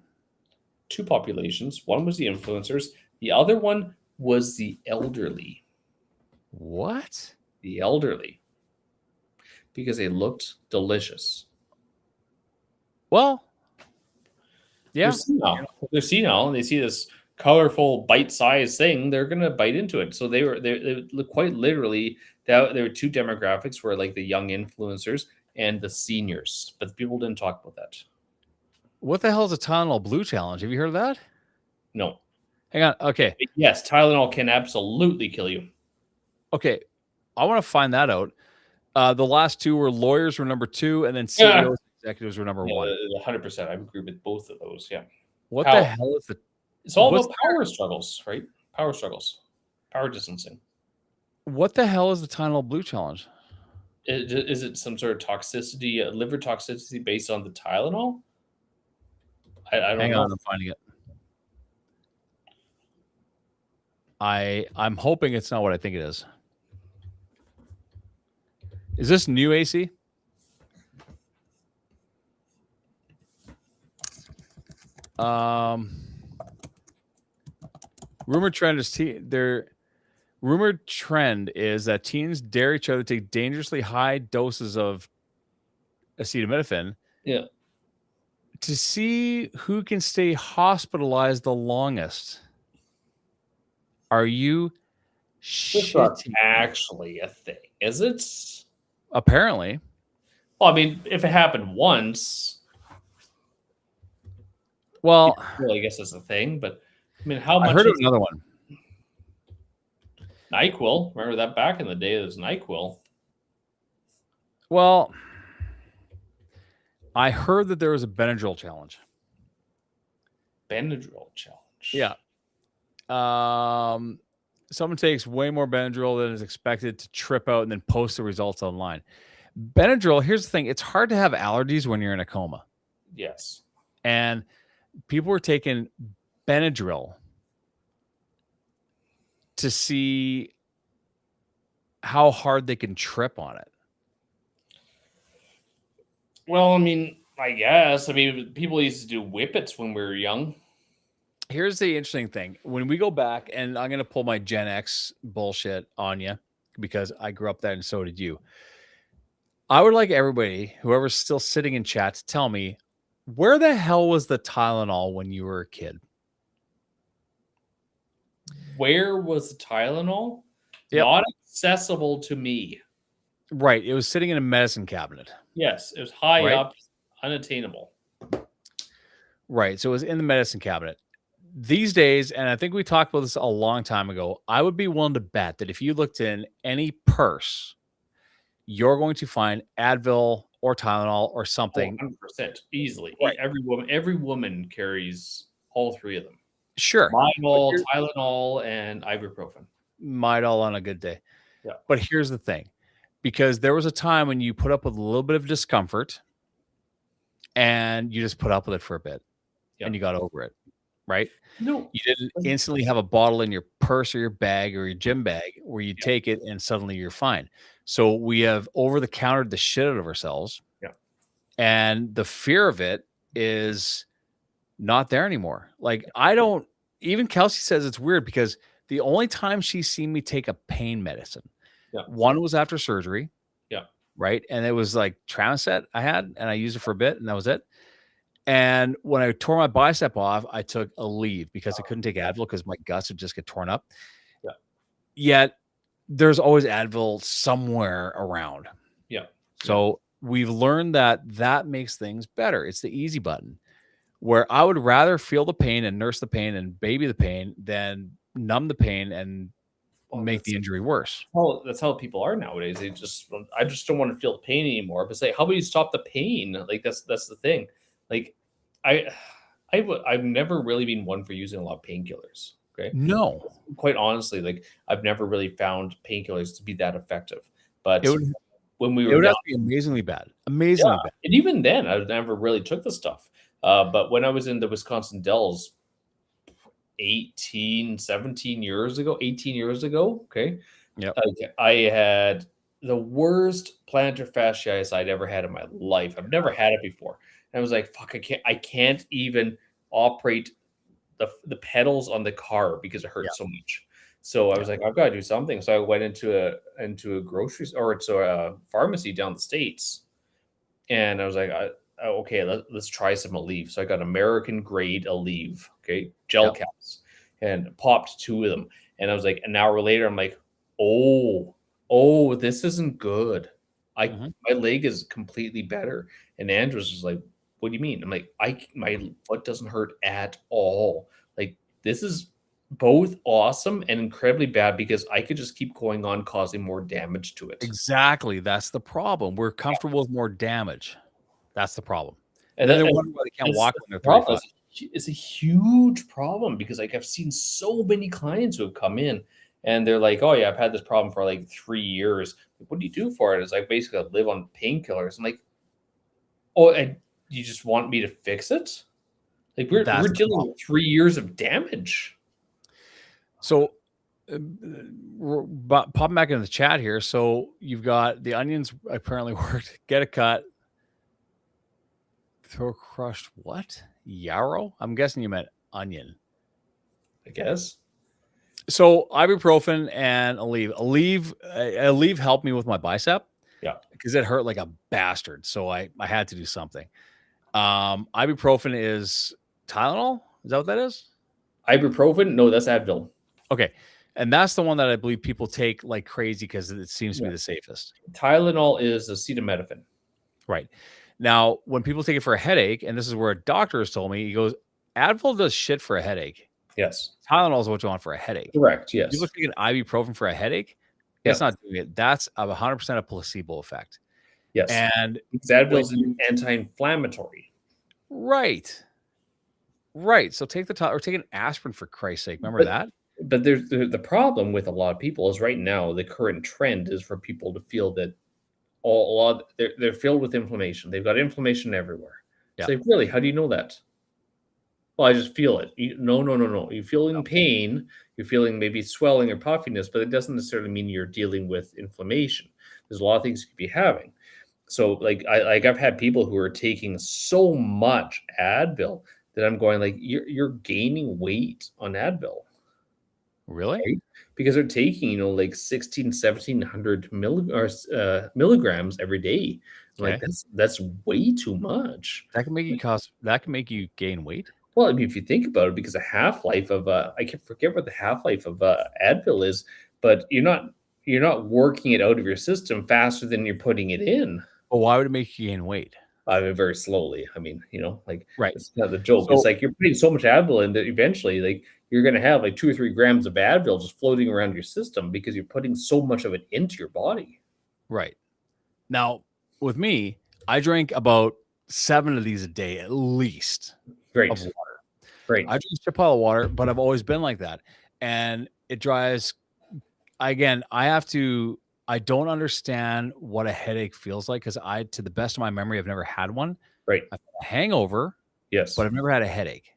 2 populations. One was the influencers. The other one was the elderly. What? The elderly. Because they looked delicious. Well, Yeah. They're senile, and they see this colorful, bite-sized thing. They're gonna bite into it. So they quite literally there were two demographics where like the young influencers and the seniors, but people didn't talk about that. What the hell is a Tylenol Blue challenge? Have you heard of that? No. Hang on. Okay. Yes, Tylenol can absolutely kill you. Okay. I want to find that out. The last two were lawyers were number 2, and then CEOs executives were number 1. 100%. I agree with both of those. Yeah. What the hell is the? It's all about power struggles, right? Power struggles, power distancing. What the hell is the Tylenol Blue challenge? Is it some sort of toxicity, liver toxicity based on the Tylenol? I don't know. Hang on, I'm finding it. I'm hoping it's not what I think it is. Is this new, AC? Rumored trend is that teens dare each other to take dangerously high doses of acetaminophen. Yeah. To see who can stay hospitalized the longest. Are you shitting? Actually a thing, is it? Apparently. Well, I mean, if it happened once, well, I guess it's a thing. But I mean, how much? I heard of another one. NyQuil. Remember that back in the day? There was NyQuil. Well, I heard that there was a Benadryl challenge. Benadryl challenge. Yeah. Someone takes way more Benadryl than is expected to trip out and then post the results online. Benadryl, here's the thing. It's hard to have allergies when you're in a coma. Yes. And people were taking Benadryl to see how hard they can trip on it. Well, I mean, I guess. I mean, people used to do whippets when we were young. Here's the interesting thing. When we go back, and I'm going to pull my Gen X bullshit on you because I grew up there and so did you. I would like everybody, whoever's still sitting in chat, to tell me, where the hell was the Tylenol when you were a kid? Where was the Tylenol? Yep. Not accessible to me. Right. It was sitting in a medicine cabinet. Yes. It was high up, unattainable. Right. So it was in the medicine cabinet. These days, and I think we talked about this a long time ago, I would be willing to bet that if you looked in any purse, you're going to find Advil or Tylenol or something. 100%. Easily. Right. Every woman carries all three of them. Sure. Midol, Tylenol, and ibuprofen. Midol on a good day. Yeah. But here's the thing. Because there was a time when you put up with a little bit of discomfort and you just put up with it for a bit and you got over it. Right? No. You didn't instantly have a bottle in your purse or your bag or your gym bag where you take it and suddenly you're fine. So we have over-the-countered the shit out of ourselves. Yeah. And the fear of it is not there anymore. Like, I don't, even Kelsey says it's weird because the only time she's seen me take a pain medicine, one was after surgery. Yeah. Right. And it was like Tramacet I had, and I used it for a bit, and that was it. And when I tore my bicep off, I took a leave because I couldn't take Advil because my guts would just get torn up. Yeah. Yet there's always Advil somewhere around. Yeah. So we've learned that that makes things better. It's the easy button, where I would rather feel the pain and nurse the pain and baby the pain than numb the pain and make the injury worse. Well, that's how people are nowadays. I just don't want to feel the pain anymore. But say, how about you stop the pain? Like that's the thing. Like I've never really been one for using a lot of painkillers. Okay. No. Quite honestly, like I've never really found painkillers to be that effective. But when we were, it would have to be amazingly bad. Amazingly bad. And even then, I never really took the stuff. But when I was in the Wisconsin Dells 18 years ago, okay. Yeah. I had the worst plantar fasciitis I'd ever had in my life. I've never had it before. And I was like, fuck, I can't even operate the pedals on the car because it hurts so much. So I was like, I've got to do something. So I went into a grocery store, or to a pharmacy down the States. And I was like, oh, okay, let's try some Aleve. So I got American grade Aleve, okay, gel caps, and popped 2 of them. And I was like, an hour later, I'm like, oh, this isn't good. My leg is completely better. And Andrew's just like, what do you mean? I'm like, my foot doesn't hurt at all. Like, this is both awesome and incredibly bad because I could just keep going on causing more damage to it. Exactly. That's the problem. We're comfortable with more damage. That's the problem. And then then they wonder why they can't walk when they're problem 35. it's a huge problem because like I've seen so many clients who have come in and they're like, oh yeah, I've had this problem for like 3 years. What do you do for it? It's like basically I live on painkillers. I'm like, oh, and you just want me to fix it? Like we're dealing with 3 years of damage. So popping back into the chat here. So you've got the onions apparently worked. Get a cut. Throw crushed what? Yarrow? I'm guessing you meant onion. I guess. So ibuprofen and Aleve helped me with my bicep. Yeah. Because it hurt like a bastard. So I had to do something. Ibuprofen is Tylenol? Is that what that is? Ibuprofen? No, that's Advil. Okay. And that's the one that I believe people take like crazy because it seems to be the safest. Tylenol is acetaminophen. Right. Now, when people take it for a headache, and this is where a doctor has told me, he goes, Advil does shit for a headache. Yes. Tylenol is what you want for a headache. Correct. Yes. You look at ibuprofen for a headache, it's not doing it. That's 100% a placebo effect. Yes. And Advil is an anti-inflammatory. Right. Right. So take take an aspirin for Christ's sake. Remember that? But there's the problem with a lot of people is right now the current trend is for people to feel that they're filled with inflammation. They've got inflammation everywhere. Yeah. So really, how do you know that? Well, I just feel it. No. You're feeling pain. You're feeling maybe swelling or puffiness, but it doesn't necessarily mean you're dealing with inflammation. There's a lot of things you could be having. So, like I've had people who are taking so much Advil that I'm going like, you're gaining weight on Advil. Really? Right? Because they're taking, like 1,700 milligrams every day. Okay. Like that's way too much. That can make you gain weight. Well, I mean, if you think about it, because the half-life of I can forget what the half-life of Advil is, but you're not working it out of your system faster than you're putting it in. Well, why would it make you gain weight? I mean, very slowly. I mean, right. It's not the joke. So, it's like you're putting so much Advil in that eventually, like, you're going to have like 2 or 3 grams of Advil just floating around your system because you're putting so much of it into your body. Right. Now, with me, I drink about 7 of these a day at least. Great. Of water. Great. I drink a pile of water, but I've always been like that. And it drives, again, I don't understand what a headache feels like because to the best of my memory, I've never had one. Right. I've had a hangover. Yes. But I've never had a headache.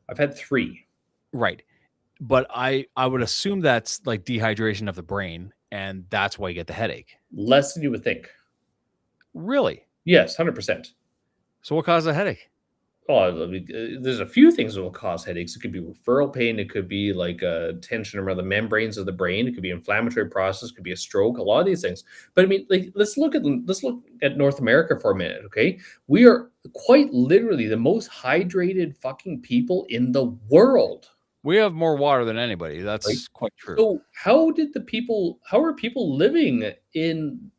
I've had 3. Right. But I would assume that's like dehydration of the brain, and that's why you get the headache. Less than you would think. Really? Yes, 100%. So what causes a headache? Oh, there's a few things that will cause headaches. It could be referral pain. It could be like tension around the membranes of the brain. It could be inflammatory process. It could be a stroke. A lot of these things. But I mean, like let's look at North America for a minute, okay? We are quite literally the most hydrated fucking people in the world. We have more water than anybody. That's quite true. So how are people living in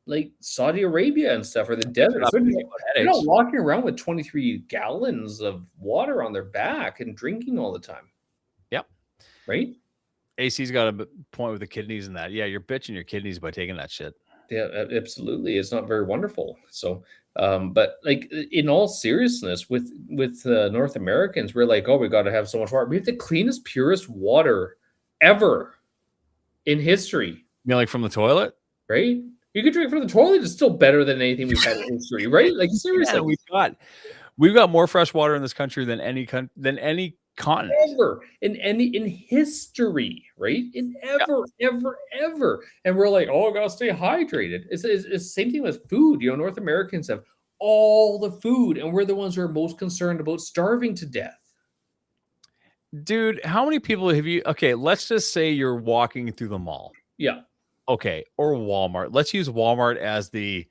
like Saudi Arabia and stuff, or the desert? They're not walking around with 23 gallons of water on their back and drinking all the time. Yep. Right? AC's got a point with the kidneys and that. Yeah, you're bitching your kidneys by taking that shit. Yeah, absolutely. It's not very wonderful. So, but like in all seriousness, with North Americans, we're like, oh, we got to have so much water. We have the cleanest, purest water ever in history. You mean like from the toilet? Right? You could drink from the toilet. It's still better than anything we've had in history, right? Like seriously, yeah, we've got more fresh water in this country than any continent ever in history, right? Ever. And we're like, oh, I gotta stay hydrated. It's the same thing with food. North Americans have all the food, and we're the ones who are most concerned about starving to death. Dude, how many people have you? Okay, let's just say you're walking through the mall. Yeah. Okay, or Walmart. Let's use Walmart as the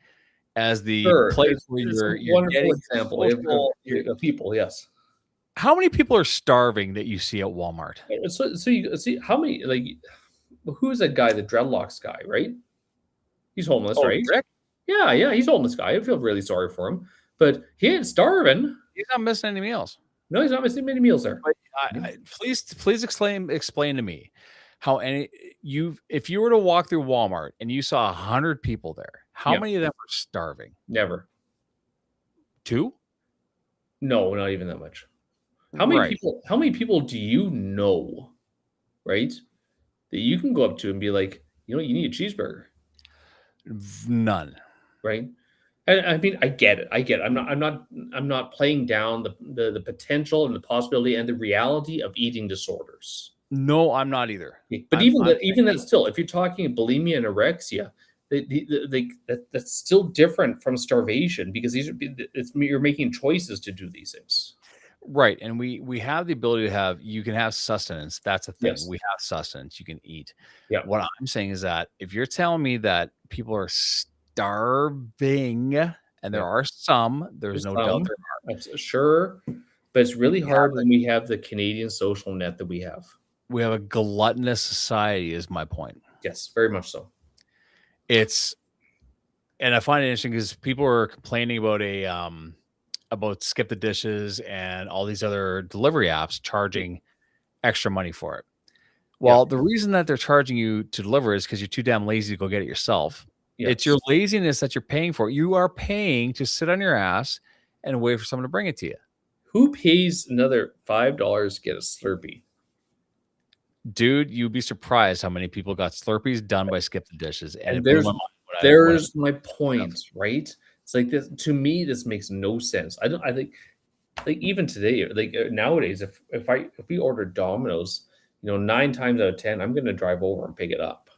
as the Sure, place where it's a you're wonderful getting example of people. Yes. how many people are starving that you see at Walmart? So you see how many like who's that guy, the dreadlocks guy, right? He's homeless, Oh, right? Rick, Yeah, he's homeless guy. I feel really sorry for him, but he ain't starving. he's not missing any meals. No, he's not missing many meals there. But please explain to me how if you were to walk through Walmart and you saw 100 people there, how Yeah. many of them are starving? Never. 2? No, not even that much. How many people? How many people do you know, right? That you can go up to and be like, you need a cheeseburger, None. right? And I mean, I get it. I get it. I'm not playing down the potential and the possibility and the reality of eating disorders. No, I'm not either. But even that still, if you're talking bulimia and anorexia, that's still different from starvation because you're making choices to do these things. Right. And we have the ability to you can have sustenance. That's a thing. Yes. We have sustenance. You can eat. Yeah. What I'm saying is that if you're telling me that people are starving, and there are some, there's no doubt there are. I'm sure, but it's really hard when we have the Canadian social net that we have. We have a gluttonous society, is my point. Yes, very much so. And I find it interesting because people are complaining about about Skip the Dishes and all these other delivery apps charging extra money for it. Well, the reason that they're charging you to deliver is because you're too damn lazy to go get it yourself. Yes. It's your laziness that you're paying for. You are paying to sit on your ass and wait for someone to bring it to you. Who pays another $5 to get a Slurpee? Dude, you'd be surprised how many people got Slurpees done by Skip the Dishes. And there's my point, right? It's like this to me. This makes no sense. I think like even today, like nowadays, if we order Domino's, 9 times out of 10, I'm going to drive over and pick it up.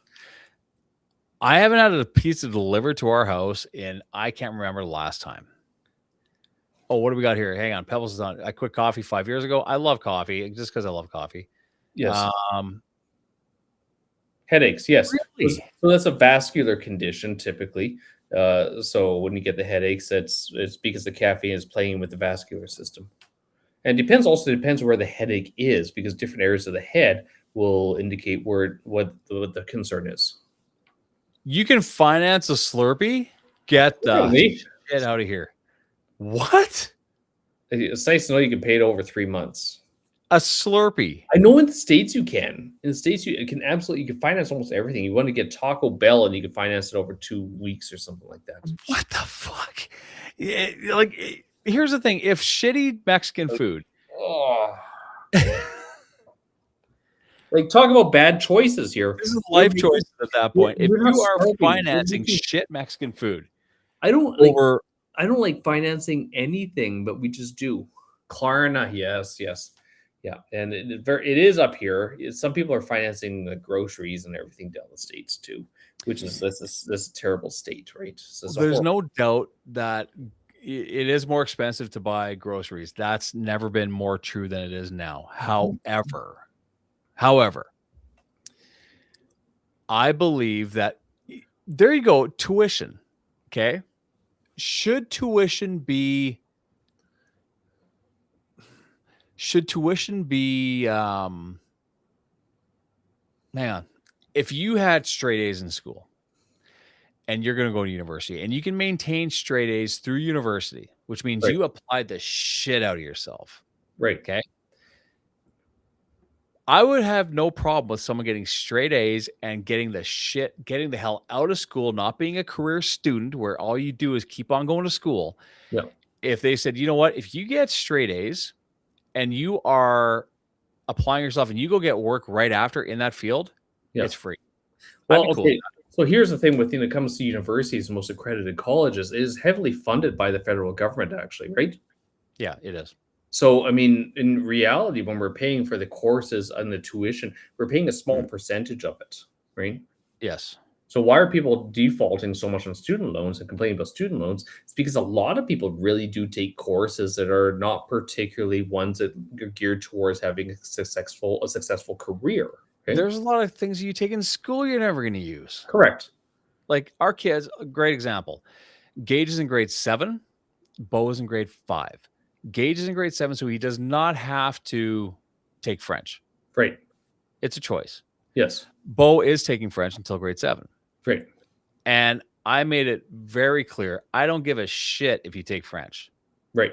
I haven't had a pizza delivered to our house I can't remember the last time. Oh, what do we got here? Hang on. Pebbles is on. I quit coffee 5 years ago. I love coffee just because I love coffee. Yes. Headaches. Yes. Really? So that's a vascular condition typically. So when you get the headaches, it's because the caffeine is playing with the vascular system. And depends where the headache is, because different areas of the head will indicate what the concern is. You can finance a Slurpee? Get the shit out of here. What? It's nice to know you can pay it over 3 months. A Slurpee. I know in the States you can. In the States you can finance almost everything. You want to get Taco Bell and you can finance it over 2 weeks or something like that. What the fuck? Like, here's the thing. If shitty Mexican food. Like, talk about bad choices here. This is life choices at that point. If you are financing shit Mexican food. I don't like financing anything, but we just do. Klarna, yes. Yeah, and it is up here. Some people are financing the groceries and everything down the States too, which is this a terrible state, right? So there's no doubt that it is more expensive to buy groceries. That's never been more true than it is now. However, I believe that there you go, tuition. Okay, should tuition be hang on, if you had straight A's in school and you're going to go to university and you can maintain straight A's through university, which means you applied the shit out of yourself, right? Okay, I would have no problem with someone getting straight A's and getting the hell out of school, not being a career student where all you do is keep on going to school. Yeah. If they said, you know what, if you get straight A's and you are applying yourself and you go get work right after in that field, it's free. Well, okay. So here's the thing when it comes to universities and most accredited colleges, it is heavily funded by the federal government, actually, right? Yeah, it is. So, I mean, in reality, when we're paying for the courses and the tuition, we're paying a small percentage of it, right? Yes. So why are people defaulting so much on student loans and complaining about student loans? It's because a lot of people really do take courses that are not particularly ones that are geared towards having a successful career. Okay? There's a lot of things you take in school you're never going to use. Correct. Like our kids, a great example. Gage is in grade 7. Bo is in grade 5. Gage is in grade 7, so he does not have to take French. Right. It's a choice. Yes. Bo is taking French until grade 7. Right. And I made it very clear. I don't give a shit if you take French. Right.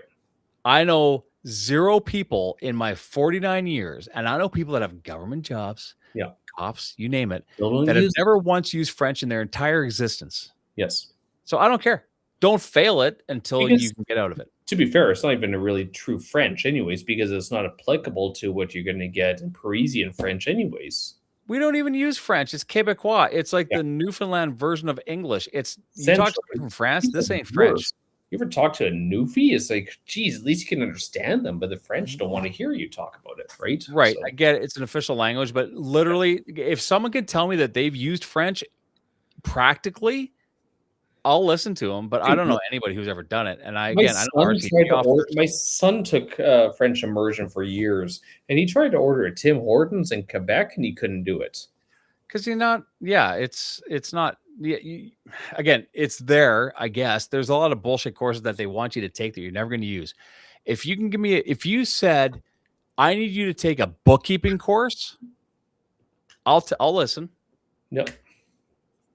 I know 0 people in my 49 years, and I know people that have government jobs, Yeah. cops, you name it, Don't that have use it. never once used French in their entire existence. Yes. So I don't care. Don't fail it until Because- you can get out of it. To be fair, it's not even a really true French, anyways, because it's not applicable to what you're going to get in Parisian French, anyways. We don't even use French. It's Quebecois. It's like Yeah. the Newfoundland version of English. It's you talk to Essentially. people from France. This ain't Worse. French. You ever talk to a Newfie? It's like, geez, at least you can understand them, but the French don't want to hear you talk about it, right? Right. So- I get it. It's an official language, but literally, if someone can tell me that they've used French practically, I'll listen to them. But I don't know anybody who's ever done it. And I know my son took French immersion for years, and he tried to order at Tim Hortons in Quebec, and he couldn't do it. because you're not. Yeah, it's not. Yeah, again, it's there. I guess there's a lot of bullshit courses that they want you to take that you're never going to use. If you can give me, if you said, I need you to take a bookkeeping course, I'll listen. Yep.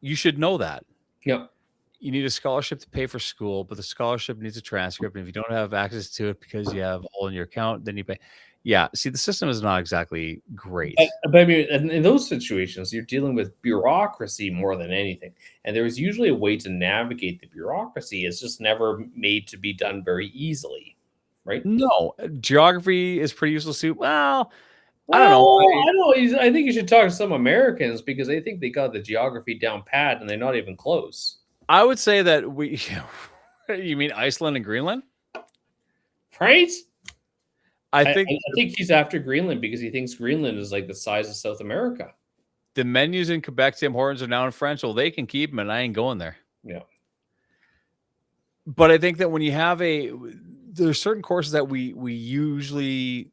You should know that. Yep. You need a scholarship to pay for school, but the scholarship needs a transcript. And if you don't have access to it because you have a hole in your account, then you pay. Yeah. See, the system is not exactly great. But I mean, in those situations, you're dealing with bureaucracy more than anything. And there is usually a way to navigate the bureaucracy. It's just never made to be done very easily, right? No, geography is pretty useless too. Well, I don't know. I think you should talk to some Americans because they think they got the geography down pat and they're not even close. I would say that you mean Iceland and Greenland? Right? I think he's after Greenland because he thinks Greenland is like the size of South America. the menus in Quebec, Tim Hortons are now in French. Well, they can keep them, and I ain't going there. Yeah. But I think that when you have there's certain courses that we usually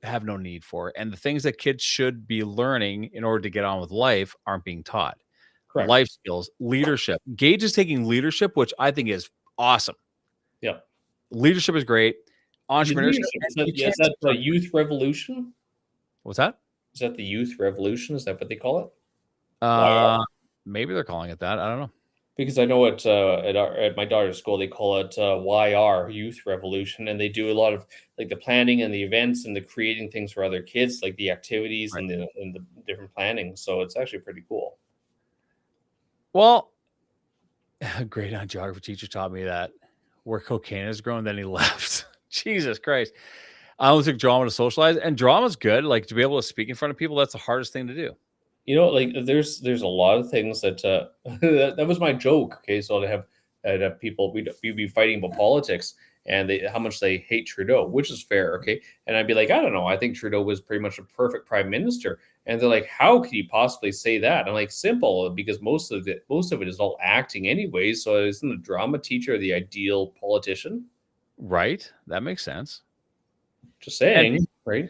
have no need for, and the things that kids should be learning in order to get on with life aren't being taught. Correct. Life skills, leadership. Gage is taking leadership, which I think is awesome. Yeah. Leadership is great. Entrepreneurship. Is that the youth revolution? What's that? Is that the youth revolution? Is that what they call it? Maybe they're calling it that. I don't know. Because I know at my daughter's school they call it YR, Youth Revolution, and they do a lot of like the planning and the events and the creating things for other kids, like the activities and the different planning. So it's actually pretty cool. Well, a great geography teacher taught me that where cocaine is grown, then he left. Jesus Christ. I only took drama to socialize, and drama's good. Like to be able to speak in front of people, that's the hardest thing to do. You know, like there's a lot of things that that was my joke. Okay, so I'd have people we'd be fighting about politics and how much they hate Trudeau, which is fair. Okay, and I'd be like, I don't know, I think Trudeau was pretty much a perfect prime minister. And they're like, how could you possibly say that? I'm like, simple, because most of it is all acting anyway. So isn't a drama teacher the ideal politician? Right. That makes sense. Just saying, right?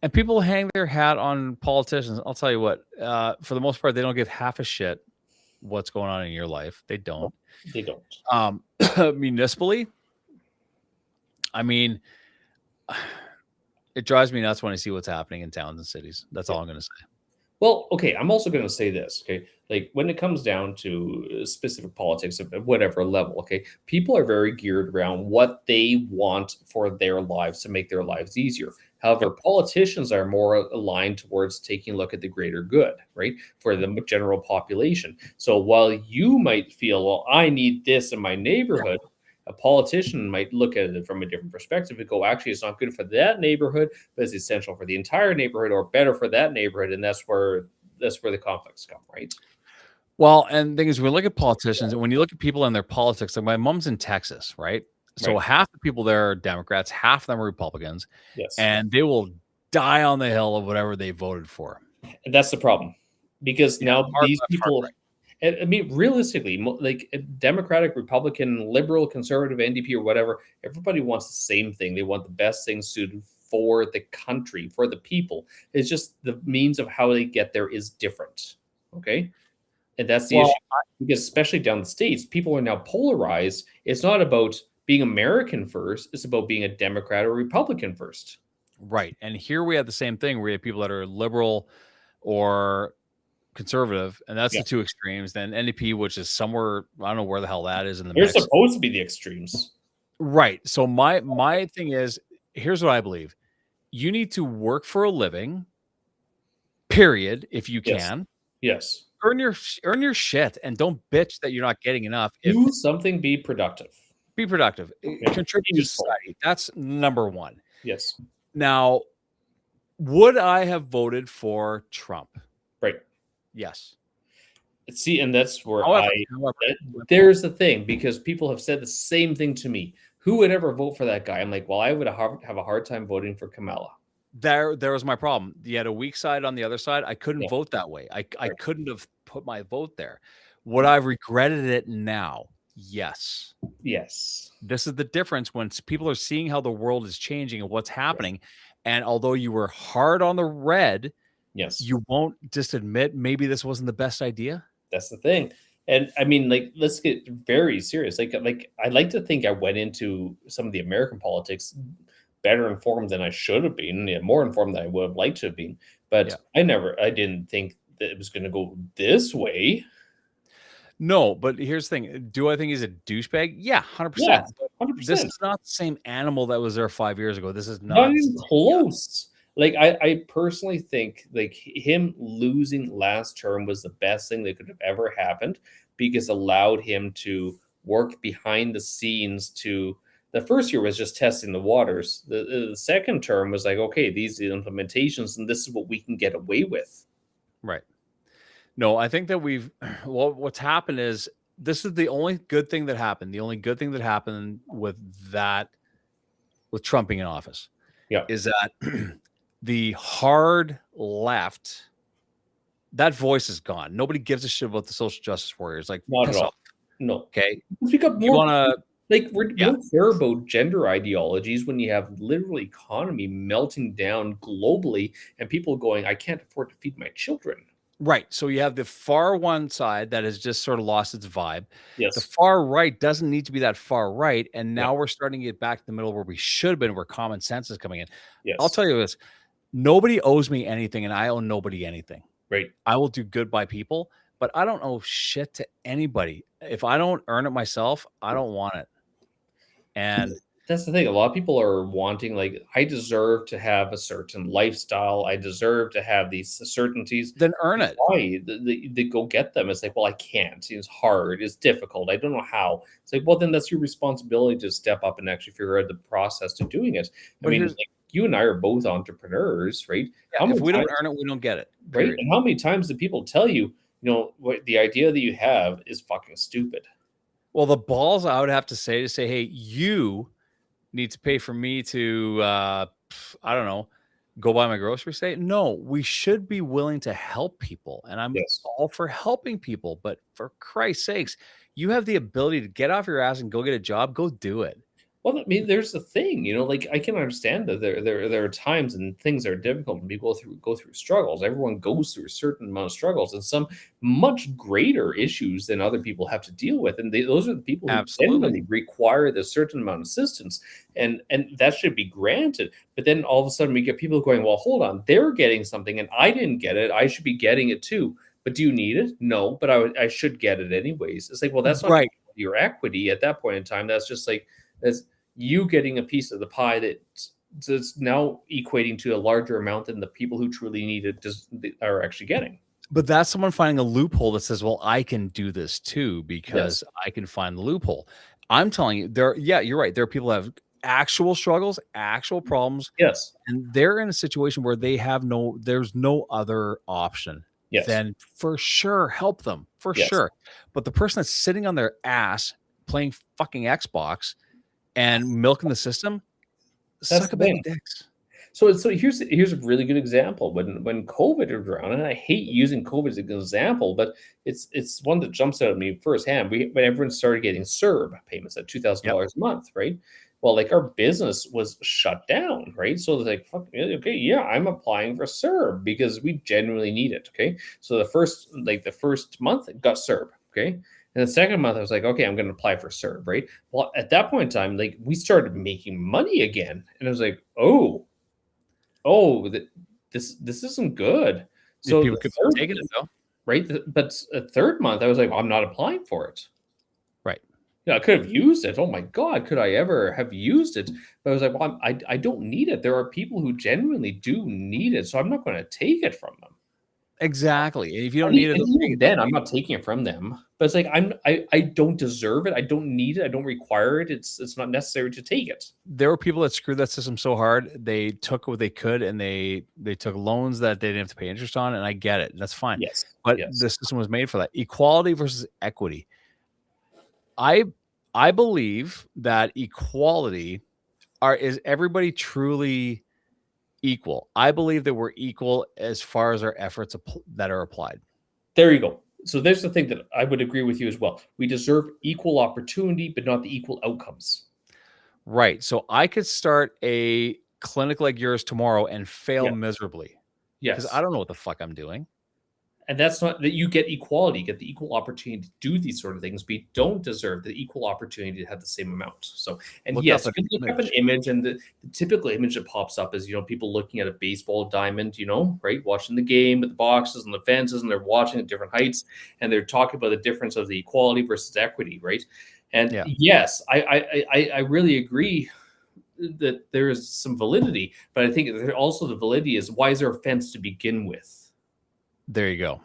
And people hang their hat on politicians. I'll tell you what, for the most part, they don't give half a shit what's going on in your life. They don't. They don't. Municipally, I mean, it drives me nuts when I see what's happening in towns and cities. That's all I'm going to say. Well, okay, I'm also going to say this, okay? Like when it comes down to specific politics of whatever level, okay, people are very geared around what they want for their lives to make their lives easier. However, politicians are more aligned towards taking a look at the greater good, right, for the general population. So while you might feel, well, I need this in my neighborhood, a politician might look at it from a different perspective and go, actually, it's not good for that neighborhood, but it's essential for the entire neighborhood or better for that neighborhood. And that's where the conflicts come, right? Well, and the thing is, when we look at politicians and when you look at people in their politics, like my mom's in Texas, right? So half the people there are Democrats, half of them are Republicans. Yes. And they will die on the hill of whatever they voted for. And that's the problem. Because now these people, I mean, realistically, like Democratic, Republican, Liberal, Conservative, NDP, or whatever, everybody wants the same thing. They want the best things suited for the country, for the people. It's just the means of how they get there is different. Okay. And that's the issue. Because especially down the States, people are now polarized. It's not about being American first. It's about being a Democrat or Republican first. Right. And here we have the same thing. We have people that are liberal or conservative, and that's the two extremes. Then NDP, which is somewhere, I don't know where the hell that is in the mix. They're supposed to be the extremes. Right. So my thing is, here's what I believe. You need to work for a living, period, if you can. Yes. Earn your shit and don't bitch that you're not getting enough. Do something, be productive. Be productive. Contribute to society. That's number one. Yes. Now, would I have voted for Trump? Right. Yes. See, and that's where however, there's the thing, because people have said the same thing to me. Who would ever vote for that guy? I'm like, well, I would have a hard time voting for Kamala. There was my problem. You had a weak side on the other side. I couldn't vote that way. I couldn't have put my vote there. Would I have regretted it now? Yes. Yes. This is the difference when people are seeing how the world is changing and what's happening. Yes. And although you were hard on the red, yes, you won't just admit maybe this wasn't the best idea. That's the thing. And I mean, like, let's get very serious. Like I like to think I went into some of the American politics better informed than I should have been, more informed than I would have liked to have been. But I didn't think that it was going to go this way. No, but here's the thing. Do I think he's a douchebag? Yeah, 100%. Yeah, 100%. This is not the same animal that was there 5 years ago. This is not even close. Like, I personally think, like, him losing last term was the best thing that could have ever happened, because it allowed him to work behind the scenes to... The first year was just testing the waters. The second term was like, okay, these are the implementations, and this is what we can get away with. Right. No, I think that what's happened is, this is the only good thing that happened. The only good thing that happened with Trump being in office is that the hard left, that voice is gone. Nobody gives a shit about the social justice warriors. Like, not at all. No. Okay. We got more. Like, we don't care about gender ideologies when you have literal economy melting down globally and people going, I can't afford to feed my children. Right. So you have the far one side that has just sort of lost its vibe. Yes. The far right doesn't need to be that far right. And now we're starting to get back to the middle where we should have been, where common sense is coming in. Yes. I'll tell you this. Nobody owes me anything, and I owe nobody anything. Right. I will do good by people, but I don't owe shit to anybody. If I don't earn it myself, I don't want it. And that's the thing. A lot of people are wanting, like, I deserve to have a certain lifestyle. I deserve to have these certainties. Then earn it. Why? They go get them. It's like, well, I can't. It's hard. It's difficult. I don't know how. It's like, well, then that's your responsibility to step up and actually figure out the process to doing it. I mean, like, you and I are both entrepreneurs, right? Yeah, if we don't earn it, we don't get it. Right? And how many times do people tell you, what the idea that you have is fucking stupid? Well, the balls I would have to say, hey, you need to pay for me to, I don't know, go buy my groceries. Say, no, we should be willing to help people. And I'm all for helping people. But for Christ's sakes, you have the ability to get off your ass and go get a job. Go do it. Well, I mean, there's the thing, like, I can understand that there are times and things that are difficult when people go through struggles. Everyone goes through a certain amount of struggles and some much greater issues than other people have to deal with. And those are the people who genuinely require the certain amount of assistance. And that should be granted. But then all of a sudden we get people going, well, hold on, they're getting something and I didn't get it. I should be getting it too. But do you need it? No, but I should get it anyways. It's like, well, that's not your equity at that point in time. That's just like, that's you getting a piece of the pie that's now equating to a larger amount than the people who truly need it are actually getting. But that's someone finding a loophole that says, well, I can do this too because I can find the loophole. I'm telling you, you're right. There are people who have actual struggles, actual problems. Yes. And they're in a situation where there's no other option. Yes. Then for sure help them. For sure. But the person that's sitting on their ass playing fucking Xbox and milking the system, suck a bag of dicks. So here's a really good example. When COVID was around, and I hate using COVID as an example, but it's one that jumps out at me firsthand. When everyone started getting CERB payments at $2,000 a month, right? Well, like our business was shut down, right? So it's like, fuck, okay, yeah, I'm applying for CERB because we genuinely need it. Okay. So the first month it got CERB. Okay. And the second month I was like, okay, I'm going to apply for CERB, right? Well, at that point in time, like we started making money again. And I was like, this isn't good. So People the could third, take it though. right? But a third month, I was like, well, I'm not applying for it. Right. Yeah, I could have used it. Oh my God, could I ever have used it? But I was like, well, I don't need it. There are people who genuinely do need it, so I'm not going to take it from them. Exactly. If you don't And need it, even then, I'm not taking it from them. But it's like I don't deserve it. I don't need it. I don't require it. It's not necessary to take it. there were people that screwed that system so hard they took what they could and they took loans that they didn't have to pay interest on, and I get it, that's fine. Yes, But yes. the system was made for that. Equality versus equity. I believe that equality is everybody truly equal. I believe that we're equal as far as our efforts that are applied. There you go. So there's the thing that I would agree with you as well. We deserve equal opportunity, but not the equal outcomes. Right. So I could start a clinic like yours tomorrow and fail miserably because Yes. I don't know what the fuck I'm doing. And that's not that you get equality, you get the equal opportunity to do these sort of things, but you don't deserve the equal opportunity to have the same amount. So, and Look yes, up you can look up an image, and the typical image that pops up is, people looking at a baseball diamond, right? Watching the game with the boxes and the fences, and they're watching at different heights, and they're talking about the difference of the equality versus equity, right? And yes, I really agree that there is some validity, but I think also the validity is, why is there a fence to begin with? There you go.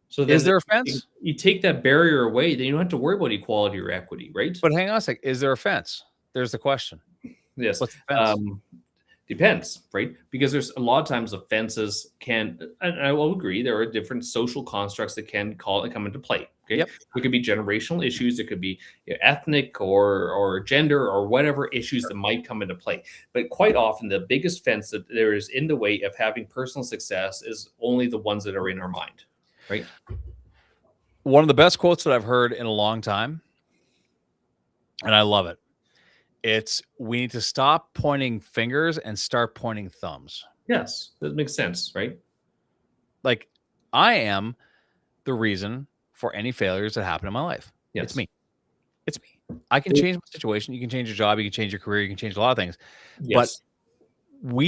So is there a fence? You take that barrier away, then you don't have to worry about equality or equity, right? But hang on a sec. Is there a fence? There's the question. Yes. What's the fence? Depends, right? Because there's a lot of times the fences can, and I will agree, there are different social constructs that can come into play. Okay. Yep. It could be generational issues. It could be ethnic or gender or whatever issues that might come into play. But quite often, the biggest fence that there is in the way of having personal success is only the ones that are in our mind, right? One of the best quotes that I've heard in a long time, and I love it. It's, we need to stop pointing fingers and start pointing thumbs. Yes, that makes sense, right? Like, I am the reason for any failures that happen in my life. Yes. It's me. It's me. I can change my situation. You can change your job. You can change your career. You can change a lot of things. Yes. But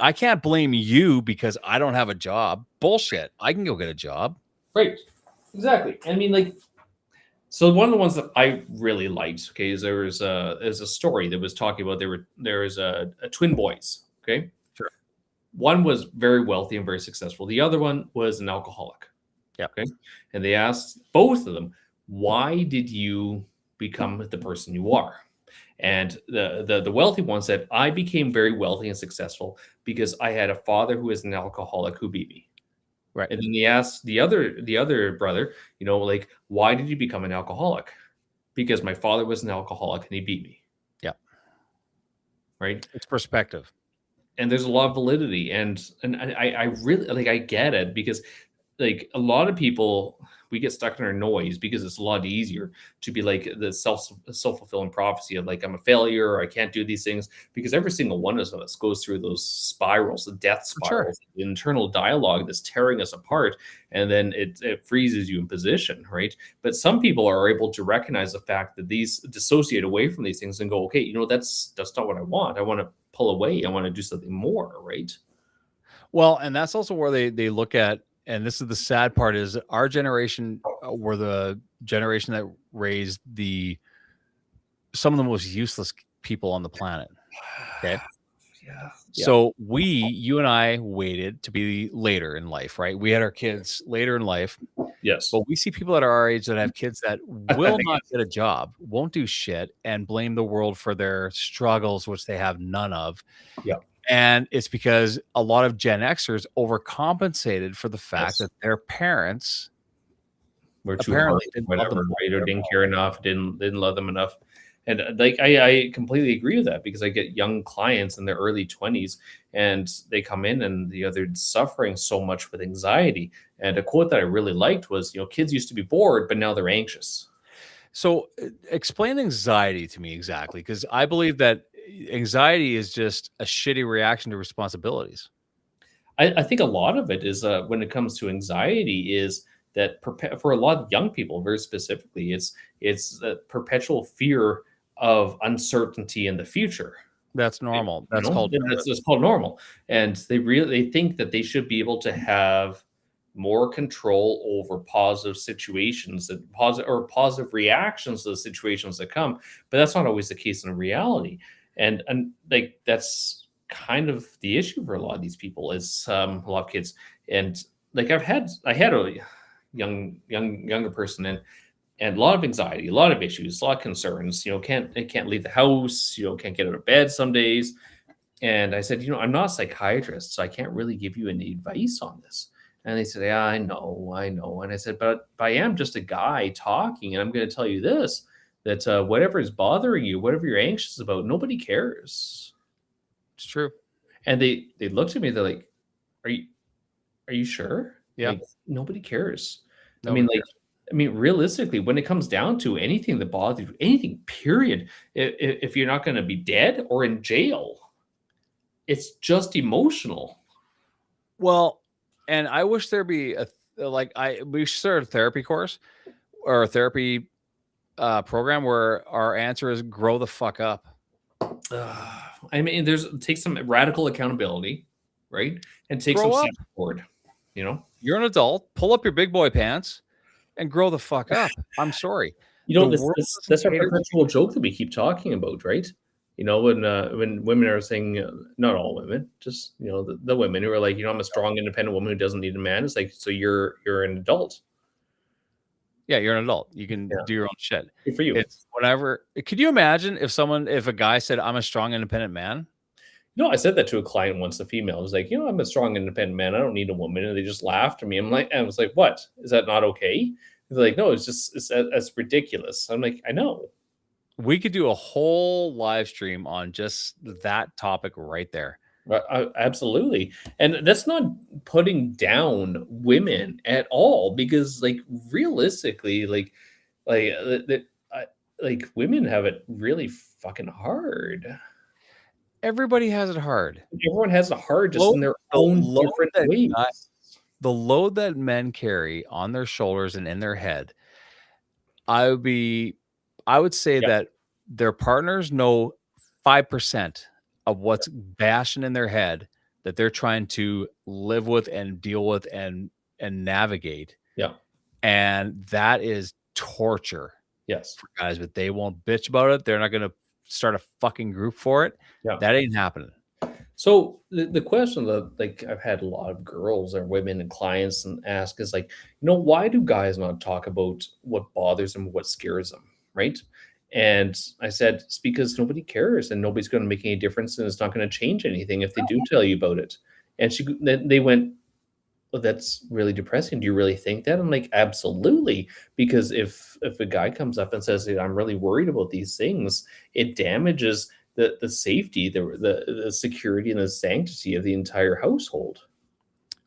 I can't blame you because I don't have a job. Bullshit. I can go get a job. Right. Exactly. I mean, so one of the ones that I really liked, okay, is there's a story that was talking about there was a twin boys, okay? Sure. One was very wealthy and very successful. The other one was an alcoholic. Yeah. Okay. And they asked both of them, why did you become the person you are? And the wealthy one said, I became very wealthy and successful because I had a father who was an alcoholic who beat me. Right. And then he asked the other brother, why did you become an alcoholic? Because my father was an alcoholic and he beat me. Yeah. Right. It's perspective. And there's a lot of validity. And I really I get it, because a lot of people, we get stuck in our noise because it's a lot easier to be like the self-fulfilling prophecy of I'm a failure, or I can't do these things, because every single one of us goes through those spirals, the death spirals, the internal dialogue that's tearing us apart, and then it freezes you in position, right? But some people are able to recognize the fact that these dissociate away from these things and go, okay, that's not what I want. I want to pull away. I want to do something more, right? Well, and that's also where they look at, and this is the sad part, is our generation were the generation that raised some of the most useless people on the planet. Okay. Yeah. So you and I waited to be later in life, right? We had our kids later in life. Yes. But we see people at our age that have kids that will not get a job, won't do shit, and blame the world for their struggles, which they have none of. Yeah. And it's because a lot of Gen Xers overcompensated for the fact that their parents were too hard, whatever, right? Or didn't care enough, didn't love them enough. And I completely agree with that, because I get young clients in their early 20s and they come in and they're suffering so much with anxiety. And a quote that I really liked was, kids used to be bored, but now they're anxious. So explain anxiety to me exactly, because I believe that anxiety is just a shitty reaction to responsibilities. I think a lot of it is when it comes to anxiety is that for a lot of young people, very specifically, it's a perpetual fear of uncertainty in the future. That's normal. You That's know, called it's called normal, and they think that they should be able to have more control over positive situations and positive reactions to the situations that come, but that's not always the case in reality. And like that's kind of the issue for a lot of these people is a lot of kids. And like I had a younger person, and a lot of anxiety, a lot of issues, a lot of concerns. You know, can't leave the house. You know, can't get out of bed some days. And I said, I'm not a psychiatrist, so I can't really give you any advice on this. And they said, yeah, I know, I know. And I said, but I am just a guy talking, and I'm going to tell you this: that whatever is bothering you, whatever you're anxious about, nobody cares. it's true. And they looked at me, they're like, are you sure? Yeah. Like, nobody cares. Nobody I mean, realistically, when it comes down to anything that bothers you, anything, period, if you're not going to be dead or in jail, it's just emotional. Well, and I wish there'd be we started a therapy course or a therapy program where our answer is grow the fuck up. I mean, take some radical accountability, right? And take Grow some up. steps forward. You're an adult. Pull up your big boy pants and grow the fuck up. I'm sorry. That's our perpetual joke that we keep talking about, right? When women are saying, not all women, just the women who are like, I'm a strong, independent woman who doesn't need a man. It's like, so you're an adult. Yeah, you're an adult. You can do your own shit. Good for you. It's whatever. Could you imagine if a guy said, "I'm a strong, independent man"? I said that to a client once, a female. I was like, I'm a strong, independent man. I don't need a woman. And they just laughed at me. I was like, what? Is that not okay? They're like, no, it's ridiculous. I'm like, I know. We could do a whole live stream on just that topic right there. Absolutely. And that's not putting down women at all, because like realistically, like women have it really fucking hard. Everybody has it hard. Everyone has it hard, just in their own different ways. The load that men carry on their shoulders and in their head, I would say that their partners know 5% of what's bashing in their head that they're trying to live with and deal with and navigate. Yeah. And that is torture. Yes. For guys, but they won't bitch about it. They're not going to start a fucking group for it. Yeah. That ain't happening. So the question that like I've had a lot of girls or women and clients and ask is like, why do guys not talk about what bothers them, what scares them, right? And I said, it's because nobody cares and nobody's going to make any difference, and it's not going to change anything if they do tell you about it. And they went, well, that's really depressing. Do you really think that? I'm like, absolutely. Because if a guy comes up and says, I'm really worried about these things, it damages the safety, the security, and the sanctity of the entire household.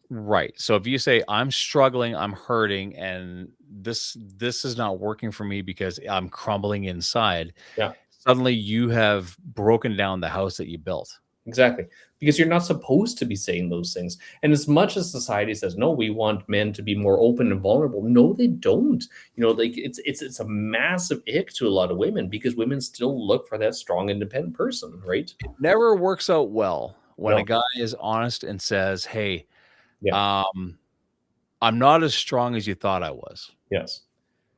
Right. So if you say, I'm struggling, I'm hurting, and this is not working for me because I'm crumbling inside. Yeah. Suddenly you have broken down the house that you built. Exactly. Because you're not supposed to be saying those things. And as much as society says, no, we want men to be more open and vulnerable. No, they don't. Like it's a massive ick to a lot of women, because women still look for that strong, independent person, right? It never works out well when a guy is honest and says, hey, I'm not as strong as you thought I was. Yes.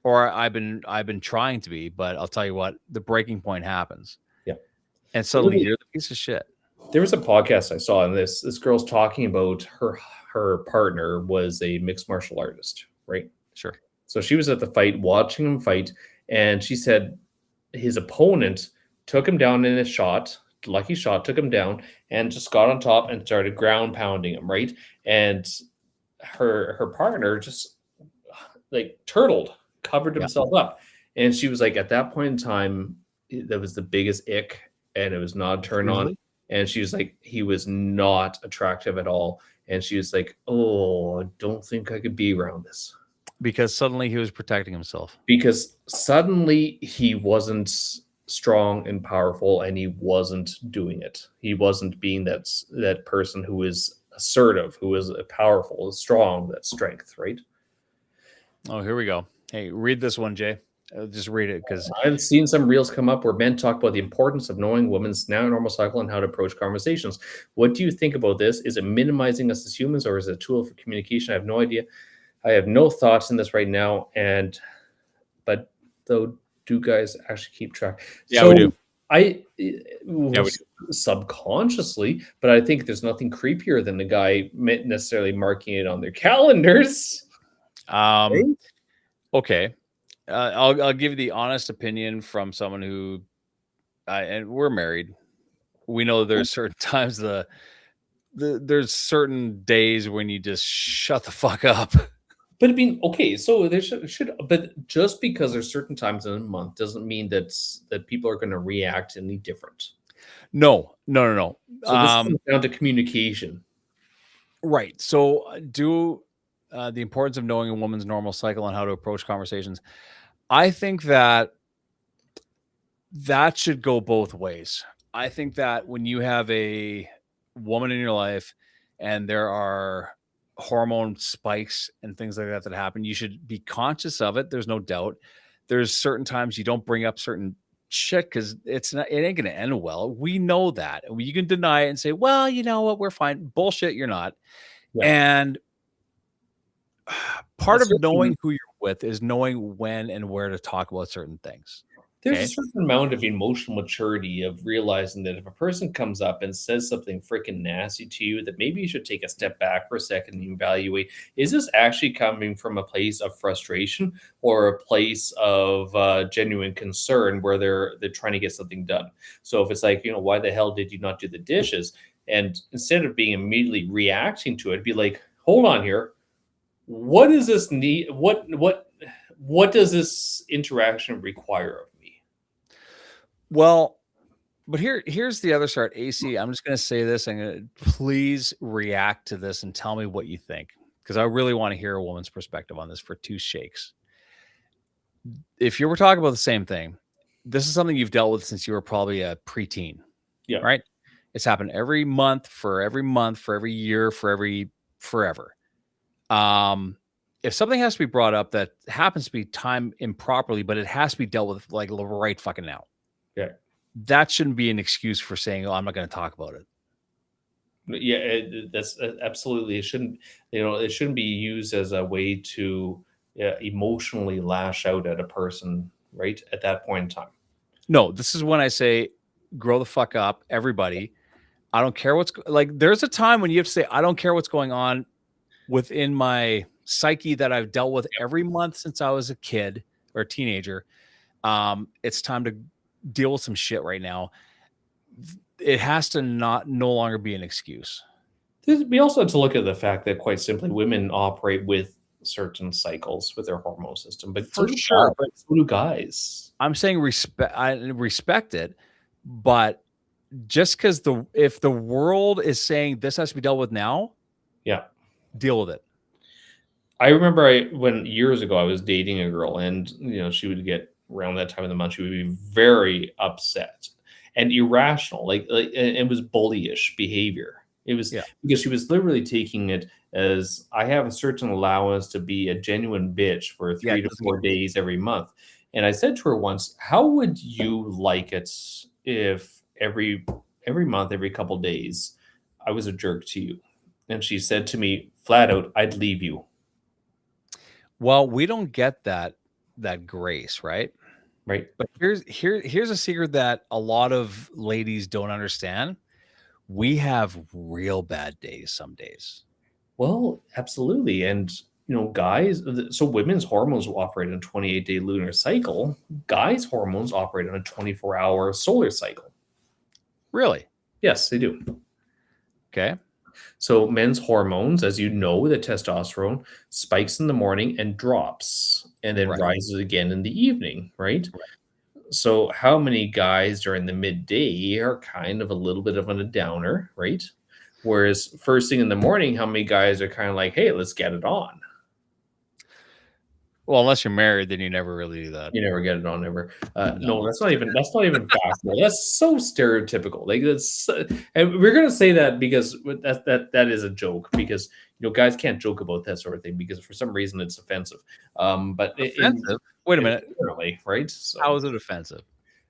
Or I've been trying to be, but I'll tell you what, the breaking point happens. Yeah. And suddenly you're the piece of shit. There was a podcast I saw, and this girl's talking about her partner was a mixed martial artist, right? Sure. So she was at the fight, watching him fight, and she said his opponent took him down in a shot, lucky shot, took him down, and just got on top and started ground pounding him, right? And her partner just like turtled, covered himself up. And she was like, at that point in time, that was the biggest ick, and it was not a turn on. And she was like, he was not attractive at all. And she was like, oh, I don't think I could be around this. Because suddenly he was protecting himself. Because suddenly he wasn't strong and powerful, and he wasn't doing it. He wasn't being that person who is assertive, who is powerful, strong, that strength, right? Oh, here we go. Hey, read this one, Jay. Just read it because I've seen some reels come up where men talk about the importance of knowing women's now normal cycle and how to approach conversations. What do you think about this? Is it minimizing us as humans, or is it a tool for communication? I have no idea. I have no thoughts in this right now. But though, do guys actually keep track? Yeah, we do. We do. Subconsciously, but I think there's nothing creepier than the guy necessarily marking it on their calendars. Okay. I'll give you the honest opinion from someone who, and we're married. We know there's certain times there's certain days when you just shut the fuck up. But I mean, okay, so there but just because there's certain times in a month doesn't mean that people are going to react any different. No. So this comes down to communication. Right. So the importance of knowing a woman's normal cycle and how to approach conversations. I think that should go both ways. I think that when you have a woman in your life and there are hormone spikes and things like that happen, you should be conscious of it. There's no doubt. There's certain times you don't bring up certain shit because it ain't going to end well. We know that. You can deny it and say, well, you know what, we're fine. Bullshit, you're not. Yeah. And part of knowing who you're with is knowing when and where to talk about certain things. There's a certain amount of emotional maturity of realizing that if a person comes up and says something freaking nasty to you, that maybe you should take a step back for a second and evaluate, is this actually coming from a place of frustration or a place of genuine concern where they're trying to get something done? So if it's like, why the hell did you not do the dishes? And instead of being immediately reacting to it, be like, hold on here. What does this need? What does this interaction require of me? Well, but here's the other start. AC, I'm just going to say this. I'm going to please react to this and tell me what you think, because I really want to hear a woman's perspective on this for two shakes. If you were talking about the same thing, this is something you've dealt with since you were probably a preteen. Yeah. Right. It's happened every month, for every year, forever. If something has to be brought up that happens to be timed improperly, but it has to be dealt with like right fucking now. Yeah. That shouldn't be an excuse for saying, oh, I'm not going to talk about it. Yeah, that's absolutely. It shouldn't, it shouldn't be used as a way to emotionally lash out at a person right at that point in time. No, this is when I say, grow the fuck up, everybody. I don't care what's like. There's a time when you have to say, I don't care what's going on within my psyche that I've dealt with every month since I was a kid or a teenager. It's time to deal with some shit right now. It has to no longer be an excuse. We also have to look at the fact that quite simply women operate with certain cycles with their hormone system, but for sure, but so do guys. I'm saying I respect it, but just because if the world is saying this has to be dealt with now, yeah, deal with it. I remember when years ago I was dating a girl, and she would get around that time of the month, she would be very upset and irrational, like it was bullyish behavior. It was because she was literally taking it as, I have a certain allowance to be a genuine bitch for 3 to 4 days every month. And I said to her once, how would you like it if every month, every couple days, I was a jerk to you? And she said to me flat out, I'd leave you. Well, we don't get that grace, right? Right. But here's a secret that a lot of ladies don't understand. We have real bad days some days. Well, absolutely. And guys, so women's hormones will operate on a 28-day lunar cycle. Guys' hormones operate on a 24-hour solar cycle. Really? Yes, they do. Okay. So men's hormones, as you know, the testosterone spikes in the morning and drops and then rises again in the evening, right? So how many guys during the midday are kind of a little bit of a downer, right? Whereas first thing in the morning, how many guys are kind of like, hey, let's get it on? Well, unless you're married, then you never really do that. You never get it on ever. No. No, that's not even fashionable. That's so stereotypical. Like that's, and we're gonna say that because that is a joke because guys can't joke about that sort of thing because for some reason it's offensive. But Offensive? Wait a minute. Generally, right? So, How is it offensive?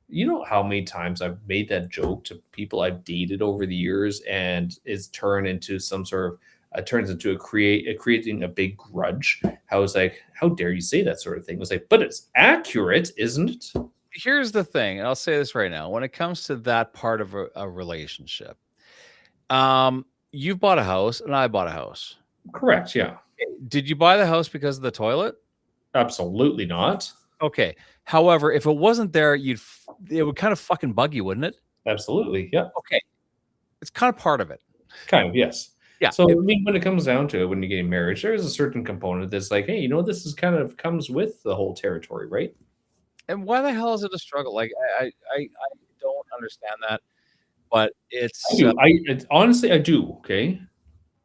you know how many times I've made that joke to people I've dated over the years, and it's turned into some sort of turns into creating a big grudge. How it's like, how dare you say that sort of thing? It's like, but it's accurate, isn't it? Here's the thing, and I'll say this right now. When it comes to that part of a relationship, you've bought a house and I bought a house. Correct. Yeah. Did you buy the house because of the toilet? Absolutely not. Okay. However, if it wasn't there, it would kind of fucking bug you, wouldn't it? Absolutely. Yeah. Okay. It's kind of part of it. Kind of, yes. Yeah. So I mean, when it comes down to it, when you're getting married, there is a certain component that's like, hey, this is kind of comes with the whole territory, right? And why the hell is it a struggle? Like I don't understand that, but it's I do. Honestly, I do. Okay.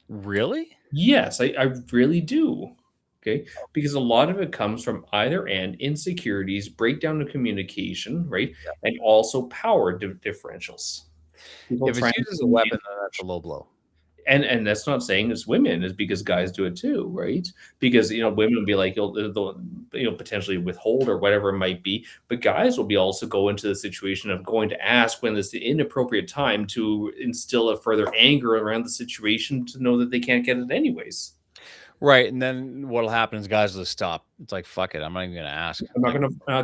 Really? Yes, I really do. Okay. Because a lot of it comes from either end insecurities, breakdown of communication, right? Yeah. And also power differentials. If it's used as a weapon, then that's a low blow. And that's not saying it's women, is because guys do it too, right? Because women will be like they'll potentially withhold or whatever it might be, but guys will be also go into the situation of going to ask when it's the inappropriate time to instill a further anger around the situation to know that they can't get it anyways. Right, and then what'll happen is guys will stop. It's like, fuck it, I'm not even gonna ask. I'm not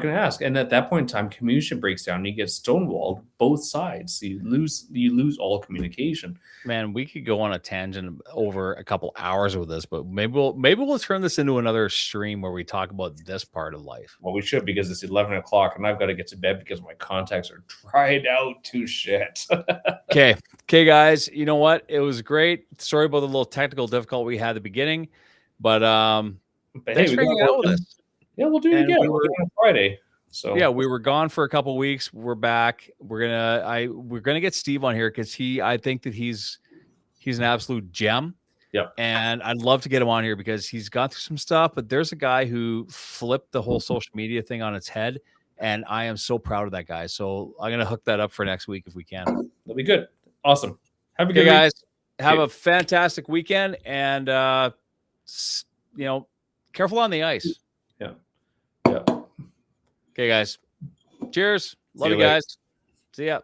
gonna ask. And at that point in time, communication breaks down and you get stonewalled both sides. So you lose all communication. Man, we could go on a tangent over a couple hours with this, but maybe we'll turn this into another stream where we talk about this part of life. Well, we should, because it's 11 o'clock and I've got to get to bed because my contacts are dried out to shit. Okay, guys, you know what? It was great. Sorry about the little technical difficulty we had at the beginning, but thanks for hanging out with us. Yeah, we'll do it again. We'll do it on Friday. So yeah, we were gone for a couple of weeks. We're back. We're gonna get Steve on here because I think that he's an absolute gem. Yeah, and I'd love to get him on here because he's gone through some stuff. But there's a guy who flipped the whole social media thing on its head, and I am so proud of that guy. So I'm gonna hook that up for next week if we can. That'll be good. Awesome. Have a good guys. Week. Have a fantastic weekend, and careful on the ice. Yeah. Okay, guys. Cheers. Love you later. guys. See ya.